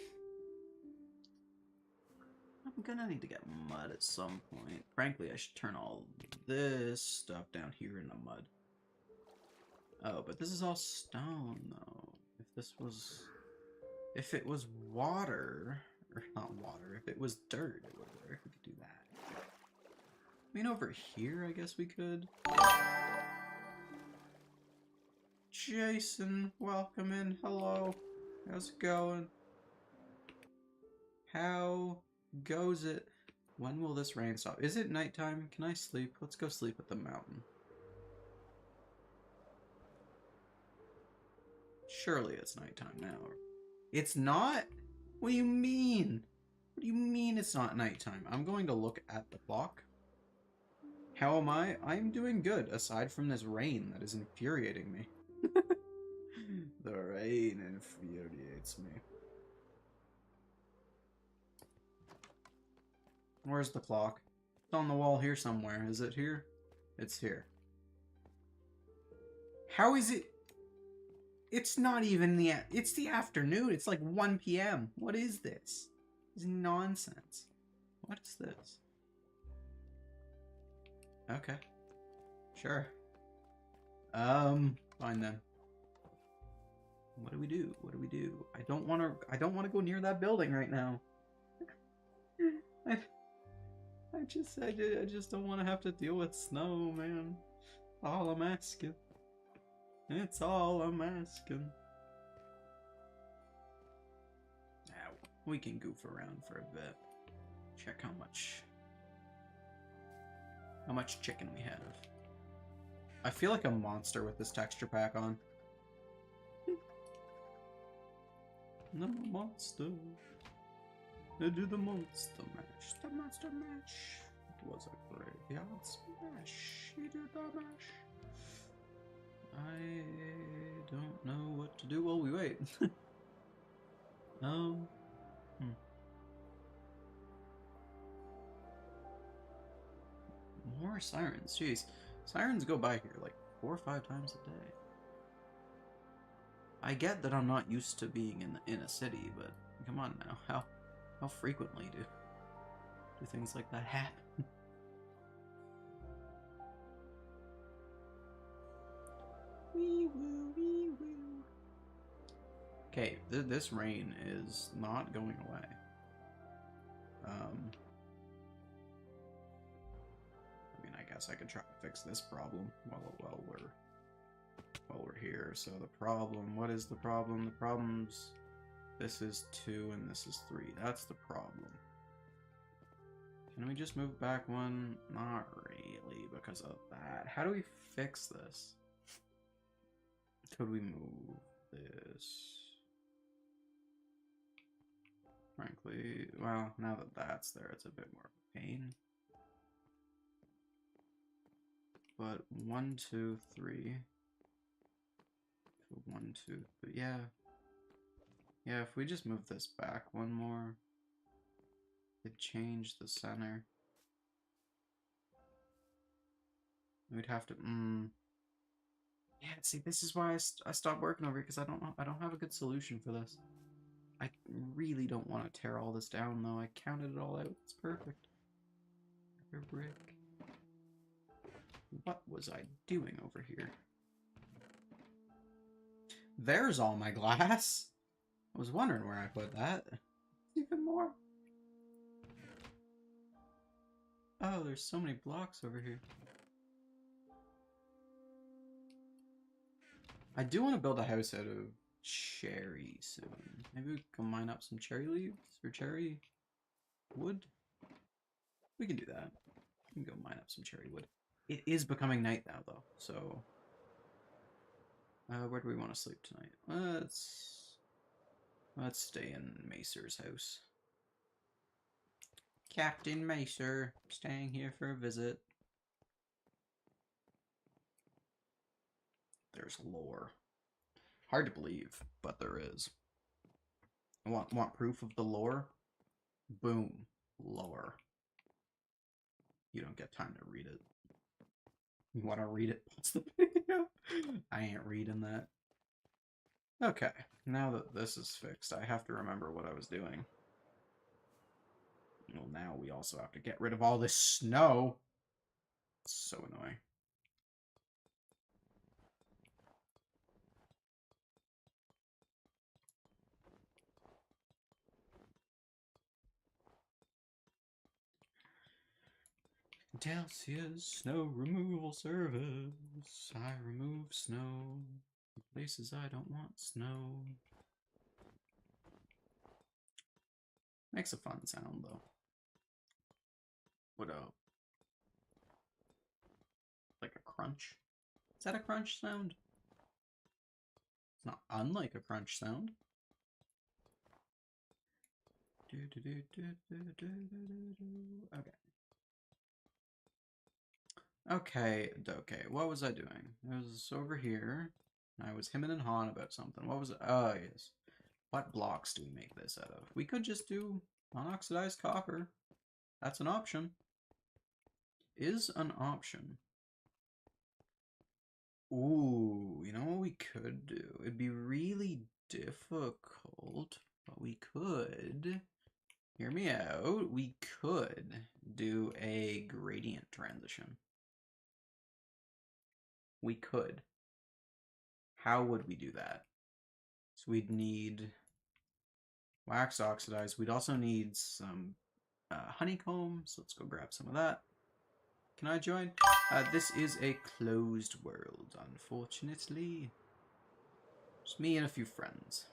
gonna need to get mud at some point. Frankly, I should turn all this stuff down here into mud. Oh, but this is all stone, though. If it was water, or not water, if it was dirt, it would work. We could do that. I mean, over here, I guess we could. Jason, welcome in. Hello. How's it going? How goes it? When will this rain stop? Is it nighttime? Can I sleep? Let's go sleep at the mountain. Surely it's nighttime now. It's not? What do you mean? What do you mean it's not nighttime? I'm going to look at the clock. How am I? I'm doing good, aside from this rain that is infuriating me. The rain infuriates me. Where's the clock? It's on the wall here somewhere. Is it here? It's here. How is it? It's not even it's the afternoon. It's like 1 p.m. What is this? This is nonsense. What is this? Okay. Sure. Fine then. What do we do? What do we do? I don't want to go near that building right now. I just don't want to have to deal with snow, man. All I'm asking. It's all I'm asking. Now, we can goof around for a bit. Check how much chicken we have. I feel like a monster with this texture pack on. I'm a monster. I do the monster mash. The monster mash. It was a graveyard smash. He did the mash. I don't know what to do while we wait. More sirens. Jeez. Sirens go by here like 4 or 5 times a day. I get that I'm not used to being in a city, but come on now. How frequently do things like that happen? Wee woo, wee woo. Okay, this rain is not going away. I mean, I guess I could try to fix this problem while we're here. So the problem, what is the problem? The problem's this is 2 and this is 3. That's the problem. Can we just move back one? Not really, because of that. How do we fix this? Could we move this? Frankly, well, now that that's there, it's a bit more of a pain. But 1, 2, 3. 1, 2, 3. Yeah. Yeah, if we just move this back one more, it'd change the center. We'd have to. Yeah, see, this is why I stopped working over here, because I don't have a good solution for this. I really don't want to tear all this down, though. I counted it all out. It's perfect. Brick. What was I doing over here? There's all my glass. I was wondering where I put that. Even more. Oh, there's so many blocks over here. I do want to build a house out of cherry soon. Maybe we can mine up some cherry leaves or cherry wood. We can do that. We can go mine up some cherry wood. It is becoming night now, though, so... where do we want to sleep tonight? Let's stay in Macer's house. Captain Macer, staying here for a visit. There's lore. Hard to believe, but there is. Want proof of the lore? Boom. Lore. You don't get time to read it. You want to read it? Pause the video. I ain't reading that. Okay, now that this is fixed, I have to remember what I was doing. Well, now we also have to get rid of all this snow. It's so annoying. Delcia's snow removal service. I remove snow in places I don't want snow. Makes a fun sound, though. What up? Like a crunch? Is that a crunch sound? It's not unlike a crunch sound. Okay. Okay, what was I doing? I was over here. I was hemming and hawing about something. What was it? Oh, yes. What blocks do we make this out of? We could just do unoxidized copper. That's an option. Is an option. Ooh, you know what we could do? It'd be really difficult, but we could. Hear me out. We could do a gradient transition. We could. How would we do that? So we'd need wax oxidized. We'd also need some honeycomb. So let's go grab some of that. Can I join? This is a closed world, unfortunately. Just me and a few friends.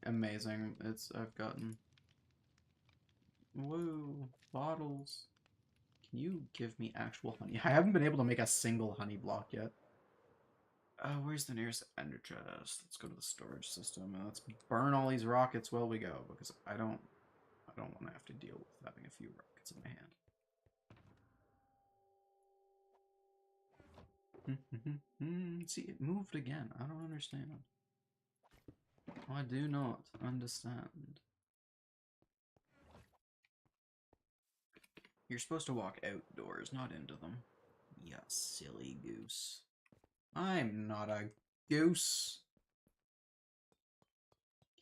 Amazing. I've gotten... Whoa, bottles. Can you give me actual honey? I haven't been able to make a single honey block yet. Where's the nearest ender chest? Let's go to the storage system and let's burn all these rockets while we go, because I don't want to have to deal with having a few rockets in my hand. See, it moved again. I don't understand. I do not understand. You're supposed to walk outdoors, not into them. You silly goose. I'm not a goose.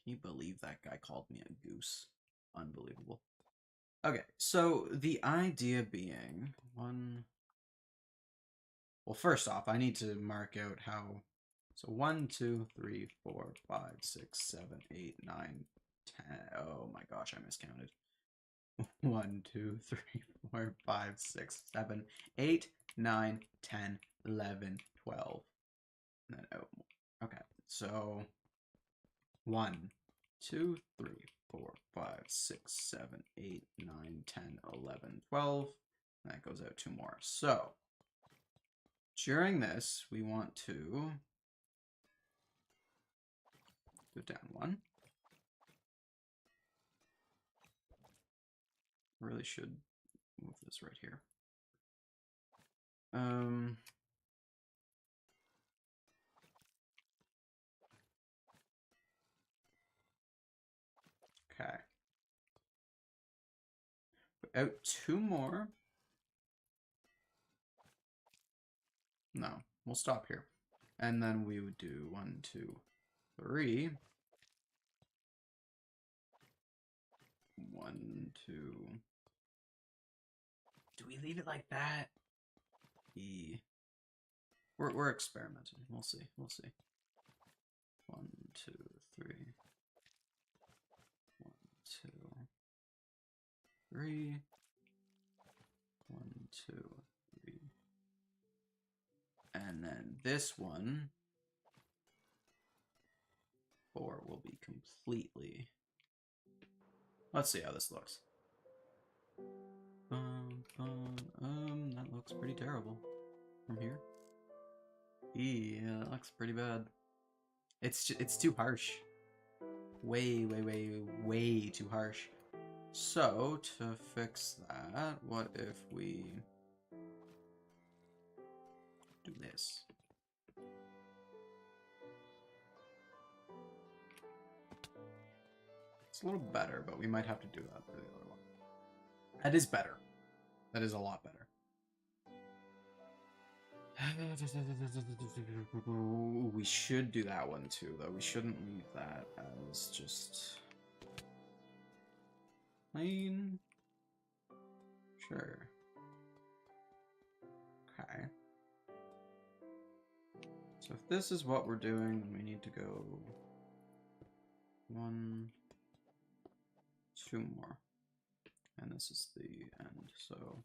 Can you believe that guy called me a goose? Unbelievable. Okay, so the idea being one... Well, first off, I need to mark out how... So 1, 2, 3, 4, 5, 6, 7, 8, 9, 10... Oh my gosh, I miscounted. 1, 2, 3, 4, 5, 6, 7, 8, 9, 10, 11, 12. And then, oh, okay, so 1, 2, 3, 4, 5, 6, 7, 8, 9, 10, 11, 12. That goes out 2 more. So, during this, we want to go down 1. Really should move this right here. Okay. Put out 2 more. No, we'll stop here. And then we would do 1, 2, 3. 1, 2. Do we leave it like that? We're experimenting. We'll see. We'll see. 1, 2, 3. 1, 2, 3. 1, 2, 3. And then this one, 4 will be completely. Let's see how this looks. That looks pretty terrible from here. Yeah, that looks pretty bad. It's too harsh. Way too harsh. So, to fix that, what if we do this? It's a little better, but we might have to do that for the other one. That is better. That is a lot better. We should do that one too, though. We shouldn't leave that as just plain. Sure. Okay. So if this is what we're doing, then we need to go 1, 2 more. And this is the end, so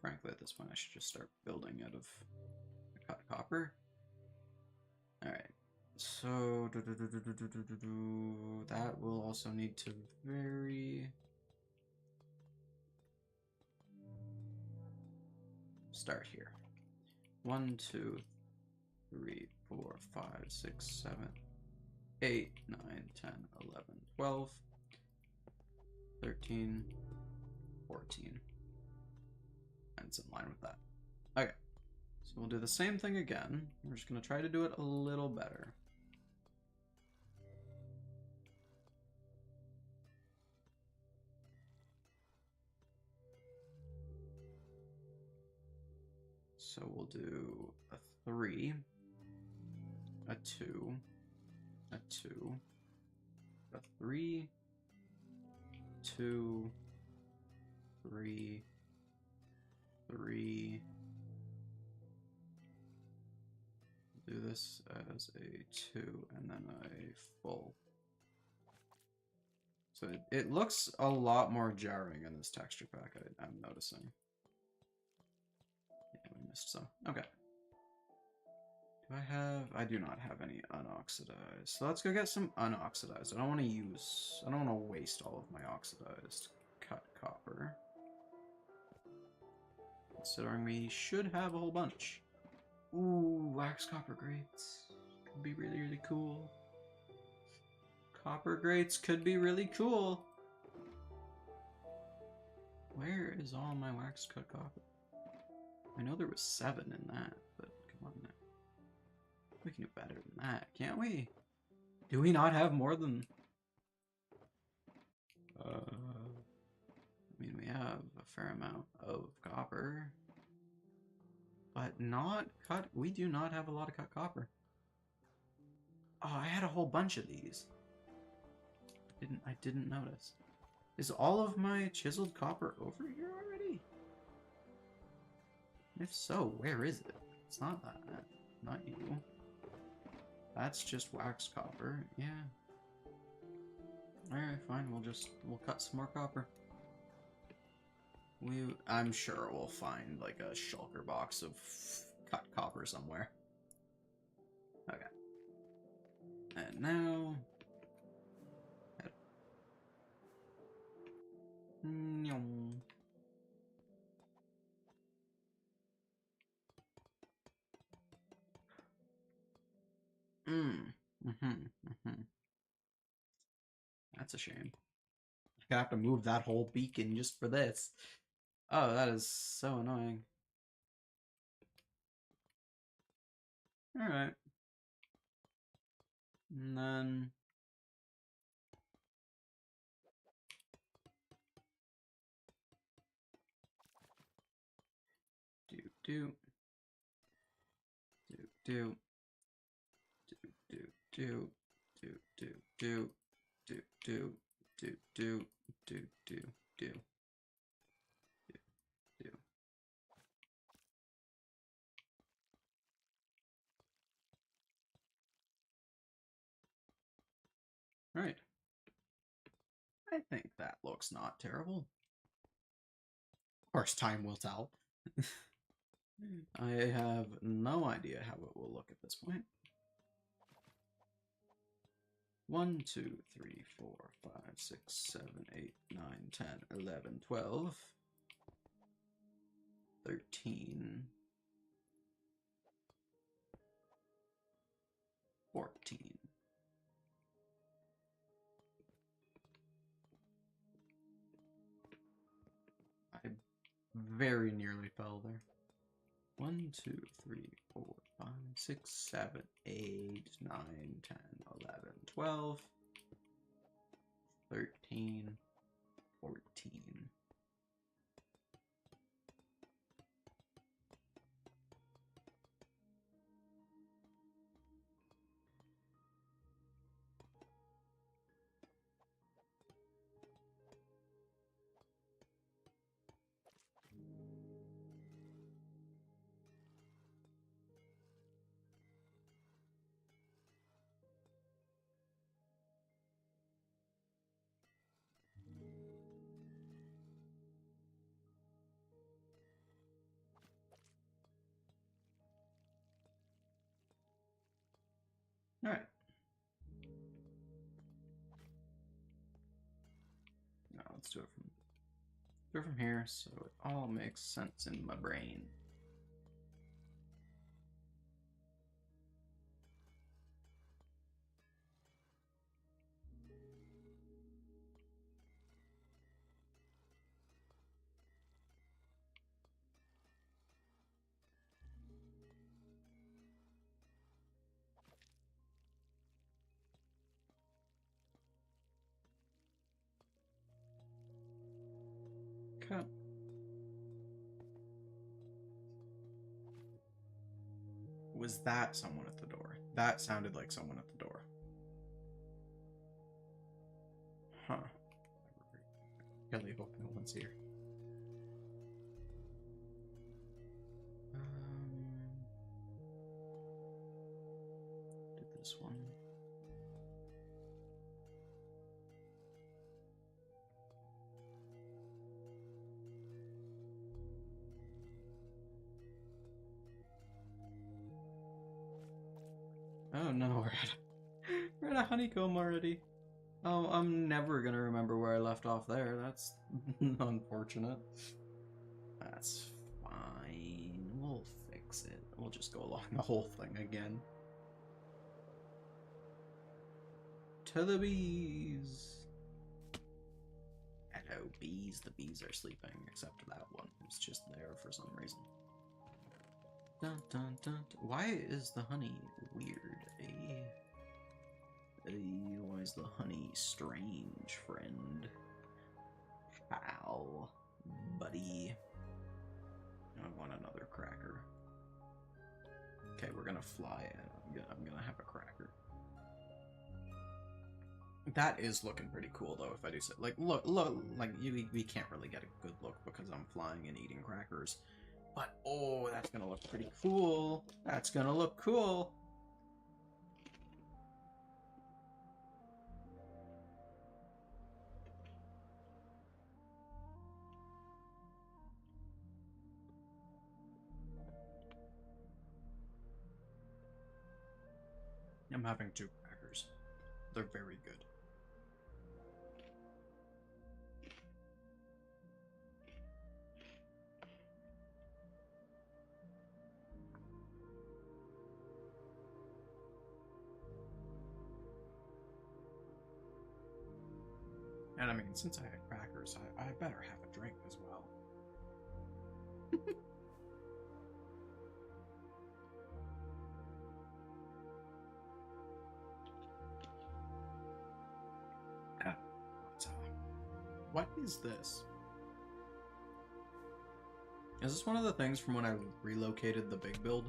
frankly at this point I should just start building out of the cut copper. Alright, so that will also need to start here. 1, 2, 3, 4, 5, 6, 7, 8, 9, 10, 11, 12, 13, 14. And it's in line with that. Okay, so we'll do the same thing again. We're just going to try to do it a little better. So we'll do a 3, a 2, a 2, a 3, 2, 3, 3. Do this as a 2 and then a full. So it looks a lot more jarring in this texture pack, I'm noticing. Yeah, we missed some. Okay. I do not have any unoxidized. So let's go get some unoxidized. I don't want to waste all of my oxidized cut copper. Considering we should have a whole bunch. Ooh, wax copper grates. Could be really cool. Copper grates could be really cool. Where is all my wax cut copper? I know there was 7 in that, but come on now. We can do better than that, can't we? Do we not have more than... I mean, we have a fair amount of copper. But not cut... We do not have a lot of cut copper. Oh, I had a whole bunch of these. I didn't notice. Is all of my chiseled copper over here already? If so, where is it? It's not that. Not you. That's just wax copper. Yeah. Alright, fine. We'll cut some more copper. I'm sure we'll find like a shulker box of cut copper somewhere. And now... Nyong. That's a shame. I'm gonna have to move that whole beacon just for this. Oh, that is so annoying. Alright. And then... Do, do. Do, do. Do, do. Do, do, do. Do, do. Do, do. Do, do, do. Do. Right. I think that looks not terrible. Of course, time will tell. I have no idea how it will look at this point. 1, 2, 3, 4, 5, 6, 7, 8, 9, 10, 11, 12, 13, 14. I very nearly fell there. 1, 2, 3, 4, 5, 6, 7, 8, 9, 10, 11, 12, 13, 14. Alright. Now let's do it from here so it all makes sense in my brain. Okay. Was that someone at the door? That sounded like someone at the door. Huh. Really hope no one's here. Do this one. Oh no, we're at a honeycomb already. Oh, I'm never gonna remember where I left off there. That's unfortunate. That's fine. We'll fix it. We'll just go along the whole thing again. To the bees! Hello, bees. The bees are sleeping, except that one who's just there for some reason. Dun, dun, dun, dun. Why is the honey weird? Why is the honey strange, friend? How, buddy? I want another cracker. Okay, we're gonna fly it. I'm gonna have a cracker. That is looking pretty cool, though, if I do say. Like, look, like, we can't really get a good look because I'm flying and eating crackers. But, oh, that's gonna look pretty cool. That's gonna look cool. I'm having 2 crackers. They're very good. And I mean, since I had crackers, I better have a drink as well. What is this? Is this one of the things from when I relocated the big build?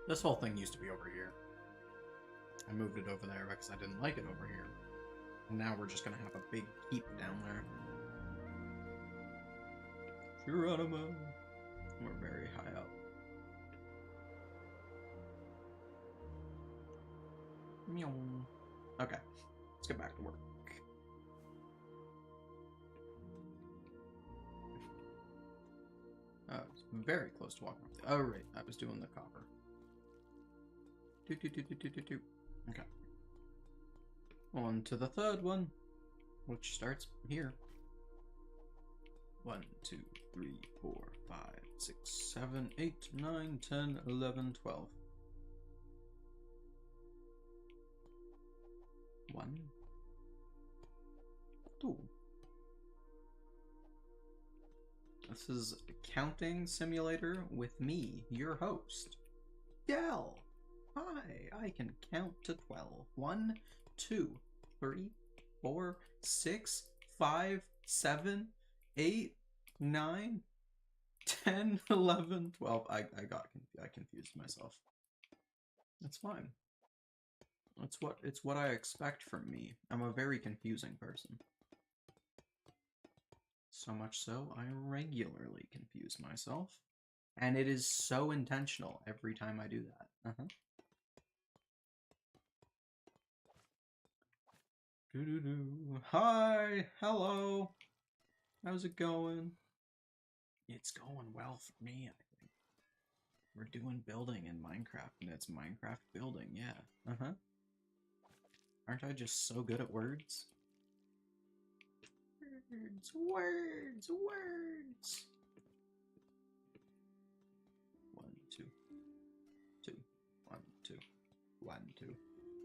This whole thing used to be over here. I moved it over there because I didn't like it over here. And now we're just gonna have a big heap down there. Geronimo! We're very high up. Meow. Okay, let's get back to work. It's very close to walking up. Oh, right, I was doing the copper. Okay. On to the third one, which starts here. 1, 2, 3, 4, 5, 6, 7, 8, 9, 10, 11, 12. 1, 2. This is a counting simulator with me, your host, Del. Hi, I can count to 12. 1, 2, 3, 4, 6, 5, 7, 8, 9, 10, 11, 12. I confused myself. That's fine. It's what I expect from me. I'm a very confusing person. So much so, I regularly confuse myself. And it is so intentional every time I do that. Hi, hello. How's it going? It's going well for me, I think. We're doing building in Minecraft, and it's Minecraft building, yeah. Aren't I just so good at words? Words. 1, 2, 2, 1, 2, 1, 2,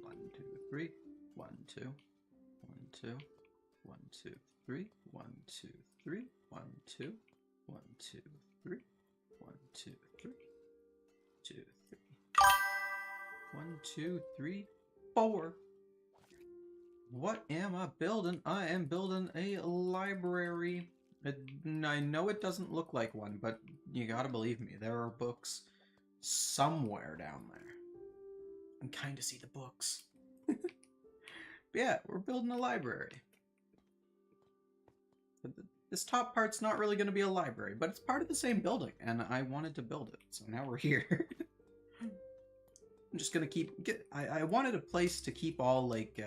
1, 2, 3, 1, 2, 1, 2, 1, 2, 3, 1, 2, 3, 1, 2, 1, 2, 3, 1, 2, 3, 2, 3, 1, 2, 3, 4. What am I building? I am building a library. I know it doesn't look like one, but you gotta believe me, there are books somewhere down there. I can kind of see the books. But yeah, we're building a library. This top part's not really going to be a library, but it's part of the same building, and I wanted to build it, so now we're here. I'm just gonna I wanted a place to keep all, like,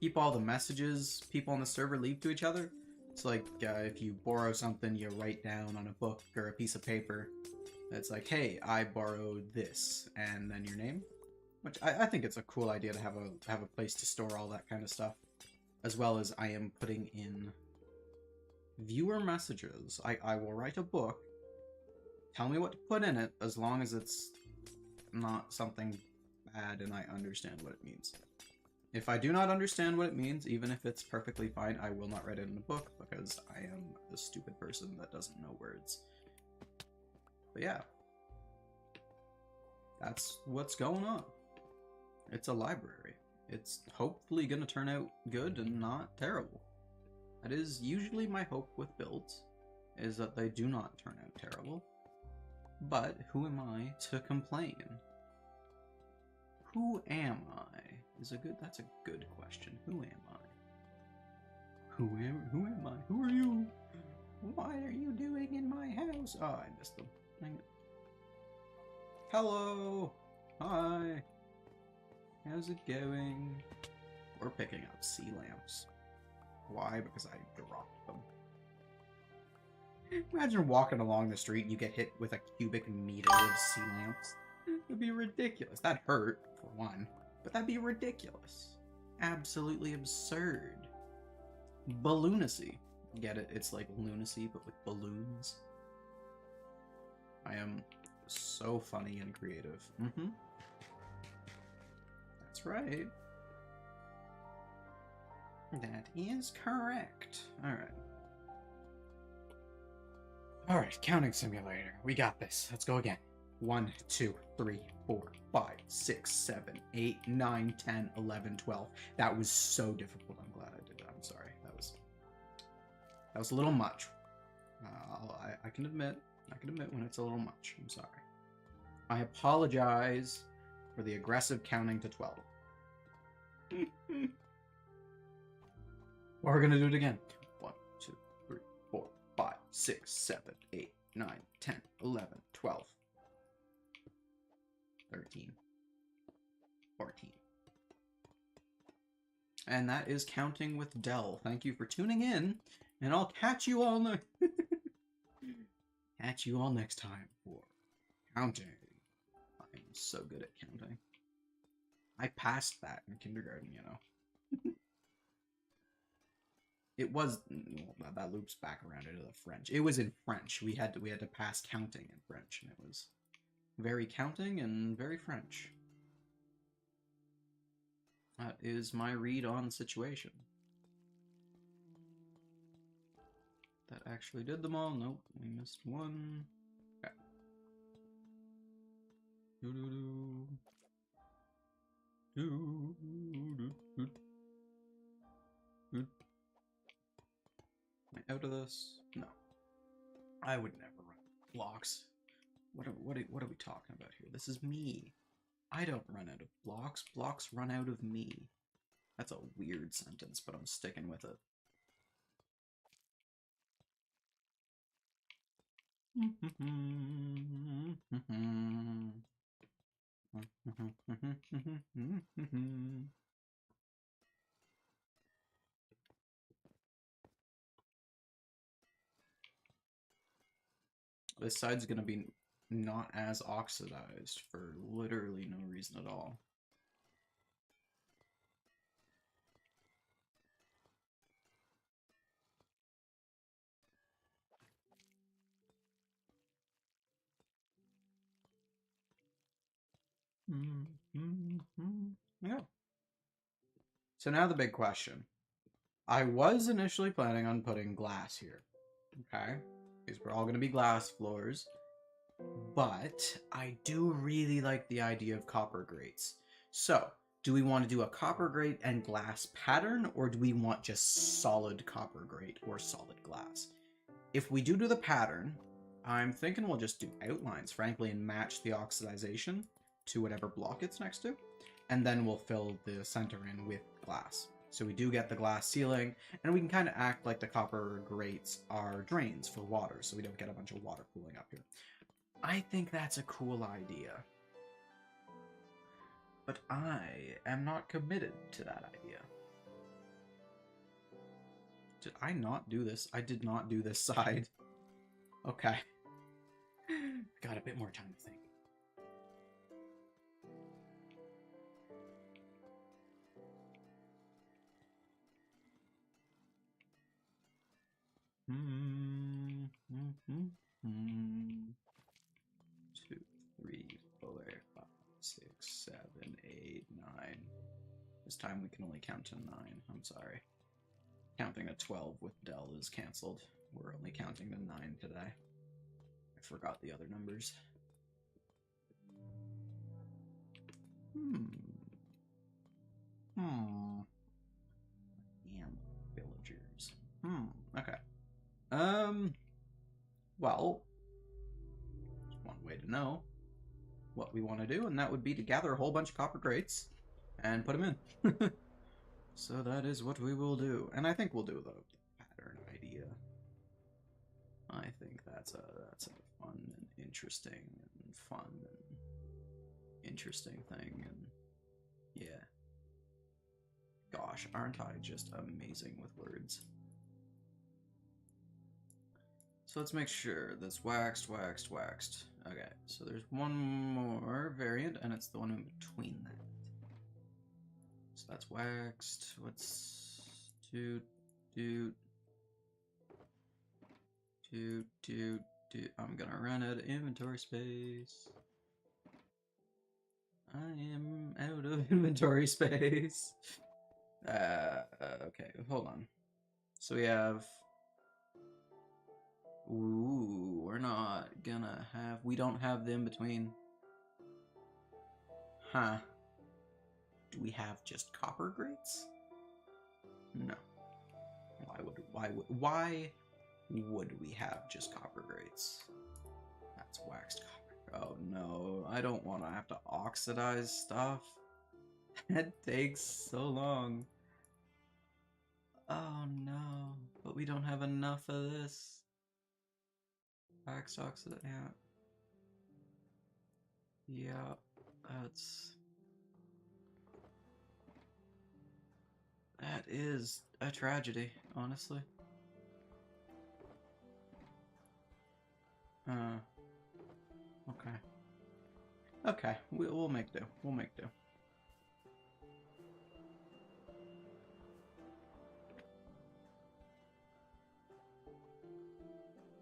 keep all the messages people on the server leave to each other. It's like, if you borrow something, you write down on a book or a piece of paper. It's like, hey, I borrowed this, and then your name. Which I think it's a cool idea to have a place to store all that kind of stuff. As well as I am putting in viewer messages. I will write a book. Tell me what to put in it, as long as it's not something bad and I understand what it means. If I do not understand what it means, even if it's perfectly fine, I will not write it in a book, because I am a stupid person that doesn't know words. But yeah. That's what's going on. It's a library. It's hopefully going to turn out good and not terrible. That is usually my hope with builds, is that they do not turn out terrible. But who am I to complain? Who am I? That's a good question. Who am I? Who am I? Who are you? What are you doing in my house? Oh, I missed them. Dang it. Hello! Hi! How's it going? We're picking up sea lamps. Why? Because I dropped them. Imagine walking along the street and you get hit with a cubic meter of sea lamps. It would be ridiculous. That hurt, for one. But that'd be ridiculous. Absolutely absurd. Balloonacy. Get it? It's like lunacy, but with balloons. I am so funny and creative. Mm-hmm. That's right. That is correct. Alright. Alright, counting simulator. We got this. Let's go again. 1, 2, 3, 4, 5, 6, 7, 8, 9, 10, 11, 12. That was so difficult. I'm glad I did that. I'm sorry. That was a little much. I can admit when it's a little much. I'm sorry. I apologize for the aggressive counting to 12. We're gonna do it again. 1, 2, 3, 4, 5, 6, 7, 8, 9, 10, 11, 12, 13, 14. And that is counting with Dell. Thank you for tuning in, and I'll catch you all catch you all next time for counting. I'm so good at counting. I passed that in kindergarten, you know. It was, well, that loops back around into the French. It was in French. We had to pass counting in French, and it was very counting and very French. That is my read on the situation. That actually did them all. Nope, we missed one. Okay. Am I out of this? No. I would never run blocks. What are we talking about here? This is me. I don't run out of blocks. Blocks run out of me. That's a weird sentence, but I'm sticking with it. This side's gonna be not as oxidized for literally no reason at all. Yeah. So now the big question. I was initially planning on putting glass here. Okay? Because we're all going to be glass floors. But I do really like the idea of copper grates. So, do we want to do a copper grate and glass pattern, or do we want just solid copper grate or solid glass? If we do the pattern, I'm thinking we'll just do outlines, frankly, and match the oxidization to whatever block it's next to. And then we'll fill the center in with glass. So we do get the glass ceiling, and we can kind of act like the copper grates are drains for water, so we don't get a bunch of water pooling up here. I think that's a cool idea. But I am not committed to that idea. Did I not do this? I did not do this side. Okay. Got a bit more time to think. Two, three, 4, 5, 6, 7, 8, 9. This time we can only count to 9. I'm sorry. Counting to 12 with Dell is cancelled. We're only counting to 9 today. I forgot the other numbers. Damn villagers. Okay. Well, there's one way to know what we want to do, and that would be to gather a whole bunch of copper grates and put them in. So that is what we will do, and I think we'll do the pattern idea. I think that's a fun and interesting thing, and yeah. Gosh, aren't I just amazing with words? So let's make sure that's waxed. Okay, so there's one more variant, and it's the one in between that. So that's waxed. What's do do do. I'm gonna run out of inventory space. I am out of inventory space. Okay, hold on. So we have. Ooh, we're not gonna have. We don't have the in between. Huh. Do we have just copper grates? No. Why would we have just copper grates? That's waxed copper. Oh no, I don't want to have to oxidize stuff. That takes so long. Oh no, but we don't have enough of this. Waxed oxide, yeah. Yeah, that is a tragedy, honestly. Okay. Okay, we'll make do. We'll make do.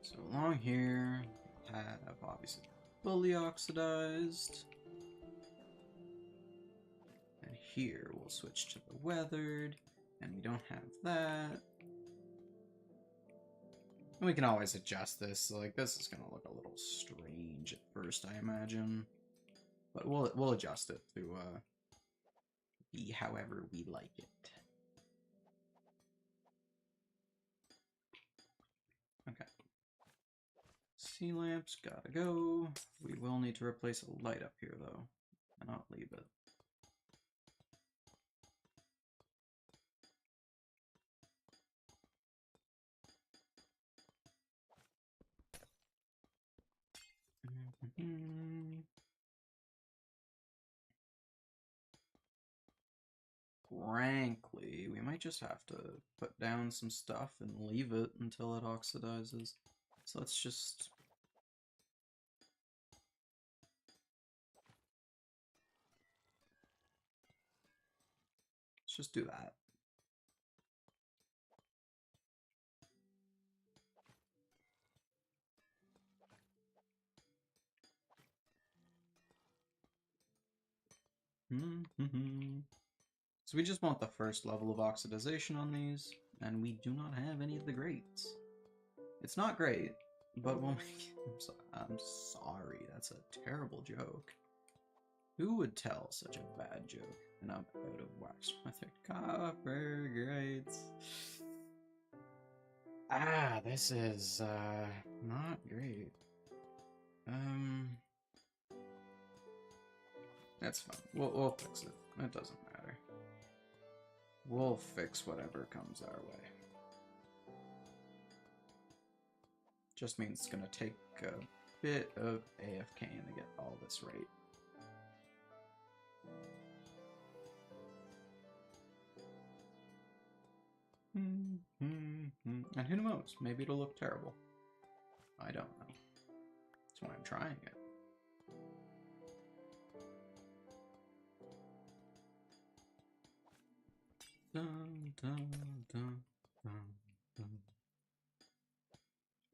So along here, have obviously fully oxidized. And here we'll switch to the weathered, and we don't have that. And we can always adjust this. Like, this is gonna look a little strange at first, I imagine. But we'll adjust it to be however we like it. Okay. Sea lamps gotta go. We will need to replace a light up here though. And not leave it. Frankly, we might just have to put down some stuff and leave it until it oxidizes. So let's just... Let's just do that. So we just want the first level of oxidization on these, and we do not have any of the grates. It's not great, but we'll make it. I'm sorry, that's a terrible joke. Who would tell such a bad joke? And I'm out of wax with it. Copper grates. Ah, this is not great. That's fine. We'll fix it. It doesn't matter. We'll fix whatever comes our way. Just means it's gonna take a bit of AFKing to get all this right. And who knows? Maybe it'll look terrible. I don't know. That's why I'm trying it. Dun, dun, dun, dun, dun.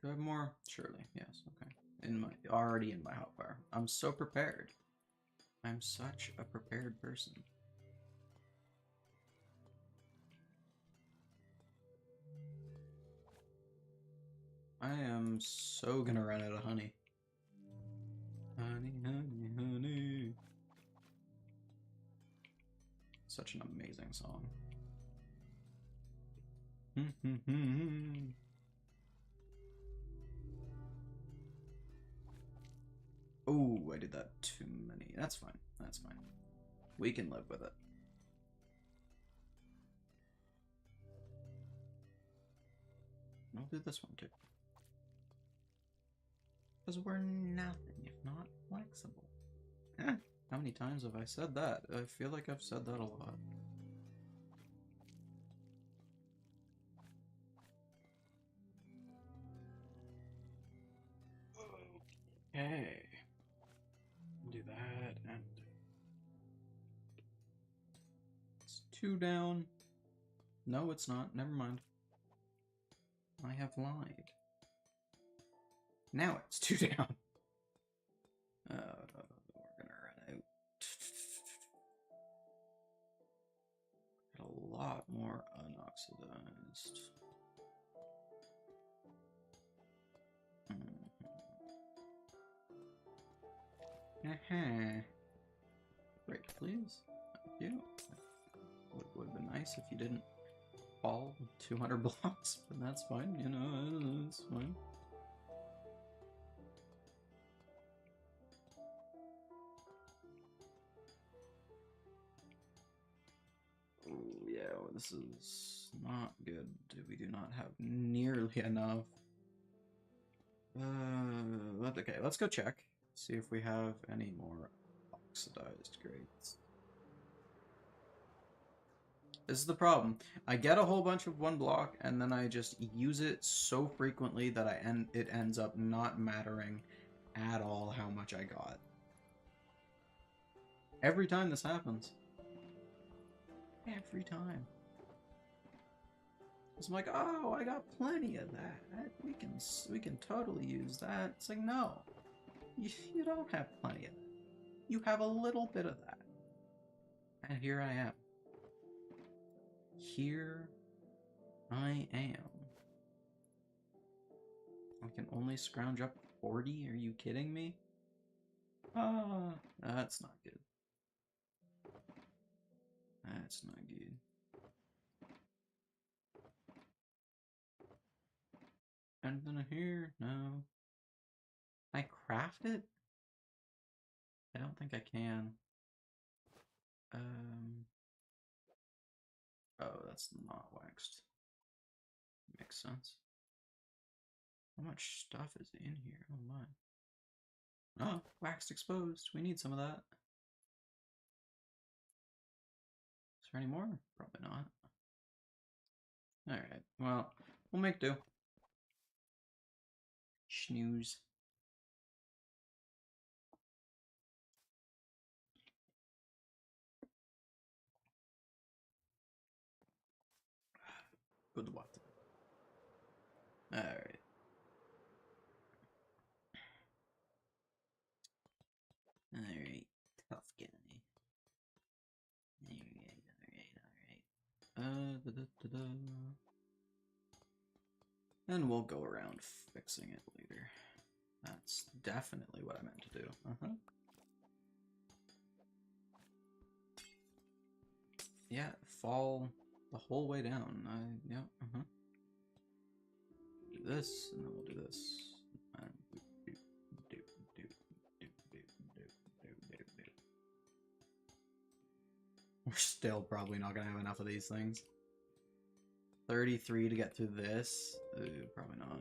Do I have more? Surely, yes. Okay. Already in my hotbar. I'm so prepared. I'm such a prepared person. I am so gonna run out of honey. Honey, honey, honey. Such an amazing song. Oh, I did that too many. That's fine. That's fine. We can live with it. I'll do this one too. Because we're nothing if not flexible. How many times have I said that? I feel like I've said that a lot. Okay. Do that and... It's 2 down. No, it's not. Never mind. I have lied. Now it's 2 down. We're gonna run out. Got a lot more unoxidized. Break, please. Thank you. Would have been nice if you didn't fall 200 blocks, but that's fine, you know, it's fine. Oh, yeah, well, this is not good. We do not have nearly enough. Okay, let's go check. See if we have any more oxidized grades. This is the problem. I get a whole bunch of 1 block, and then I just use it so frequently that it ends up not mattering at all how much I got. Every time this happens. Every time. It's like, oh, I got plenty of that. We can totally use that. It's like, no. You don't have plenty of that. You have a little bit of that. And here I am. Here I am. I can only scrounge up 40? Are you kidding me? Ah, that's not good. That's not good. Anything here? No. Can I craft it? I don't think I can. Oh, that's not waxed. Makes sense. How much stuff is in here? Oh my. Oh, waxed exposed. We need some of that. Is there any more? Probably not. Alright, well, we'll make do. Snooze. Good water. Alright. Alright, tough guy. Alright. And we'll go around fixing it later. That's definitely what I meant to do. Yeah, fall the whole way down. Yeah, Do this, and then we'll do this. We're still probably not gonna have enough of these things. 33 to get through this? Probably not.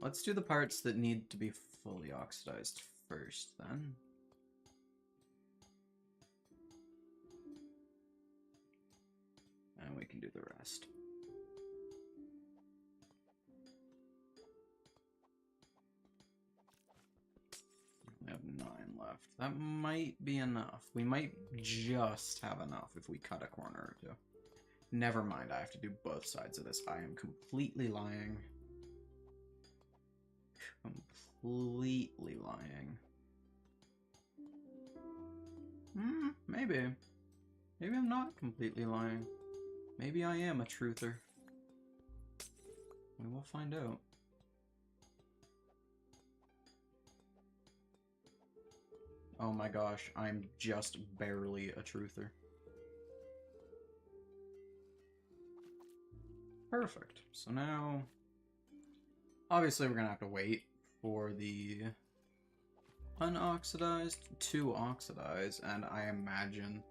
Let's do the parts that need to be fully oxidized first, then. And we can do the rest. We have 9 left. That might be enough. We might just have enough if we cut a corner or 2. Never mind, I have to do both sides of this. I am completely lying. Completely lying. Maybe. Maybe I'm not completely lying. Maybe I am a truther. We will find out. Oh my gosh, I'm just barely a truther. Perfect. So now, obviously we're gonna have to wait for the unoxidized to oxidize, and I imagine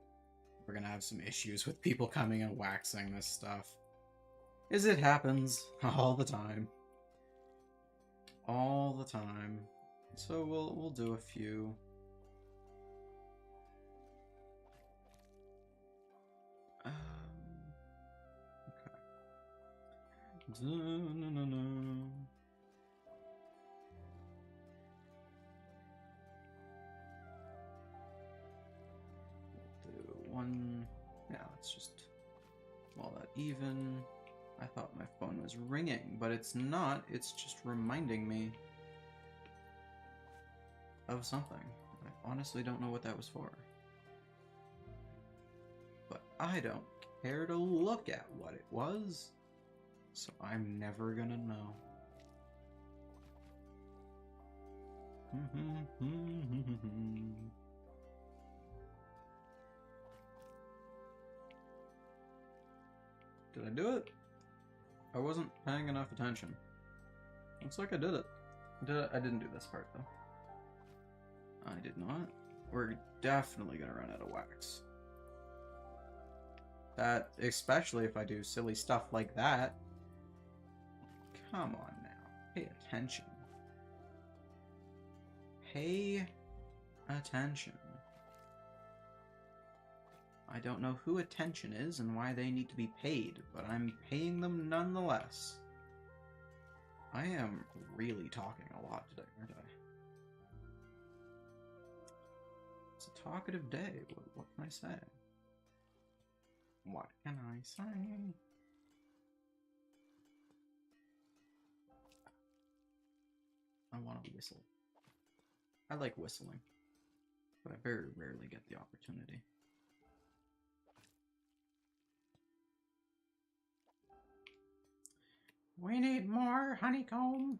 we're gonna have some issues with people coming and waxing this stuff. As it happens all the time. All the time. So we'll do a few. No. Do one. Yeah, Let's just wall that even. I thought my phone was ringing, but it's not. It's just reminding me of something. I honestly don't know what that was for. But I don't care to look at what it was, so I'm never gonna know. Did I do it? I wasn't paying enough attention. Looks like I did it. I didn't do this part, though. I did not. We're definitely gonna run out of wax. That, especially if I do silly stuff like that. Come on now. Pay attention. Pay attention. I don't know who attention is and why they need to be paid, but I'm paying them nonetheless. I am really talking a lot today, aren't I? It's a talkative day. What can I say? What can I say? I want to whistle. I like whistling, but I very rarely get the opportunity. We need more honeycomb.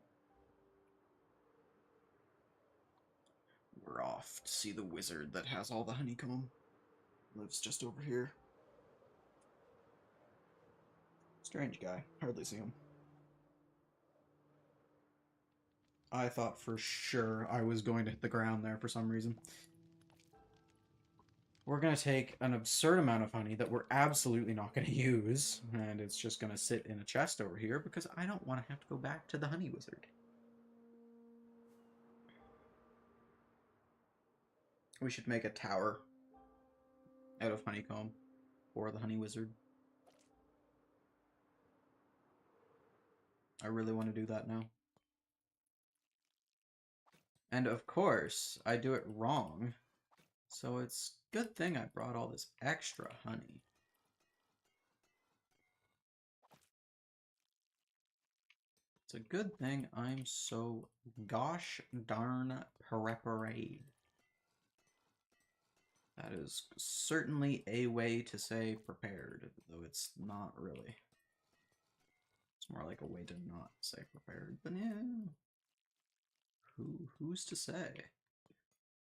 We're off to see the wizard that has all the honeycomb. Lives just over here. Strange guy. Hardly see him. I thought for sure I was going to hit the ground there for some reason. We're going to take an absurd amount of honey that we're absolutely not going to use, and it's just going to sit in a chest over here because I don't want to have to go back to the honey wizard. We should make a tower out of honeycomb for the honey wizard. I really want to do that now. And of course, I do it wrong. So it's a good thing I brought all this extra honey. It's a good thing I'm so gosh darn prepared. That is certainly a way to say prepared, though it's not really. It's more like a way to not say prepared, but yeah. Who's to say?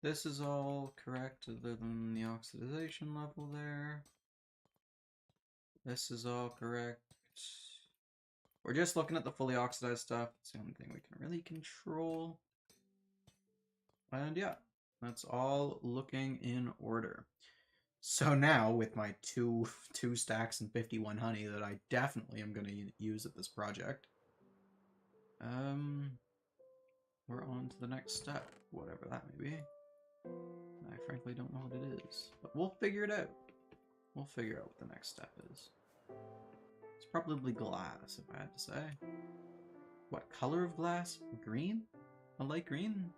This is all correct other than the oxidization level there. This is all correct. We're just looking at the fully oxidized stuff. It's the only thing we can really control. And yeah, that's all looking in order. So now, with my two stacks and 51 honey that I definitely am going to use at this project, we're on to the next step, whatever that may be. I frankly don't know what it is, but we'll figure it out. We'll figure out what the next step is. It's probably glass, if I had to say. What color of glass? Green? A light green?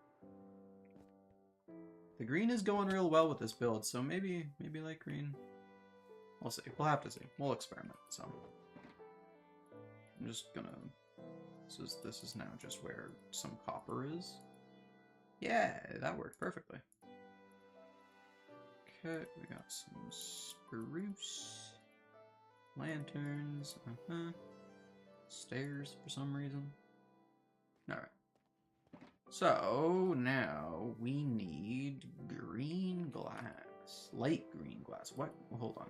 The green is going real well with this build, so maybe light green. We'll see. We'll have to see. We'll experiment. So I'm just gonna. This is now just where some copper is. Yeah, that worked perfectly. Okay, we got some spruce. Lanterns, stairs for some reason. Alright. So, now we need green glass. Light green glass. What? Hold on.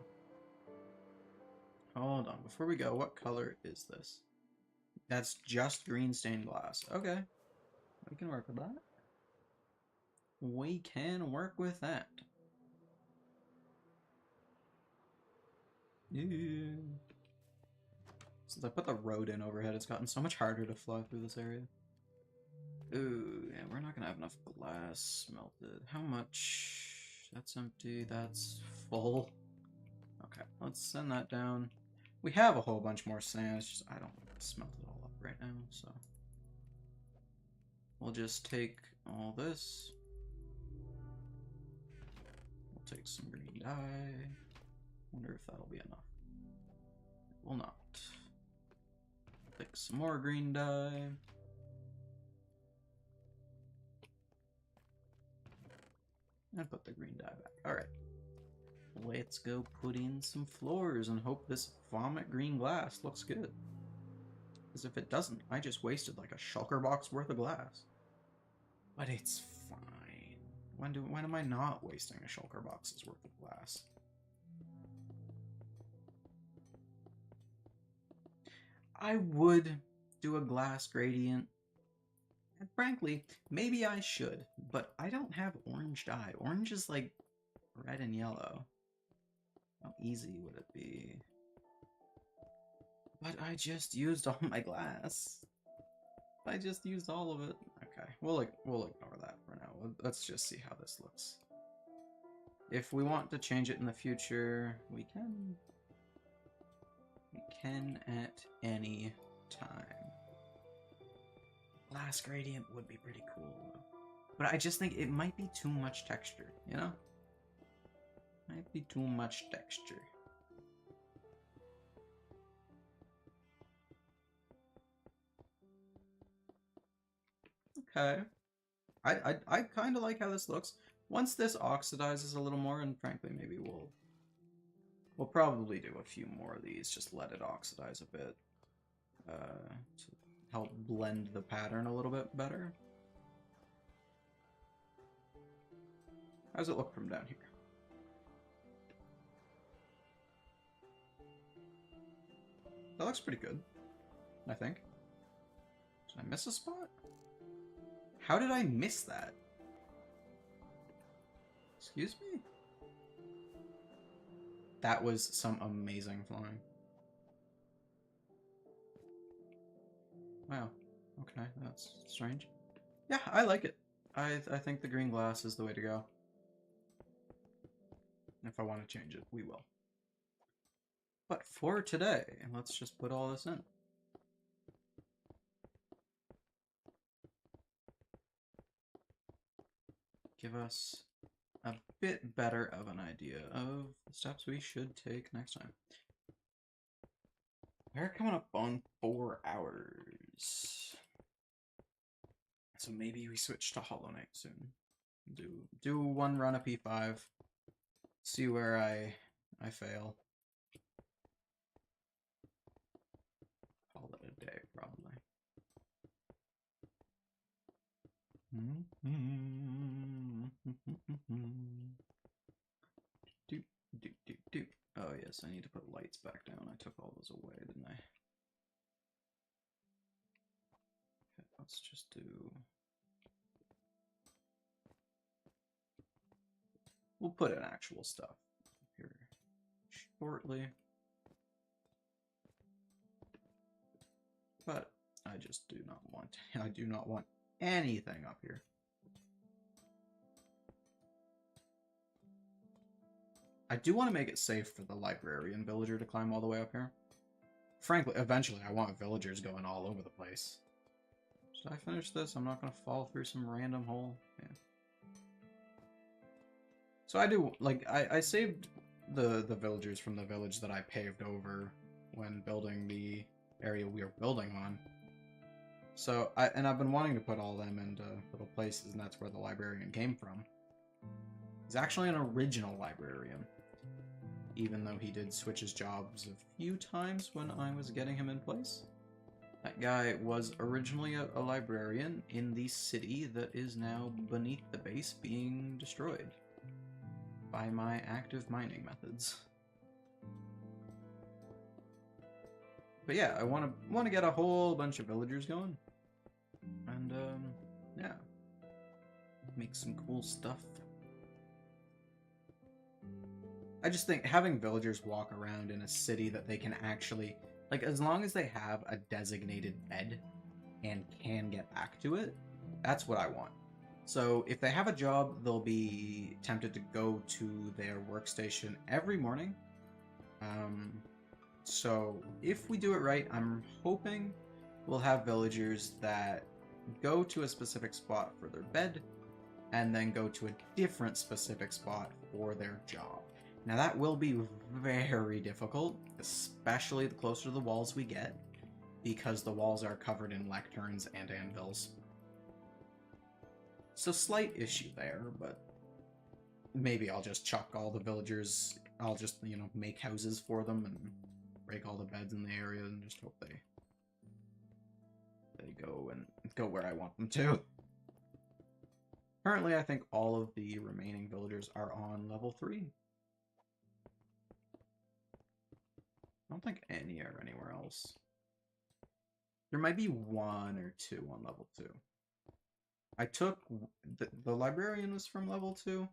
Hold on. Before we go, what color is this? That's just green stained glass. Okay. We can work with that. We can work with that. Yeah. Since I put the road in overhead, it's gotten so much harder to fly through this area. Ooh, yeah, we're not gonna have enough glass smelted. How much? That's empty, that's full. Okay, let's send that down. We have a whole bunch more sand, it's just I don't smelt it all up right now, so. We'll just take all this. We'll take some green dye. Wonder if that'll be enough. It will not. Pick some more green dye. And put the green dye back. Alright. Let's go put in some floors and hope this vomit green glass looks good. Because if it doesn't, I just wasted like a shulker box worth of glass. But it's fine. When am I not wasting a shulker box's worth of glass? I would do a glass gradient. And frankly, maybe I should, but I don't have orange dye. Orange is like red and yellow. How easy would it be? But I just used all my glass. I just used all of it. Okay, we'll ignore that for now. Let's just see how this looks. If we want to change it in the future, we can. We can at any time. Glass gradient would be pretty cool, though. But I just think it might be too much texture, you know? Might be too much texture. Okay. I kind of like how this looks. Once this oxidizes a little more, and frankly, maybe we'll probably do a few more of these. Just let it oxidize a bit to help blend the pattern a little bit better. How does it look from down here? That looks pretty good, I think. Did I miss a spot? How did I miss that? Excuse me? That was some amazing flying. Wow. Okay, that's strange. Yeah, I like it. I think the green glass is the way to go. If I want to change it, we will. But for today, let's just put all this in. Give us a bit better of an idea of the steps we should take next time. We're coming up on 4 hours. So maybe we switch to Hollow Knight soon. Do one run of P5. See where I fail. Call it a day, probably. Do. Oh yes, I need to put lights back down. I took all those away, didn't I? Okay, let's just do... We'll put in actual stuff here shortly. But I just do not want... I do not want anything up here. I do want to make it safe for the librarian villager to climb all the way up here. Frankly, eventually I want villagers going all over the place. Should I finish this? I'm not going to fall through some random hole. Yeah. So I do, like, I saved the villagers from the village that I paved over when building the area we are building on. So, I've been wanting to put all them into little places, and that's where the librarian came from. He's actually an original librarian, even though he did switch his jobs a few times when I was getting him in place. That guy was originally a librarian in the city that is now beneath the base being destroyed by my active mining methods. But yeah, I want to get a whole bunch of villagers going, and yeah, make some cool stuff. I just think having villagers walk around in a city that they can actually, like, as long as they have a designated bed and can get back to it, that's what I want. So if they have a job, they'll be tempted to go to their workstation every morning. So if we do it right, I'm hoping we'll have villagers that go to a specific spot for their bed and then go to a different specific spot for their job. Now that will be very difficult, especially the closer to the walls we get, because the walls are covered in lecterns and anvils. So slight issue there, but maybe I'll just chuck all the villagers, I'll just, you know, make houses for them and break all the beds in the area and just hope they go where I want them to. Currently, I think all of the remaining villagers are on level 3. I don't think any are anywhere else. There might be 1 or 2 on level 2. I took... The librarian was from level 2. So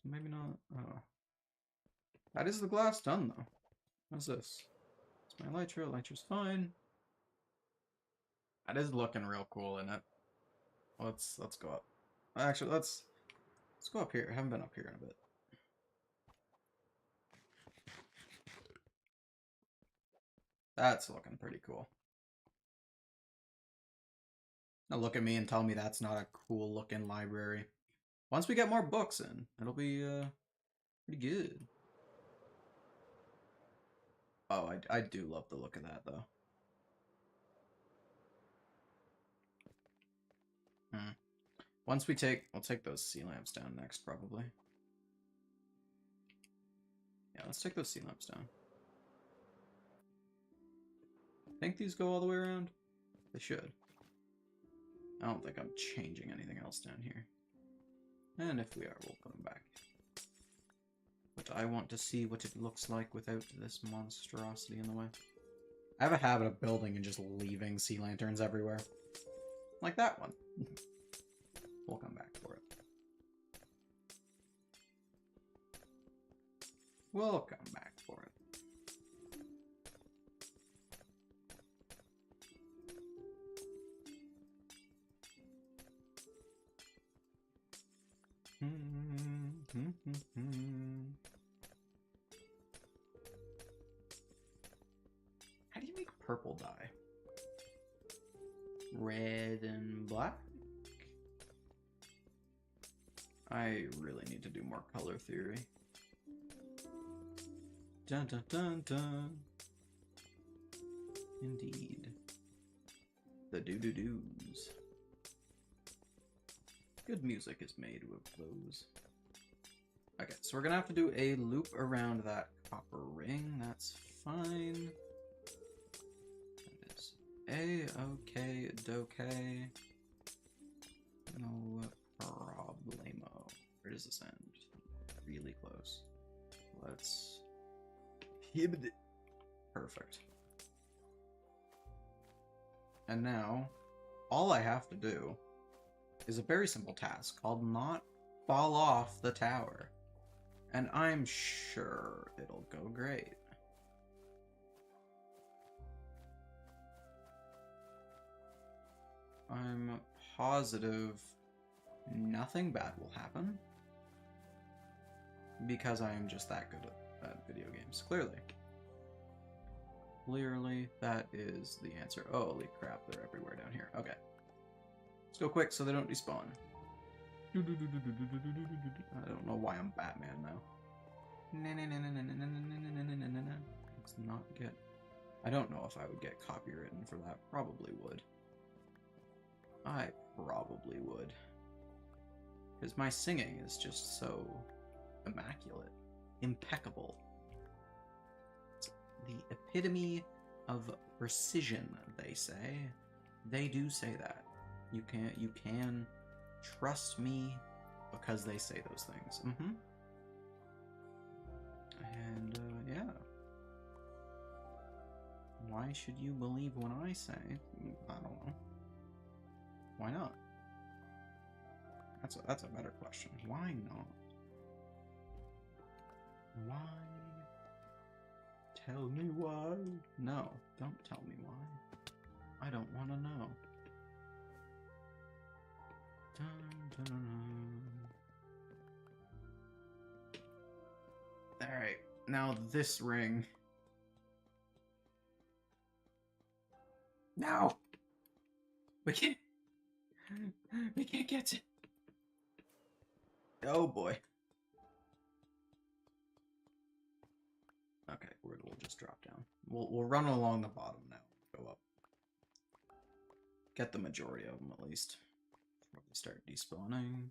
maybe not... Oh. That is the glass done, though. What's this? It's my Elytra. Elytra's fine. That is looking real cool, isn't it? Let's go up. Actually, let's go up here. I haven't been up here in a bit. That's looking pretty cool. Now look at me and tell me that's not a cool looking library. Once we get more books in, it'll be pretty good. Oh, I do love the look of that though. Once we'll take those sea lamps down next probably. Yeah, let's take those sea lamps down. Think these go all the way around? They should. I don't think I'm changing anything else down here. And if we are, we'll put them back. But I want to see what it looks like without this monstrosity in the way. I have a habit of building and just leaving sea lanterns everywhere. Like that one. We'll come back for it. We'll come back for it. How do you make purple dye? Red and black? I really need to do more color theory. Dun dun dun dun. Indeed. The doo-doo-doos. Good music is made with those. Okay, so we're gonna have to do a loop around that copper ring. That's fine. That is A-okay, dokay. No problemo. Where does this end? Really close. Let's hit it. Perfect. And now, all I have to do is a very simple task called not fall off the tower. And I'm sure it'll go great. I'm positive nothing bad will happen. Because I am just that good at video games, clearly. Clearly, that is the answer. Oh, holy crap, they're everywhere down here. Okay. Let's go quick so they don't despawn. I don't know why I'm Batman now. Let's not get... I don't know if I would get copywritten for that. Probably would. I probably would. Because my singing is just so immaculate. Impeccable. It's the epitome of precision, they say. They do say that. You can trust me because they say those things. And, yeah. Why should you believe what I say? I don't know. Why not? That's a better question. Why not? Why? Tell me why. No, don't tell me why. I don't want to know. Dun, dun, dun. Alright, now this ring. No! We can't get it. Oh boy. forward, we'll just drop down. We'll run along the bottom now. Go up. Get the majority of them at least. Before they start despawning.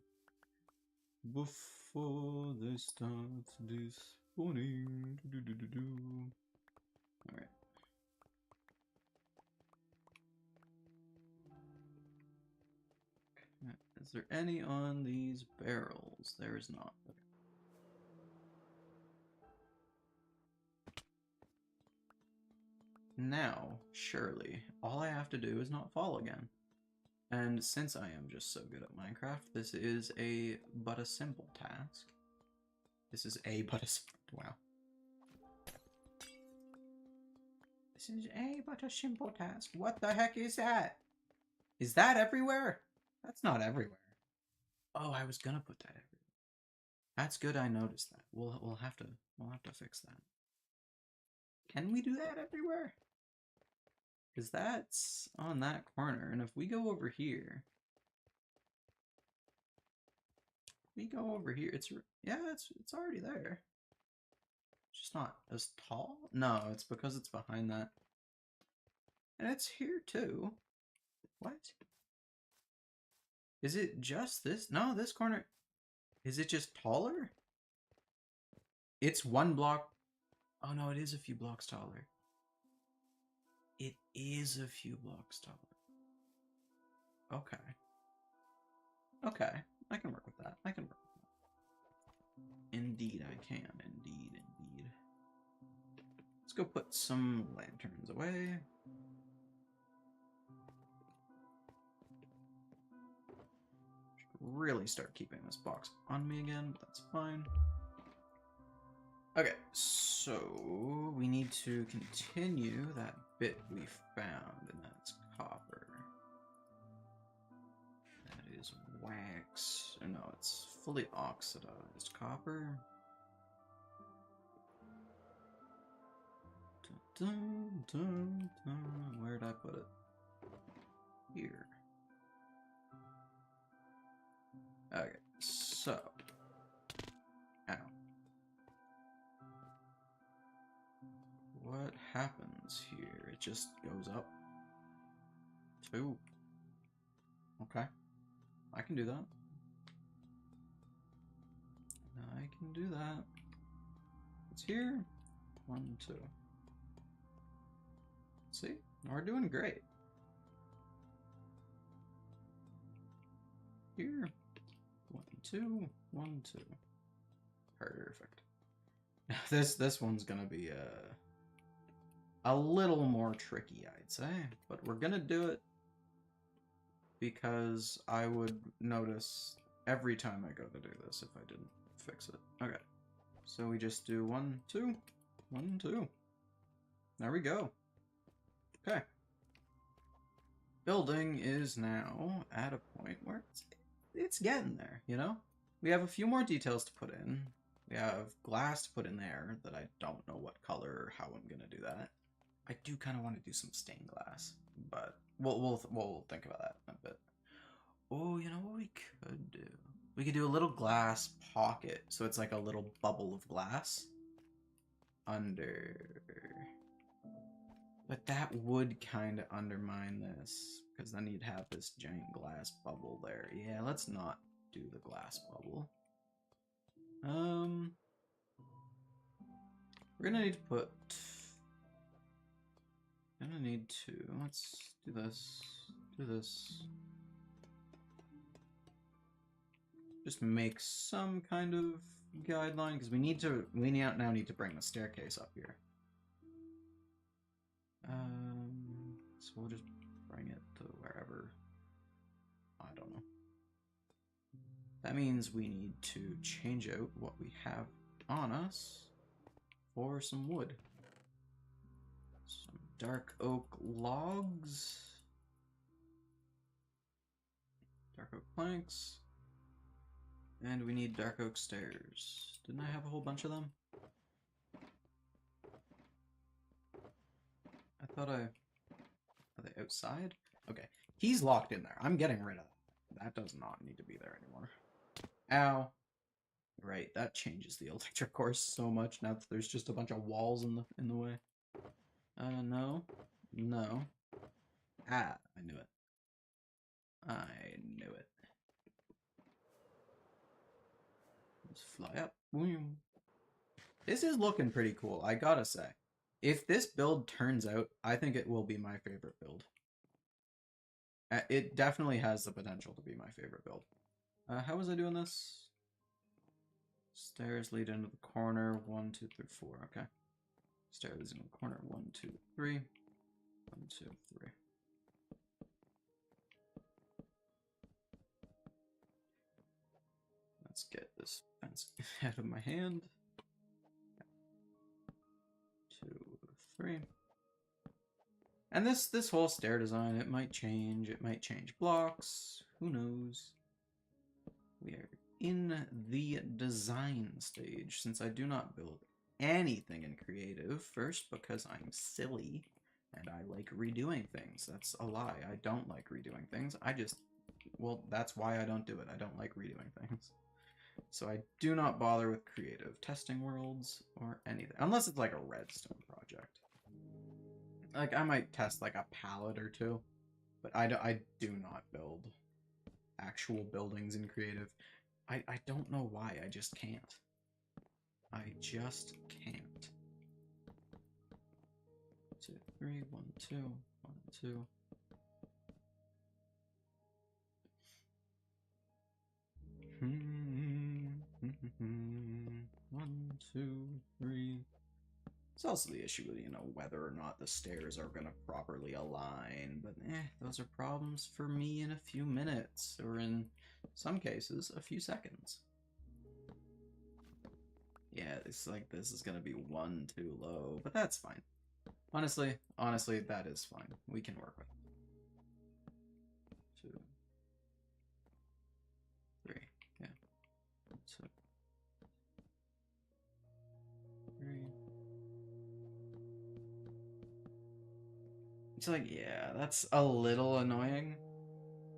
Before they start despawning. Alright. Is there any on these barrels? There is not. Okay. Now, surely, all I have to do is not fall again. And since I am just so good at Minecraft, this is but a simple task. This is but a wow. This is but a simple task. What the heck is that? Is that everywhere? That's not everywhere. Oh, I was gonna put that everywhere. That's good. I noticed that. We'll have to fix that. Can we do that everywhere? Because that's on that corner, and if we go over here, it's already there. It's just not as tall. No, it's because it's behind that, and it's here too. What? Is it just this? No, this corner. Is it just taller? It's one block. Oh no, it is a few blocks taller. It is a few blocks taller. Okay. Okay, I can work with that. Indeed, I can. Indeed. Let's go put some lanterns away. Really start keeping this box on me again, but that's fine. Okay, so we need to continue that bit we found, and that's copper. That is wax. Or no, it's fully oxidized copper. Dun, dun, dun. Where'd I put it? Here. Okay, so. Ow. What happens here? It just goes up. 2. Okay. I can do that. I can do that. It's here. 1, 2. See? We're doing great. Here. 1, 2. 1, 2. Perfect. This one's gonna be a little more tricky, I'd say, but we're gonna do it because I would notice every time I go to do this if I didn't fix it. Okay, so we just do 1, 2, 1, 2. There we go. Okay. Building is now at a point where it's getting there, you know? We have a few more details to put in. We have glass to put in there that I don't know what color or how I'm gonna do that. I do kind of want to do some stained glass, but we'll think about that in a bit. Oh, you know what we could do? We could do a little glass pocket, so it's like a little bubble of glass under. But that would kind of undermine this, because then you'd have this giant glass bubble there. Yeah, let's not do the glass bubble. We're gonna need to put. Let's do this. Do this. Just make some kind of guideline, because we now need to bring the staircase up here. So we'll just bring it to wherever. I don't know. That means we need to change out what we have on us for some wood. Some dark oak logs. Dark oak planks. And we need dark oak stairs. Didn't I have a whole bunch of them? I thought Are they outside? Okay. He's locked in there. I'm getting rid of that. That does not need to be there anymore. Ow. Right, that changes the electric course so much now that there's just a bunch of walls in the way. No. No. Ah, I knew it. I knew it. Let's fly up. Boom. This is looking pretty cool, I gotta say. If this build turns out, I think it will be my favorite build. It definitely has the potential to be my favorite build. How was I doing this? Stairs lead into the corner. 1, 2, 3, 4. Okay. Stairs leads into the corner. 1, 2, 3. 1, 2, 3. Let's get this fence out of my hand. 2, 3. And this whole stair design, it might change. It might change blocks. Who knows? We are in the design stage, since I do not build anything in creative. First, because I'm silly and I like redoing things. That's a lie. I don't like redoing things. Well, that's why I don't do it. I don't like redoing things. So I do not bother with creative testing worlds or anything, unless it's like a redstone project. Like, I might test like a palette or two, but I do not build actual buildings in creative. I don't know why, I just can't. I just can't. 2, 3, 1, 2, 1, 2. One, 2, 3. It's also the issue with, whether or not the stairs are gonna properly align, but those are problems for me in a few minutes, or in some cases, a few seconds. Yeah, it's like this is gonna be 1 too low, but that's fine. Honestly, that is fine. We can work with it. 2, 3, yeah. 2, 3. It's like, yeah, that's a little annoying,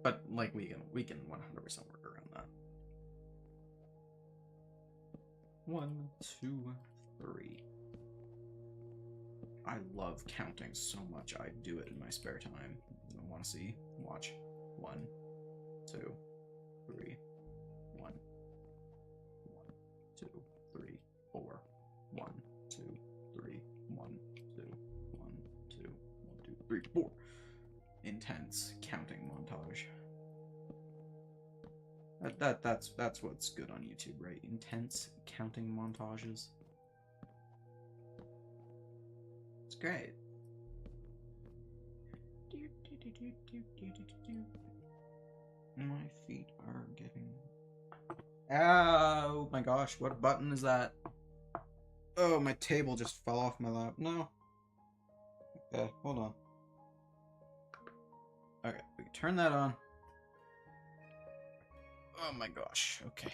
but like we can 100% work around that. 1, 2, 3. I love counting so much. I do it in my spare time. Want to see? Watch. 1, 2, 3. 1, 1, 2, 3, 4. 1, 2, 3. 1, 2, 1, 2, 1, 2, 3, 4. Intense counting montage. That's what's good on YouTube, right? Intense counting montages. It's great. My feet are getting... Oh my gosh, what button is that? Oh, my table just fell off my lap. No. Okay, hold on. Okay, we can turn that on. Oh my gosh, okay.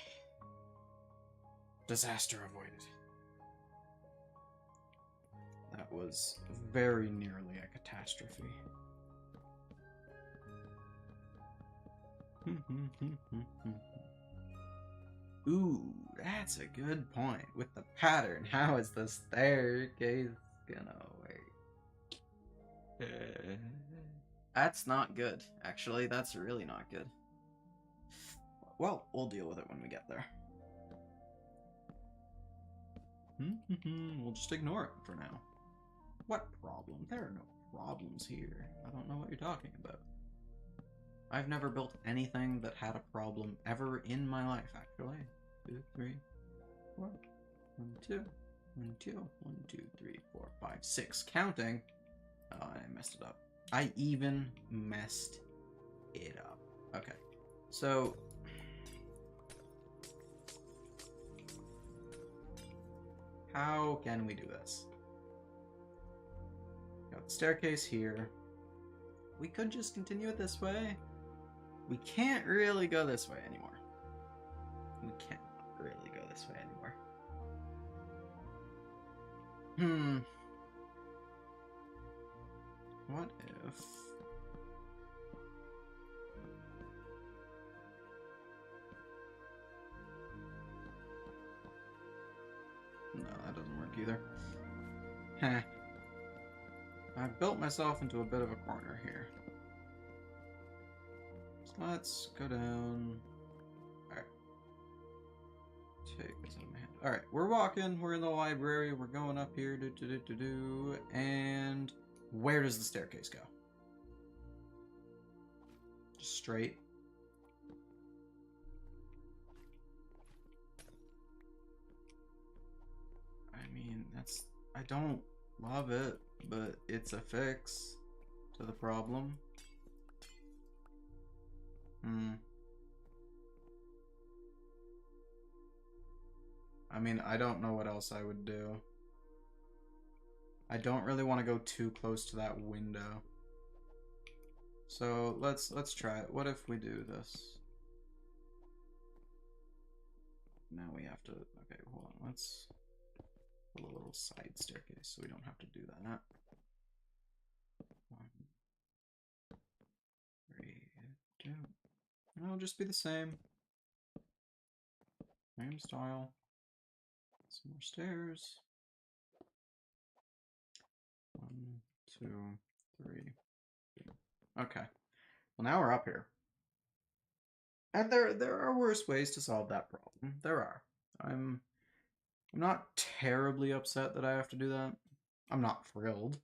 Disaster avoided. That was very nearly a catastrophe. Ooh, that's a good point. With the pattern, how is the staircase gonna work? That's not good. Actually, that's really not good. Well, we'll deal with it when we get there. We'll just ignore it for now. What problem? There are no problems here. I don't know what you're talking about. I've never built anything that had a problem ever in my life, actually. 2, 3, 4. 1, 2. 1, 2. 1, 2, 3, 4, 5, 6. Counting. Oh, I messed it up. I even messed it up. Okay. So... how can we do this? Got the staircase here. We could just continue it this way. We can't really go this way anymore. We can't really go this way anymore. What if... No, that doesn't work either. Heh. I've built myself into a bit of a corner here. So let's go down. Alright. Take this in my hand. Alright, we're walking. We're in the library. We're going up here. And where does the staircase go? Just straight. I mean, I don't love it, but it's a fix to the problem. I mean, I don't know what else I would do. I don't really want to go too close to that window. So let's try it. What if we do this? Now we have to, okay, hold on. Let's put a little side staircase so we don't have to do that. 1, 3, 2. And it'll just be the same. Same style. Some more stairs. 1, 2, 3. Okay. Well, now we're up here. And there are worse ways to solve that problem. There are. I'm not terribly upset that I have to do that. I'm not thrilled,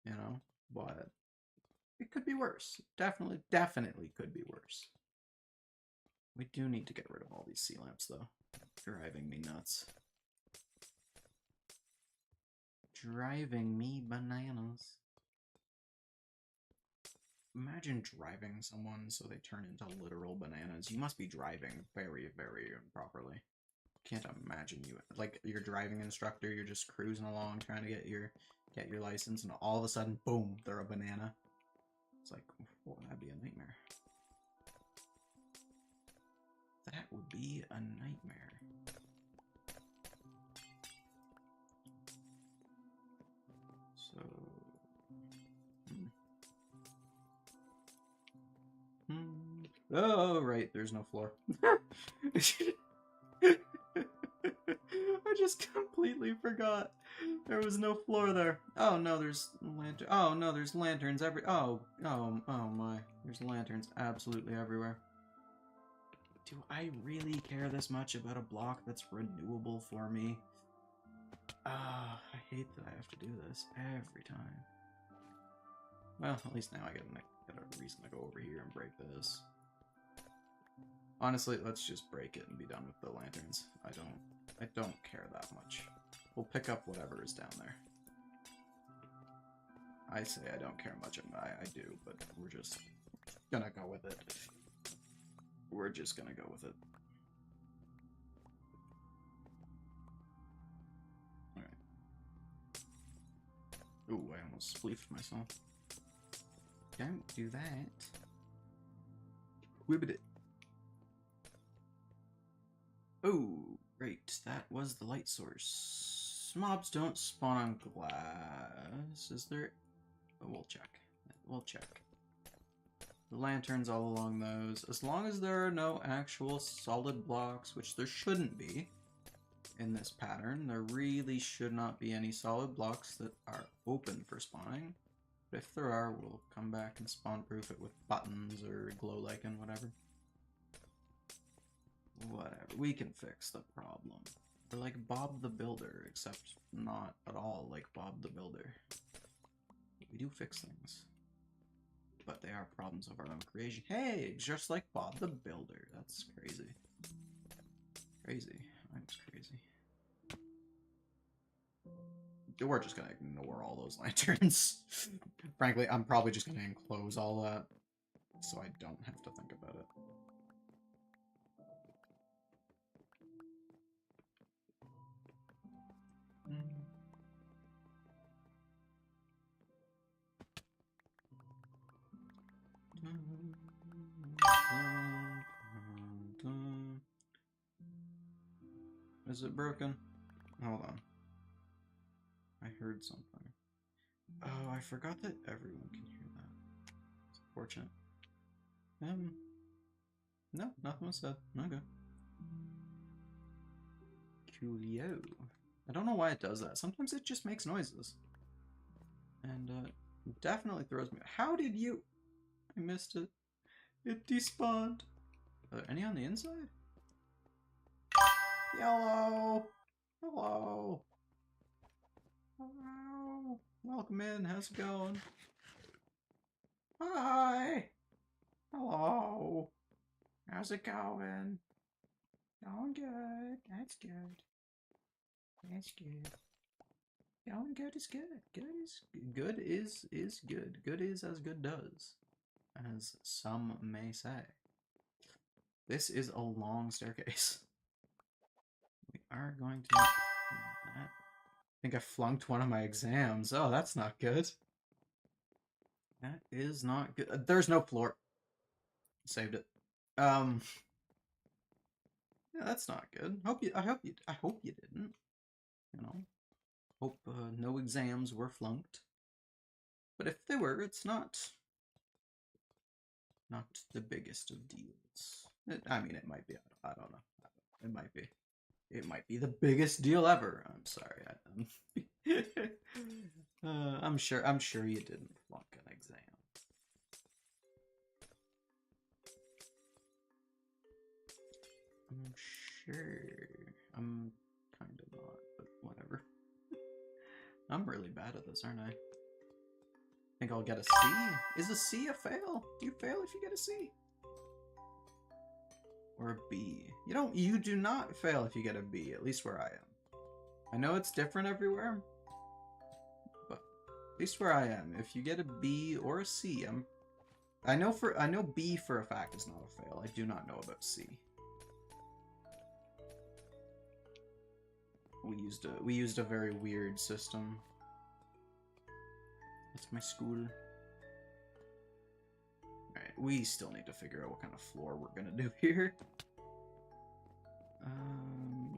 you know, but it could be worse. Definitely could be worse. We do need to get rid of all these sea lamps, though. Driving me nuts. Driving me bananas. Imagine driving someone so they turn into literal bananas. You must be driving very, very improperly. Can't imagine you, like, your driving instructor, you're just cruising along trying to get your license, and all of a sudden, boom, they're a banana. It's like, oh, that'd be a nightmare. That would be a nightmare. So... Oh, right, there's no floor. I just completely forgot. There was no floor there. Oh no, there's lantern. Oh no, there's lanterns oh my. There's lanterns absolutely everywhere. Do I really care this much about a block that's renewable for me? Ah, I hate that I have to do this every time. Well, at least now I get a reason to go over here and break this. Honestly, let's just break it and be done with the lanterns. I don't care that much. We'll pick up whatever is down there. I say I don't care much, I do, but we're just gonna go with it. We're just gonna go with it. Alright. Ooh, I almost spleefed myself. Don't do that. Whipped it. Oh, great. That was the light source. Mobs don't spawn on glass. Is there... Oh, we'll check. We'll check. The lanterns all along those. As long as there are no actual solid blocks, which there shouldn't be in this pattern, there really should not be any solid blocks that are open for spawning. But if there are, we'll come back and spawn-proof it with buttons or glow lichen, whatever. Whatever, we can fix the problem. We're like Bob the Builder, except not at all like Bob the Builder. We do fix things. But they are problems of our own creation. Hey, just like Bob the Builder. That's crazy. Crazy. I'm just crazy. We're just gonna ignore all those lanterns. Frankly, I'm probably just gonna enclose all that, so I don't have to think about it. Is it broken? Hold on. I heard something. Oh, I forgot that everyone can hear that. It's unfortunate. No, nothing was said. Okay. Coolio. I don't know why it does that. Sometimes it just makes noises. And it definitely throws me. How did you... I missed it. It despawned. Are there any on the inside? Yellow! Hello! Hello! Welcome in. How's it going? Hi! Hello! How's it going? Going good. That's good. That's good. Going good is good. Good is good. Good is as good does, as some may say. This is a long staircase. We are going to... I think I flunked one of my exams. Oh, that's not good. That is not good. There's no floor. Saved it. Yeah, that's not good. I hope you didn't. You know, hope no exams were flunked. But if they were, it's not the biggest of deals. I mean, it might be. I don't know. It might be. It might be the biggest deal ever. I'm sorry. I'm sure you didn't flunk an exam. I'm sure. I'm kind of not, but whatever. I'm really bad at this, aren't I? Think I'll get a C? Is a C a fail? Do you fail if you get a C? Or a B? You do not fail if you get a B, at least where I am. I know it's different everywhere, but at least where I am, if you get a B or a C, I know B for a fact is not a fail. I do not know about C. We used a very weird system. That's my school. Alright, we still need to figure out what kind of floor we're gonna do here.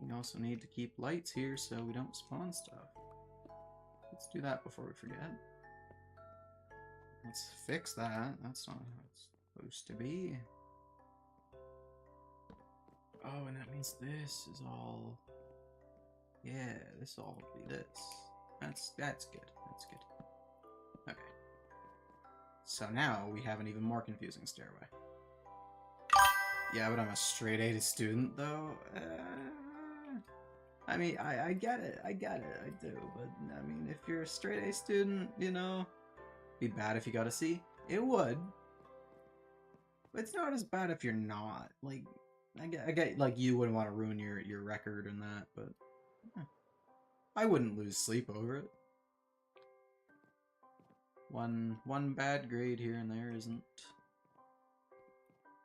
We also need to keep lights here so we don't spawn stuff. Let's do that before we forget. Let's fix that. That's not how it's supposed to be. Oh, and that means this is all... Yeah, this will all be this. That's good. That's good. Okay. So now we have an even more confusing stairway. Yeah, but I'm a straight A student, though. I mean, I get it. I do. But, I mean, if you're a straight A student, you know, it'd be bad if you got a C. It would. But it's not as bad if you're not. Like, I get like, you wouldn't want to ruin your record and that, but... I wouldn't lose sleep over it. One bad grade here and there isn't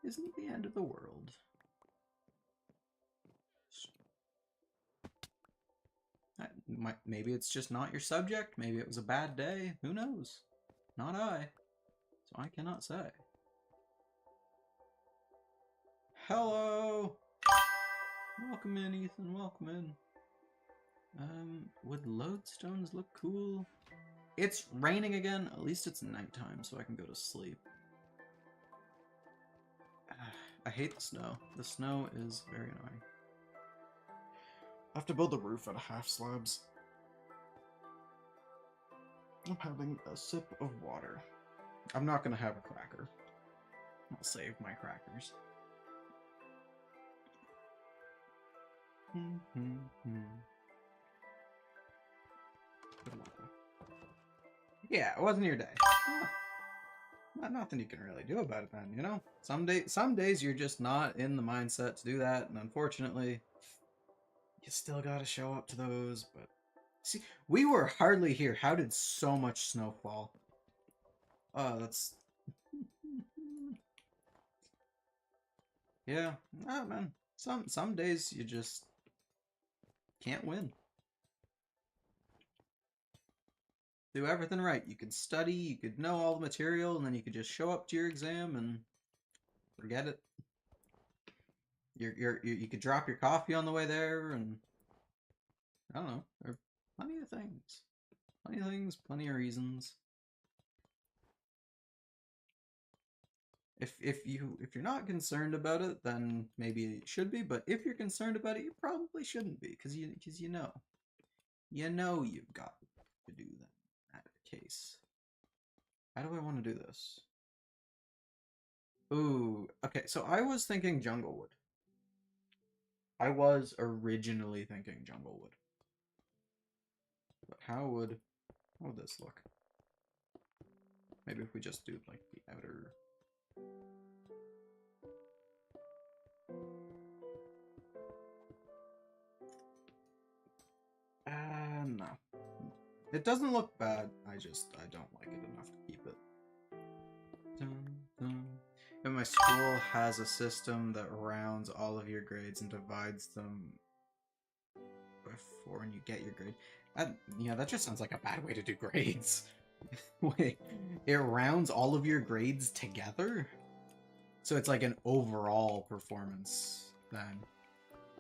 the end of the world. Maybe it's just not your subject. Maybe it was a bad day. Who knows? Not I. So I cannot say. Hello! Welcome in, Ethan. Welcome in. Would lodestones look cool? It's raining again. At least it's nighttime, so I can go to sleep. I hate the snow. The snow is very annoying. I have to build the roof out of half slabs. I'm having a sip of water. I'm not gonna have a cracker. I'll save my crackers. Yeah, it wasn't your day. Nothing you can really do about it then, you know? Some days you're just not in the mindset to do that, and unfortunately, you still gotta show up to those, but... See, we were hardly here. How did so much snow fall? Oh, that's... Yeah, ah, man. Some days you just can't win. Do everything right. You could study, you could know all the material, and then you could just show up to your exam and forget it. You could drop your coffee on the way there, and I don't know. There are plenty of things. Plenty of reasons. If you're not concerned about it, then maybe it should be. But if you're concerned about it, you probably shouldn't be, because you know. You know you've got to do that in that case. How do I want to do this? Ooh, okay, so I was thinking Junglewood. I was originally thinking Junglewood. But how would this look? Maybe if we just do like the outer. No. It doesn't look bad. I don't like it enough to keep it. Dun, dun. And my school has a system that rounds all of your grades and divides them before when you get your grade. Yeah, that just sounds like a bad way to do grades. Wait, it rounds all of your grades together? So it's like an overall performance then.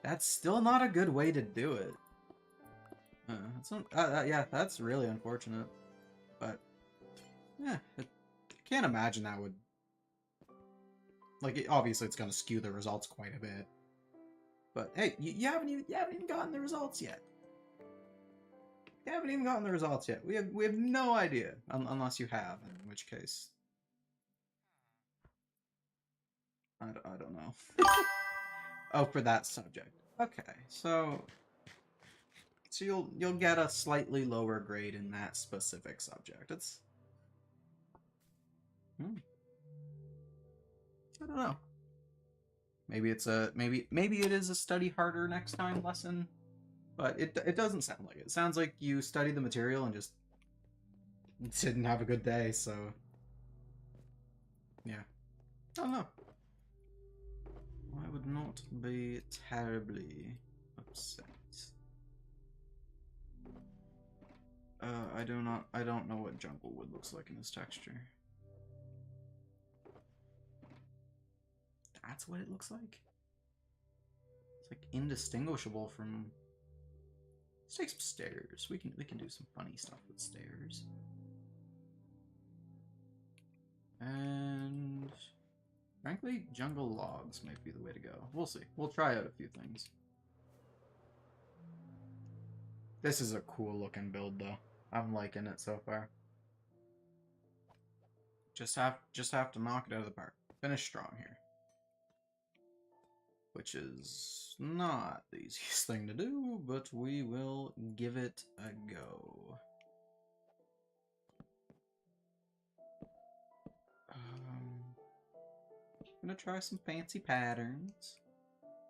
That's still not a good way to do it. Yeah, that's really unfortunate. But, yeah, I can't imagine that would... Like, obviously it's going to skew the results quite a bit. But, hey, you haven't even gotten the results yet. You haven't even gotten the results yet. We have no idea, unless you have, in which case... I don't know. Oh, for that subject. Okay, so you'll get a slightly lower grade in that specific subject. It's I don't know. Maybe maybe it is a study harder next time lesson, but it doesn't sound like it. It sounds like you studied the material and just didn't have a good day. So yeah, I don't know. I would not be terribly upset. I don't know what Junglewood looks like in this texture. That's what it looks like? It's like indistinguishable from... Let's take some stairs. We can do some funny stuff with stairs. And frankly, jungle logs might be the way to go. We'll see. We'll try out a few things. This is a cool looking build though. I'm liking it so far. Just have to knock it out of the park. Finish strong here. Which is not the easiest thing to do, but we will give it a go. I'm gonna try some fancy patterns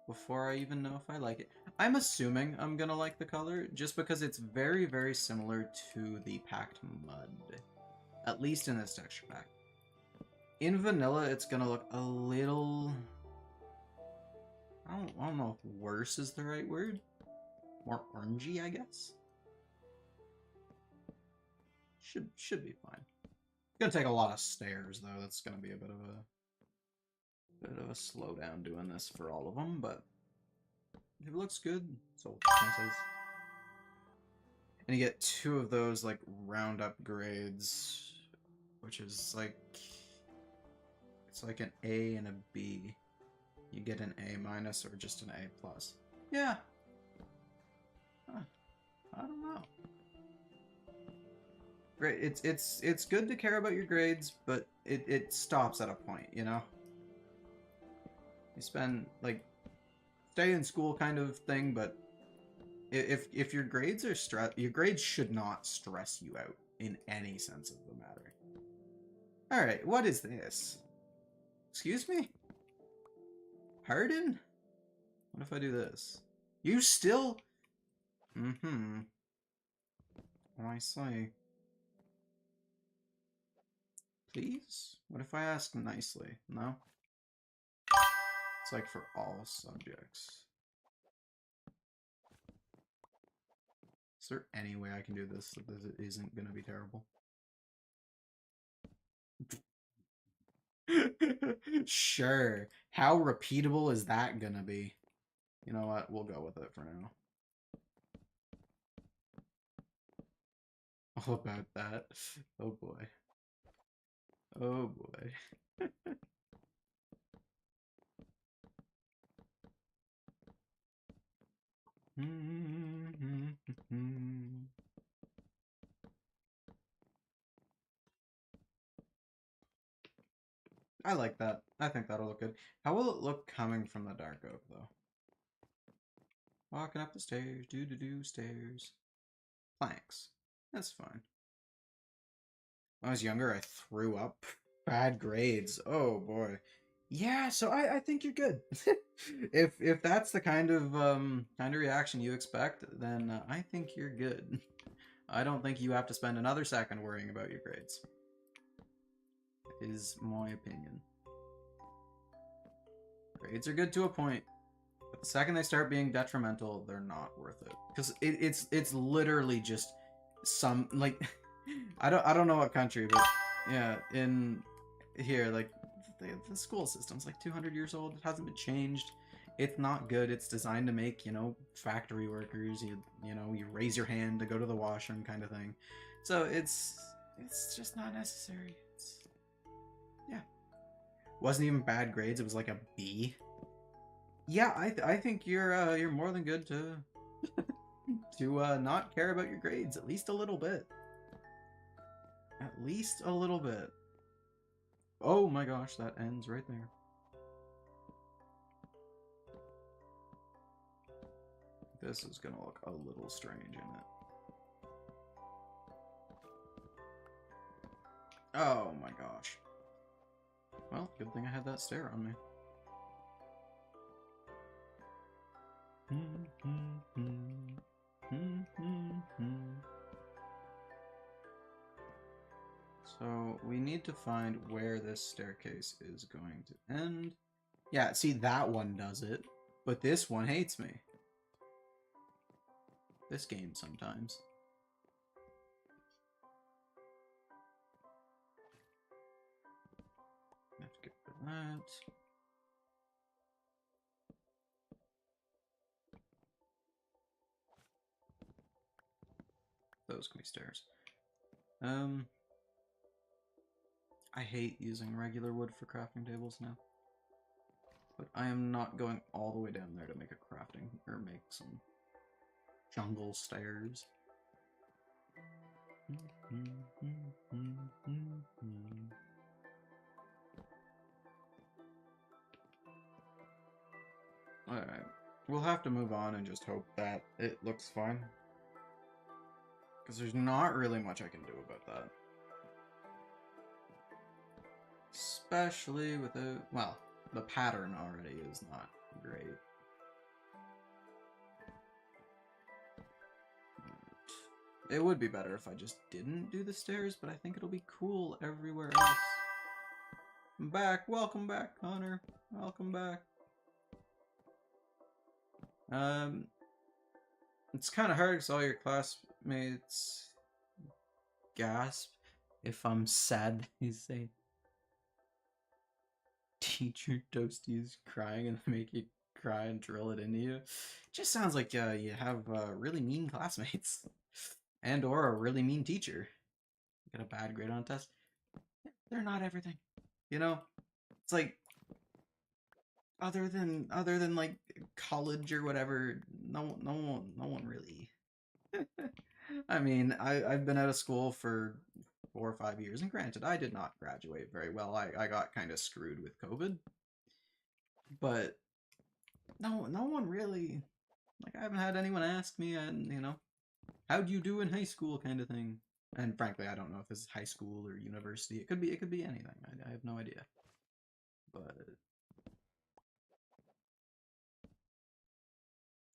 before I even know if I like it. I'm assuming I'm gonna like the color just because it's very, very similar to the packed mud. At least in this texture pack. In vanilla, it's gonna look a little... I don't know if worse is the right word. More orangey, I guess. Should be fine. It's gonna take a lot of stairs though. That's gonna be a bit of a slowdown doing this for all of them, but if it looks good, so chances. And you get two of those like roundup grades, which is like it's like an A and a B. You get an A minus or just an A plus. Yeah. Huh. I don't know. Great. It's good to care about your grades, but it stops at a point, you know? You spend like stay in school kind of thing, but if your grades are your grades should not stress you out in any sense of the matter. All right, what is this? Excuse me? Pardon? What if I do this? You still... Mm-hmm. Oh, I see. Please? What if I ask nicely? No? It's like for all subjects. Is there any way I can do this so that it isn't gonna be terrible? Sure. How repeatable is that gonna be? You know what? We'll go with it for now. All about that. Oh boy. Oh boy. I like that. I think that'll look good. How will it look coming from the dark oak, though? Walking up the stairs, do stairs. Planks. That's fine. When I was younger, I threw up. Bad grades. Oh boy. Yeah, so I think you're good. If that's the kind of reaction you expect, then I think you're good. I don't think you have to spend another second worrying about your grades. Is my opinion. Grades are good to a point, but the second they start being detrimental, they're not worth it. Because it's literally just some like I don't know what country, but yeah, in here like the school system's like 200 years old. It hasn't been changed. It's not good. It's designed to make, you know, factory workers. You know, you raise your hand to go to the washroom kind of thing. So it's just not necessary. It's, yeah, wasn't even bad grades. It was like a B. Yeah, I think you're more than good to to not care about your grades at least a little bit. At least a little bit. Oh my gosh, that ends right there. This is gonna look a little strange, isn't it? Oh my gosh. Well, good thing I had that stair on me. So we need to find where this staircase is going to end. Yeah, see, that one does it, but this one hates me. This game sometimes. I have to get rid of that. Those can be stairs. I hate using regular wood for crafting tables now. But I am not going all the way down there to make a crafting, or make some jungle stairs. Alright, we'll have to move on and just hope that it looks fine. Because there's not really much I can do about that. Especially with the, well, the pattern already is not great. It would be better if I just didn't do the stairs, but I think it'll be cool everywhere else. I'm back. Welcome back, Connor. Welcome back. It's kind of hard because all your classmates gasp if I'm sad. You say, teacher Toasty is crying and make you cry and drill it into you. It just sounds like you have really mean classmates, and or a really mean teacher. You got a bad grade on a test. They're not everything, you know. It's like other than like college or whatever. No one really. I mean, I've been out of school for 4 or 5 years, and granted, I did not graduate very well. I got kind of screwed with COVID, but no one really, like, I haven't had anyone ask me, and you know, how'd you do in high school, kind of thing. And frankly, I don't know if this is high school or university. It could be anything. I have no idea. But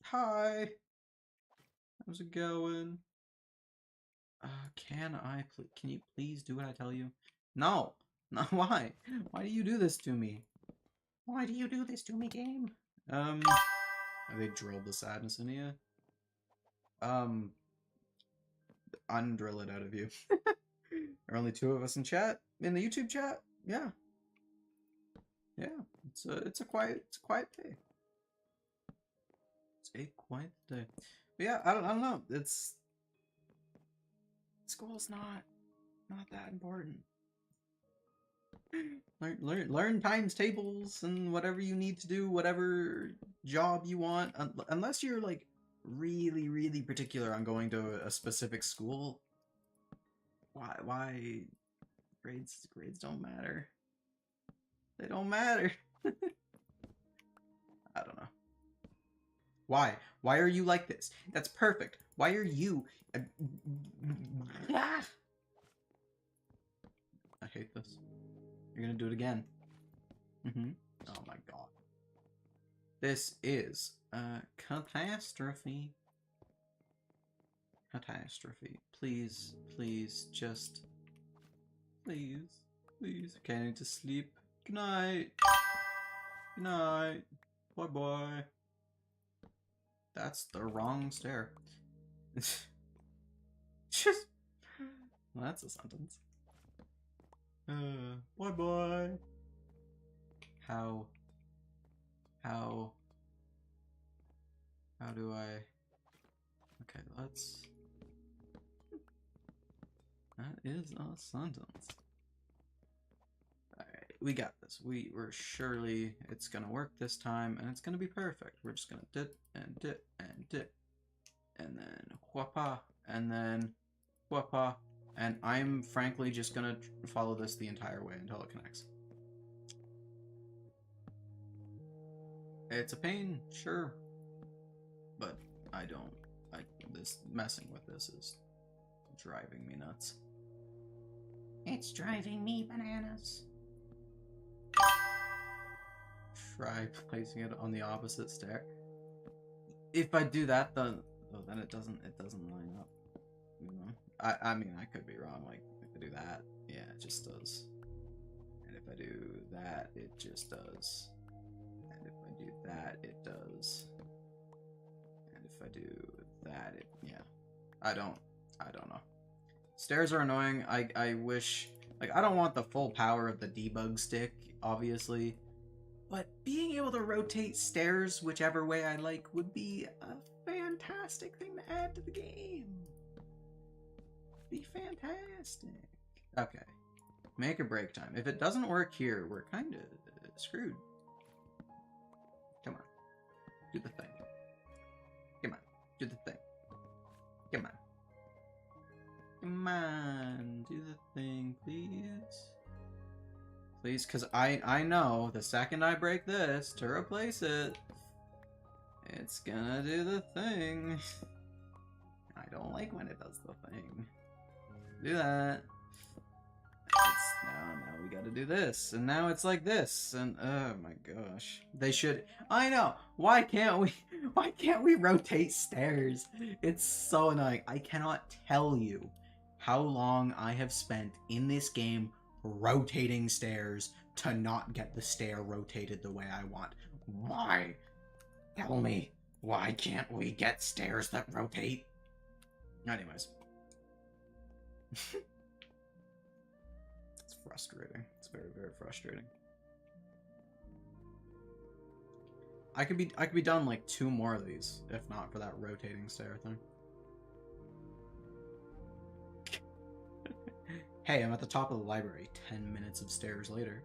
hi, how's it going? Can you please do what I tell you? No, no, why? Why do you do this to me? Why do you do this to me, game? Have they drilled the sadness into you? Undrill it out of you. There are only 2 of us in chat, in the YouTube chat. Yeah, yeah. It's a quiet day. It's a quiet day. But yeah, I don't know. School's not that important. Learn times tables and whatever you need to do, whatever job you want, unless you're like really particular on going to a specific school. Why grades don't matter. They don't matter. I don't know. Why? Why are you like this? That's perfect. Why are you... I hate this. You're gonna do it again. Oh my god. This is a catastrophe. Catastrophe. Please, please, just... Please, please. Okay, I need to sleep. Good night. Good night. Bye-bye. That's the wrong stair. Just... Well, that's a sentence. Bye-bye. How do I... Okay, let's... That is a sentence. Alright, we got this. We're surely... It's gonna work this time, and it's gonna be perfect. We're just gonna dip, and dip, and dip. And then whoppa, and then whoppa. And I'm frankly just gonna follow this the entire way until it connects. It's a pain, sure. But I don't... this messing with this is driving me nuts. It's driving me bananas. Try placing it on the opposite stair. If I do that, then it doesn't line up. You know? I mean, I could be wrong. Like, if I do that, yeah, it just does. And if I do that, it just does. And if I do that, it does. And if I do that, it, yeah. I don't know. Stairs are annoying. I wish, like, I don't want the full power of the debug stick, obviously. But being able to rotate stairs whichever way I like would be a fantastic thing to add to the game. Be fantastic. Okay. Make or break time. If it doesn't work here, we're kind of screwed. Come on. Do the thing. Come on. Do the thing. Come on. Come on. Do the thing, please. Please, because I know the second I break this to replace it, it's gonna do the thing. I don't like when it does the thing. Do that. Now we gotta do this, and now it's like this, and oh my gosh. They should... I know! Why can't we rotate stairs? It's so annoying. I cannot tell you how long I have spent in this game rotating stairs to not get the stair rotated the way I want. Why? Tell me, why can't we get stairs that rotate? Anyways. It's frustrating. It's very, very frustrating. I could be done like 2 more of these, if not for that rotating stair thing. Hey, I'm at the top of the library. 10 minutes of stairs later.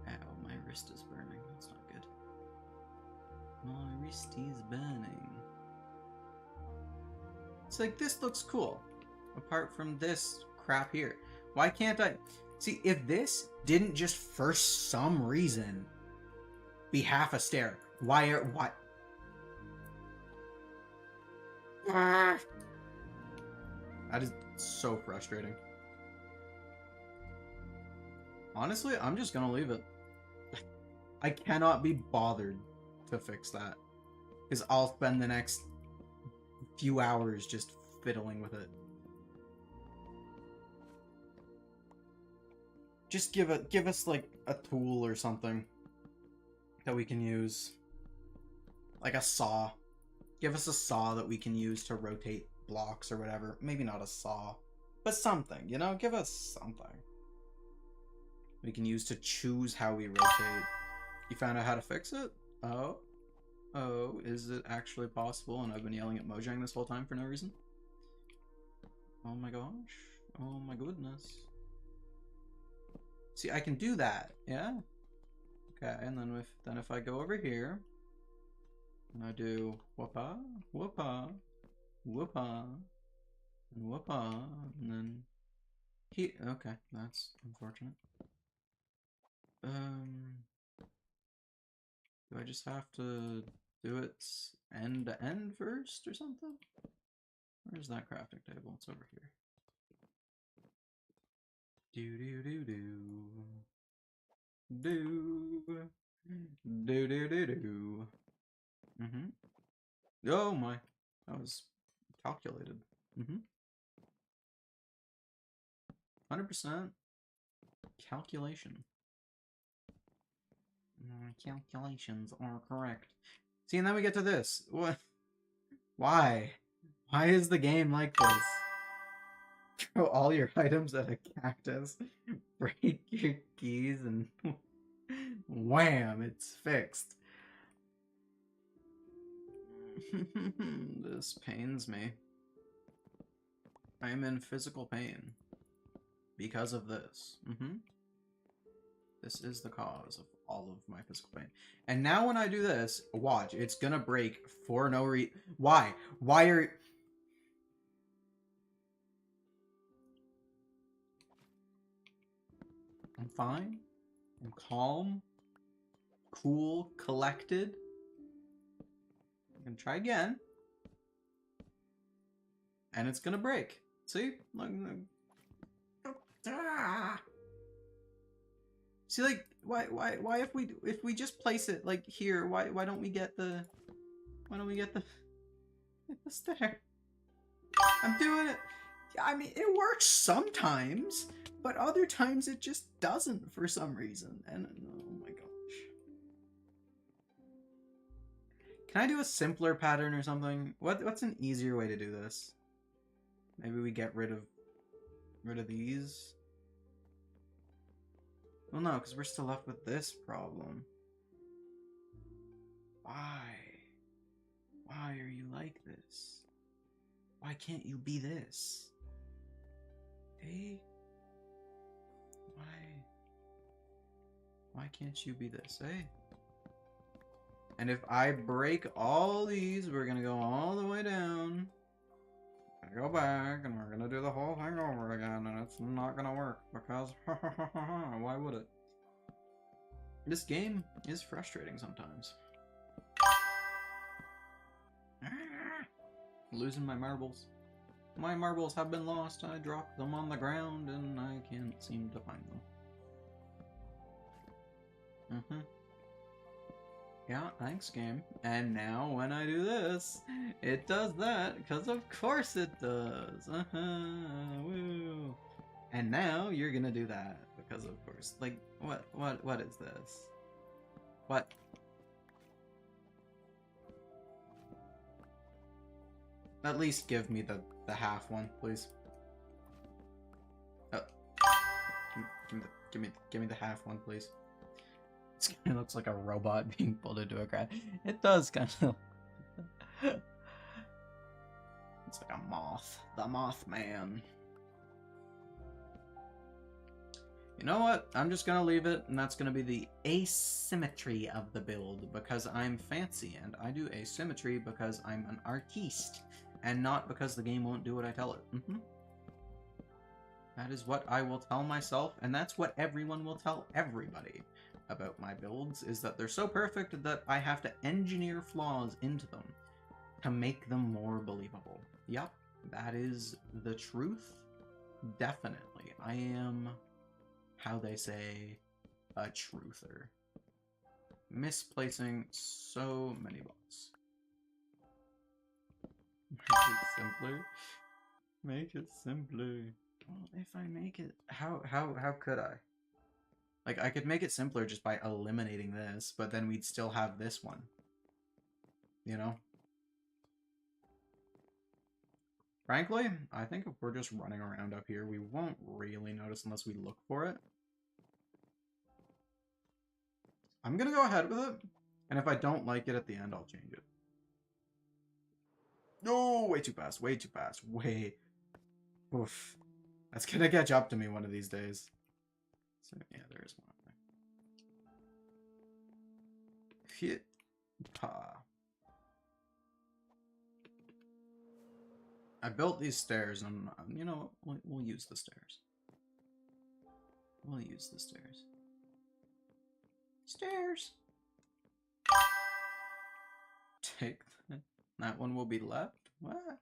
Ow, my wrist is burning. That's not good. My wrist is burning. It's like, this looks cool. Apart from this crap here. Why can't I... See, if this didn't just for some reason be half a stair, why... That is so frustrating. Honestly, I'm just gonna leave it. I cannot be bothered to fix that. Because I'll spend the next few hours just fiddling with it. Just give us like a tool or something that we can use. Like a saw. Give us a saw that we can use to rotate blocks or whatever. Maybe not a saw, but something, you know? Give us something we can use to choose how we rotate. You found out how to fix it? Oh, is it actually possible? And I've been yelling at Mojang this whole time for no reason? Oh my gosh. Oh my goodness. See, I can do that, yeah? Okay, and then if I go over here and I do whoopa, whoopa, whoopa, and whoopa, and then Okay, that's unfortunate. Do I just have to do it end to end first or something? Where's that crafting table? It's over here. Do do do do. Do. Do do do do. Mm-hmm. Oh my. That was calculated. Mm-hmm. 100% calculation. My calculations are correct. See, and then we get to this. What? Why? Why is the game like this? Throw all your items at a cactus, break your keys, and wham, it's fixed. This pains me. I am in physical pain because of this. This is the cause of all of my physical pain. And now when I do this, watch, it's gonna break for no reason. Why? Why are... I'm fine. I'm calm. Cool. Collected. I'm gonna try again. And it's gonna break. See? Look. Ah! See, like, why if we just place it like here, why don't we get the stair? I'm doing it. I mean, it works sometimes, but other times it just doesn't for some reason. And oh my gosh, can I do a simpler pattern or something? What's an easier way to do this? Maybe we get rid of these. Well, no, because we're still left with this problem. Why? Why are you like this? Why can't you be this? Hey? Why can't you be this, eh? And if I break all these, we're gonna go all the way down. Go back, and we're gonna do the whole thing over again, and it's not gonna work, because why would it? This game is frustrating sometimes. Losing my marbles. My marbles have been lost. I dropped them on the ground, and I can't seem to find them. Yeah, thanks, game. And now when I do this, it does that, because of course it does. Woo. And now you're gonna do that, because of course. Like, what is this? What? At least give me the half one, please. Oh. Give me the half one, please. It looks like a robot being pulled into a crash. It does kind of. It's like a moth. The Mothman. You know what? I'm just gonna leave it, and that's gonna be the asymmetry of the build, because I'm fancy, and I do asymmetry because I'm an artiste, and not because the game won't do what I tell it. That is what I will tell myself, and that's what everyone will tell everybody about my builds, is that they're so perfect that I have to engineer flaws into them to make them more believable. Yep, that is the truth. Definitely. I am, how they say, a truther. Misplacing so many balls. Make it simpler. Make it simpler. Well, if I make it, how could I? Like, I could make it simpler just by eliminating this, but then we'd still have this one. You know? Frankly, I think if we're just running around up here, we won't really notice unless we look for it. I'm gonna go ahead with it, and if I don't like it at the end, I'll change it. No, way too fast, way too fast, way. Oof. That's gonna catch up to me one of these days. So, yeah, there is one up there. Hit. Pa. I built these stairs, and you know, we'll use the stairs. We'll use the stairs. Stairs! Take that. That one will be left? What?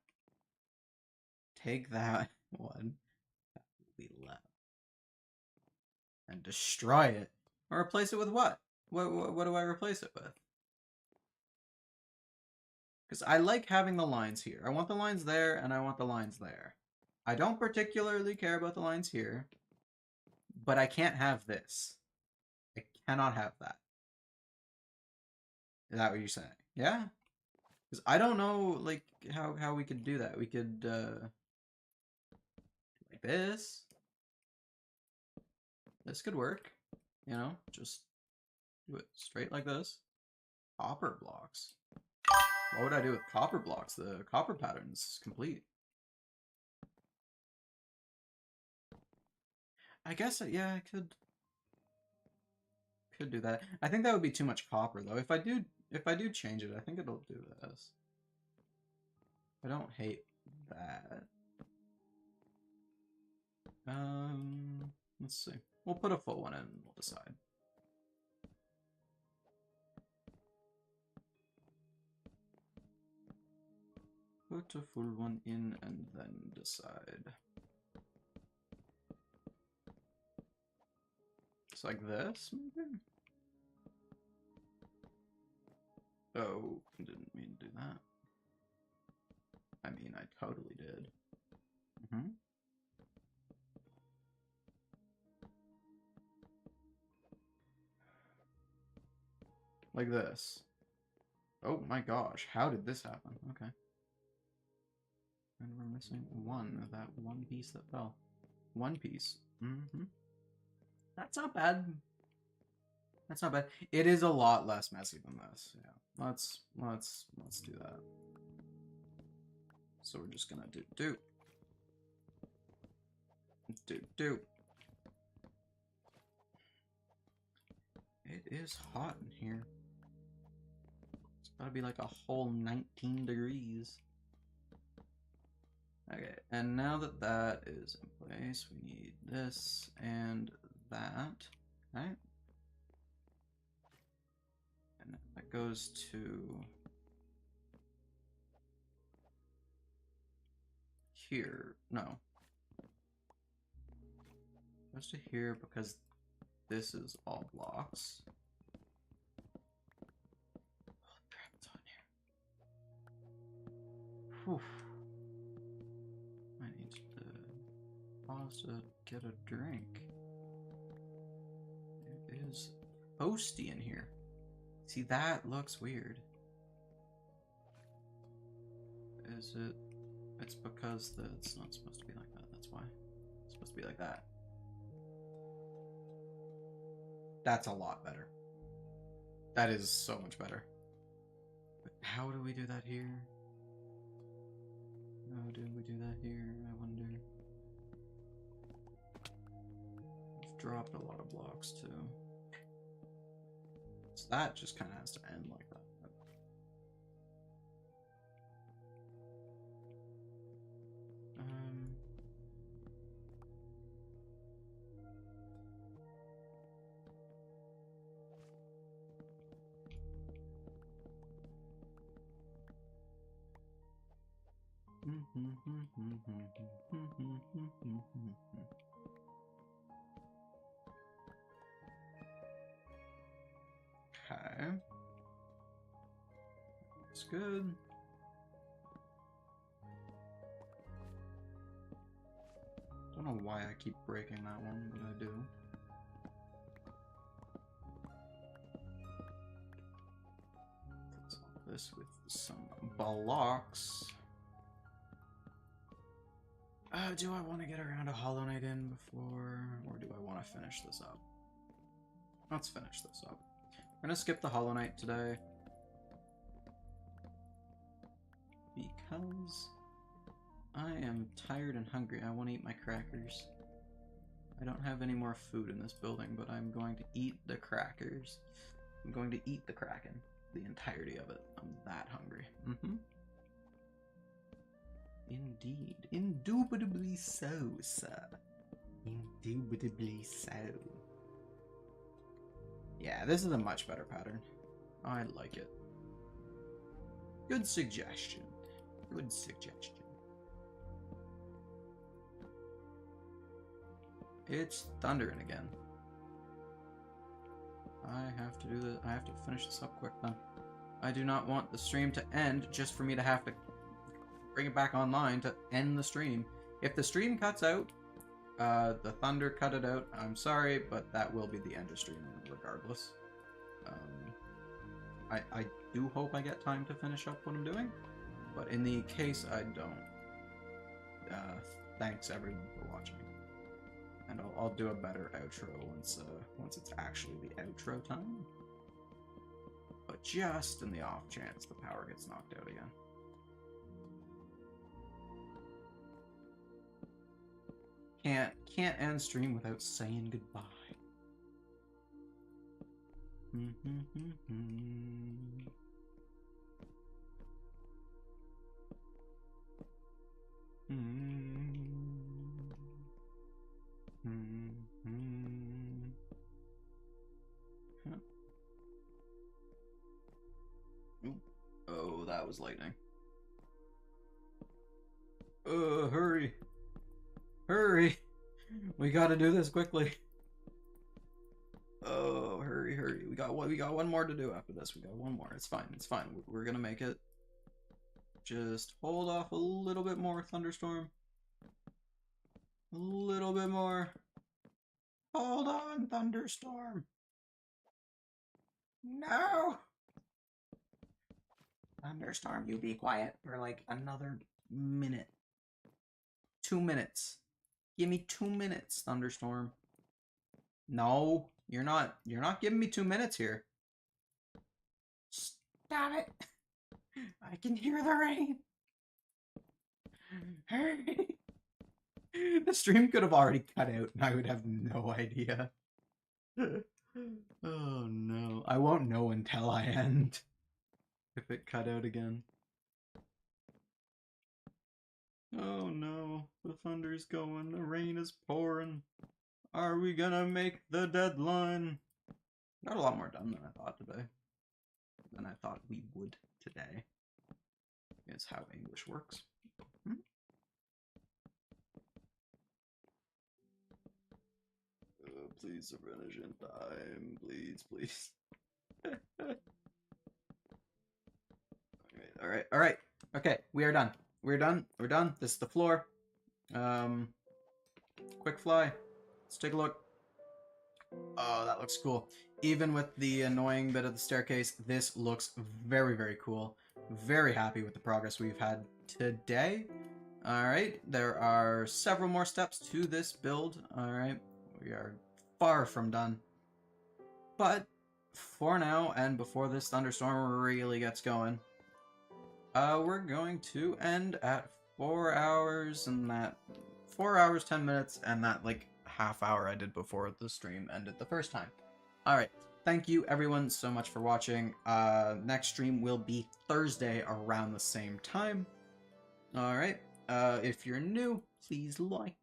Take that one. That will be left. And destroy it. Or replace it with what? What do I replace it with? Because I like having the lines here. I want the lines there, and I want the lines there. I don't particularly care about the lines here. But I can't have this. I cannot have that. Is that what you're saying? Yeah? Because I don't know, like, how we could do that. We could, like this. This could work. You know? Just do it straight like this. Copper blocks. What would I do with copper blocks? The copper pattern's complete. I guess, yeah, I could do that. I think that would be too much copper, though. If I do change it, I think it'll do this. I don't hate that. Let's see. We'll put a full one in and we'll decide. Put a full one in and then decide. It's like this, maybe? Oh, didn't mean to do that. I mean, I totally did. Like this. Oh my gosh, how did this happen? Okay. And we're missing one, that one piece that fell. One piece. That's not bad. That's not bad. It is a lot less messy than this. Yeah. Let's do that. So we're just gonna do. It is hot in here. It's gotta be like a whole 19 degrees. Okay, and now that that is in place, we need this and that, right? And that goes to here. No. It goes to here because this is all blocks. Holy crap, it's on here. Whew. I need to pause to get a drink. It is toasty in here. See, that looks weird. Is it? It's because it's not supposed to be like that. That's why. It's supposed to be like that. That's a lot better. That is so much better. But how do we do that here? How do we do that here? I wonder. I've dropped a lot of blocks too. So that just kind of has to end like that. Okay. That's good. Don't know why I keep breaking that one, but I do. Let's solve this with some blocks. Do I want to get around a Hollow Knight in before, or do I want to finish this up? Let's finish this up. I'm gonna skip the Hollow Knight today. Because I am tired and hungry. I want to eat my crackers. I don't have any more food in this building, but I'm going to eat the crackers. I'm going to eat the Kraken. The entirety of it. I'm that hungry. Indeed. Indubitably so, sir. Indubitably so. Yeah, this is a much better pattern. I like it. Good suggestion. Good suggestion. It's thundering again. I have to do this. I have to finish this up quick then. I do not want the stream to end just for me to have to bring it back online to end the stream. If the stream cuts out, the thunder cut it out. I'm sorry, but that will be the end of stream regardless. I do hope I get time to finish up what I'm doing, but in the case I don't, thanks everyone for watching. And I'll do a better outro once it's actually the outro time. But just in the off chance the power gets knocked out again. Can't end stream without saying goodbye. Oh, that was lightning. Hurry. Hurry. We gotta do this quickly. Oh, hurry, hurry. We got one more to do after this. We got one more. It's fine. It's fine. We're gonna make it. Just hold off a little bit more, thunderstorm. A little bit more. Hold on, thunderstorm. No! Thunderstorm, you be quiet for like another minute. 2 minutes. Give me 2 minutes, thunderstorm. No, you're not giving me 2 minutes here. Stop it. I can hear the rain. Hurry. The stream could have already cut out and I would have no idea. Oh no. I won't know until I end. If it cut out again. Oh no. The thunder's going. The rain is pouring. Are we gonna make the deadline? Got a lot more done than I thought today. Than I thought we would today. Is how English works. Please finish in time. Please, please. Alright. Okay, we are done. We're done. This is the floor. Quick fly. Let's take a look. Oh, that looks cool. Even with the annoying bit of the staircase, this looks very, very cool. Very happy with the progress we've had today. Alright, there are several more steps to this build. Alright, we are far from done. But for now, and before this thunderstorm really gets going, we're going to end at 4 hours and that 4 hours 10 minutes and that like half hour I did before the stream ended the first time. Alright, thank you everyone so much for watching. Next stream will be Thursday around the same time. Alright, if you're new, please like,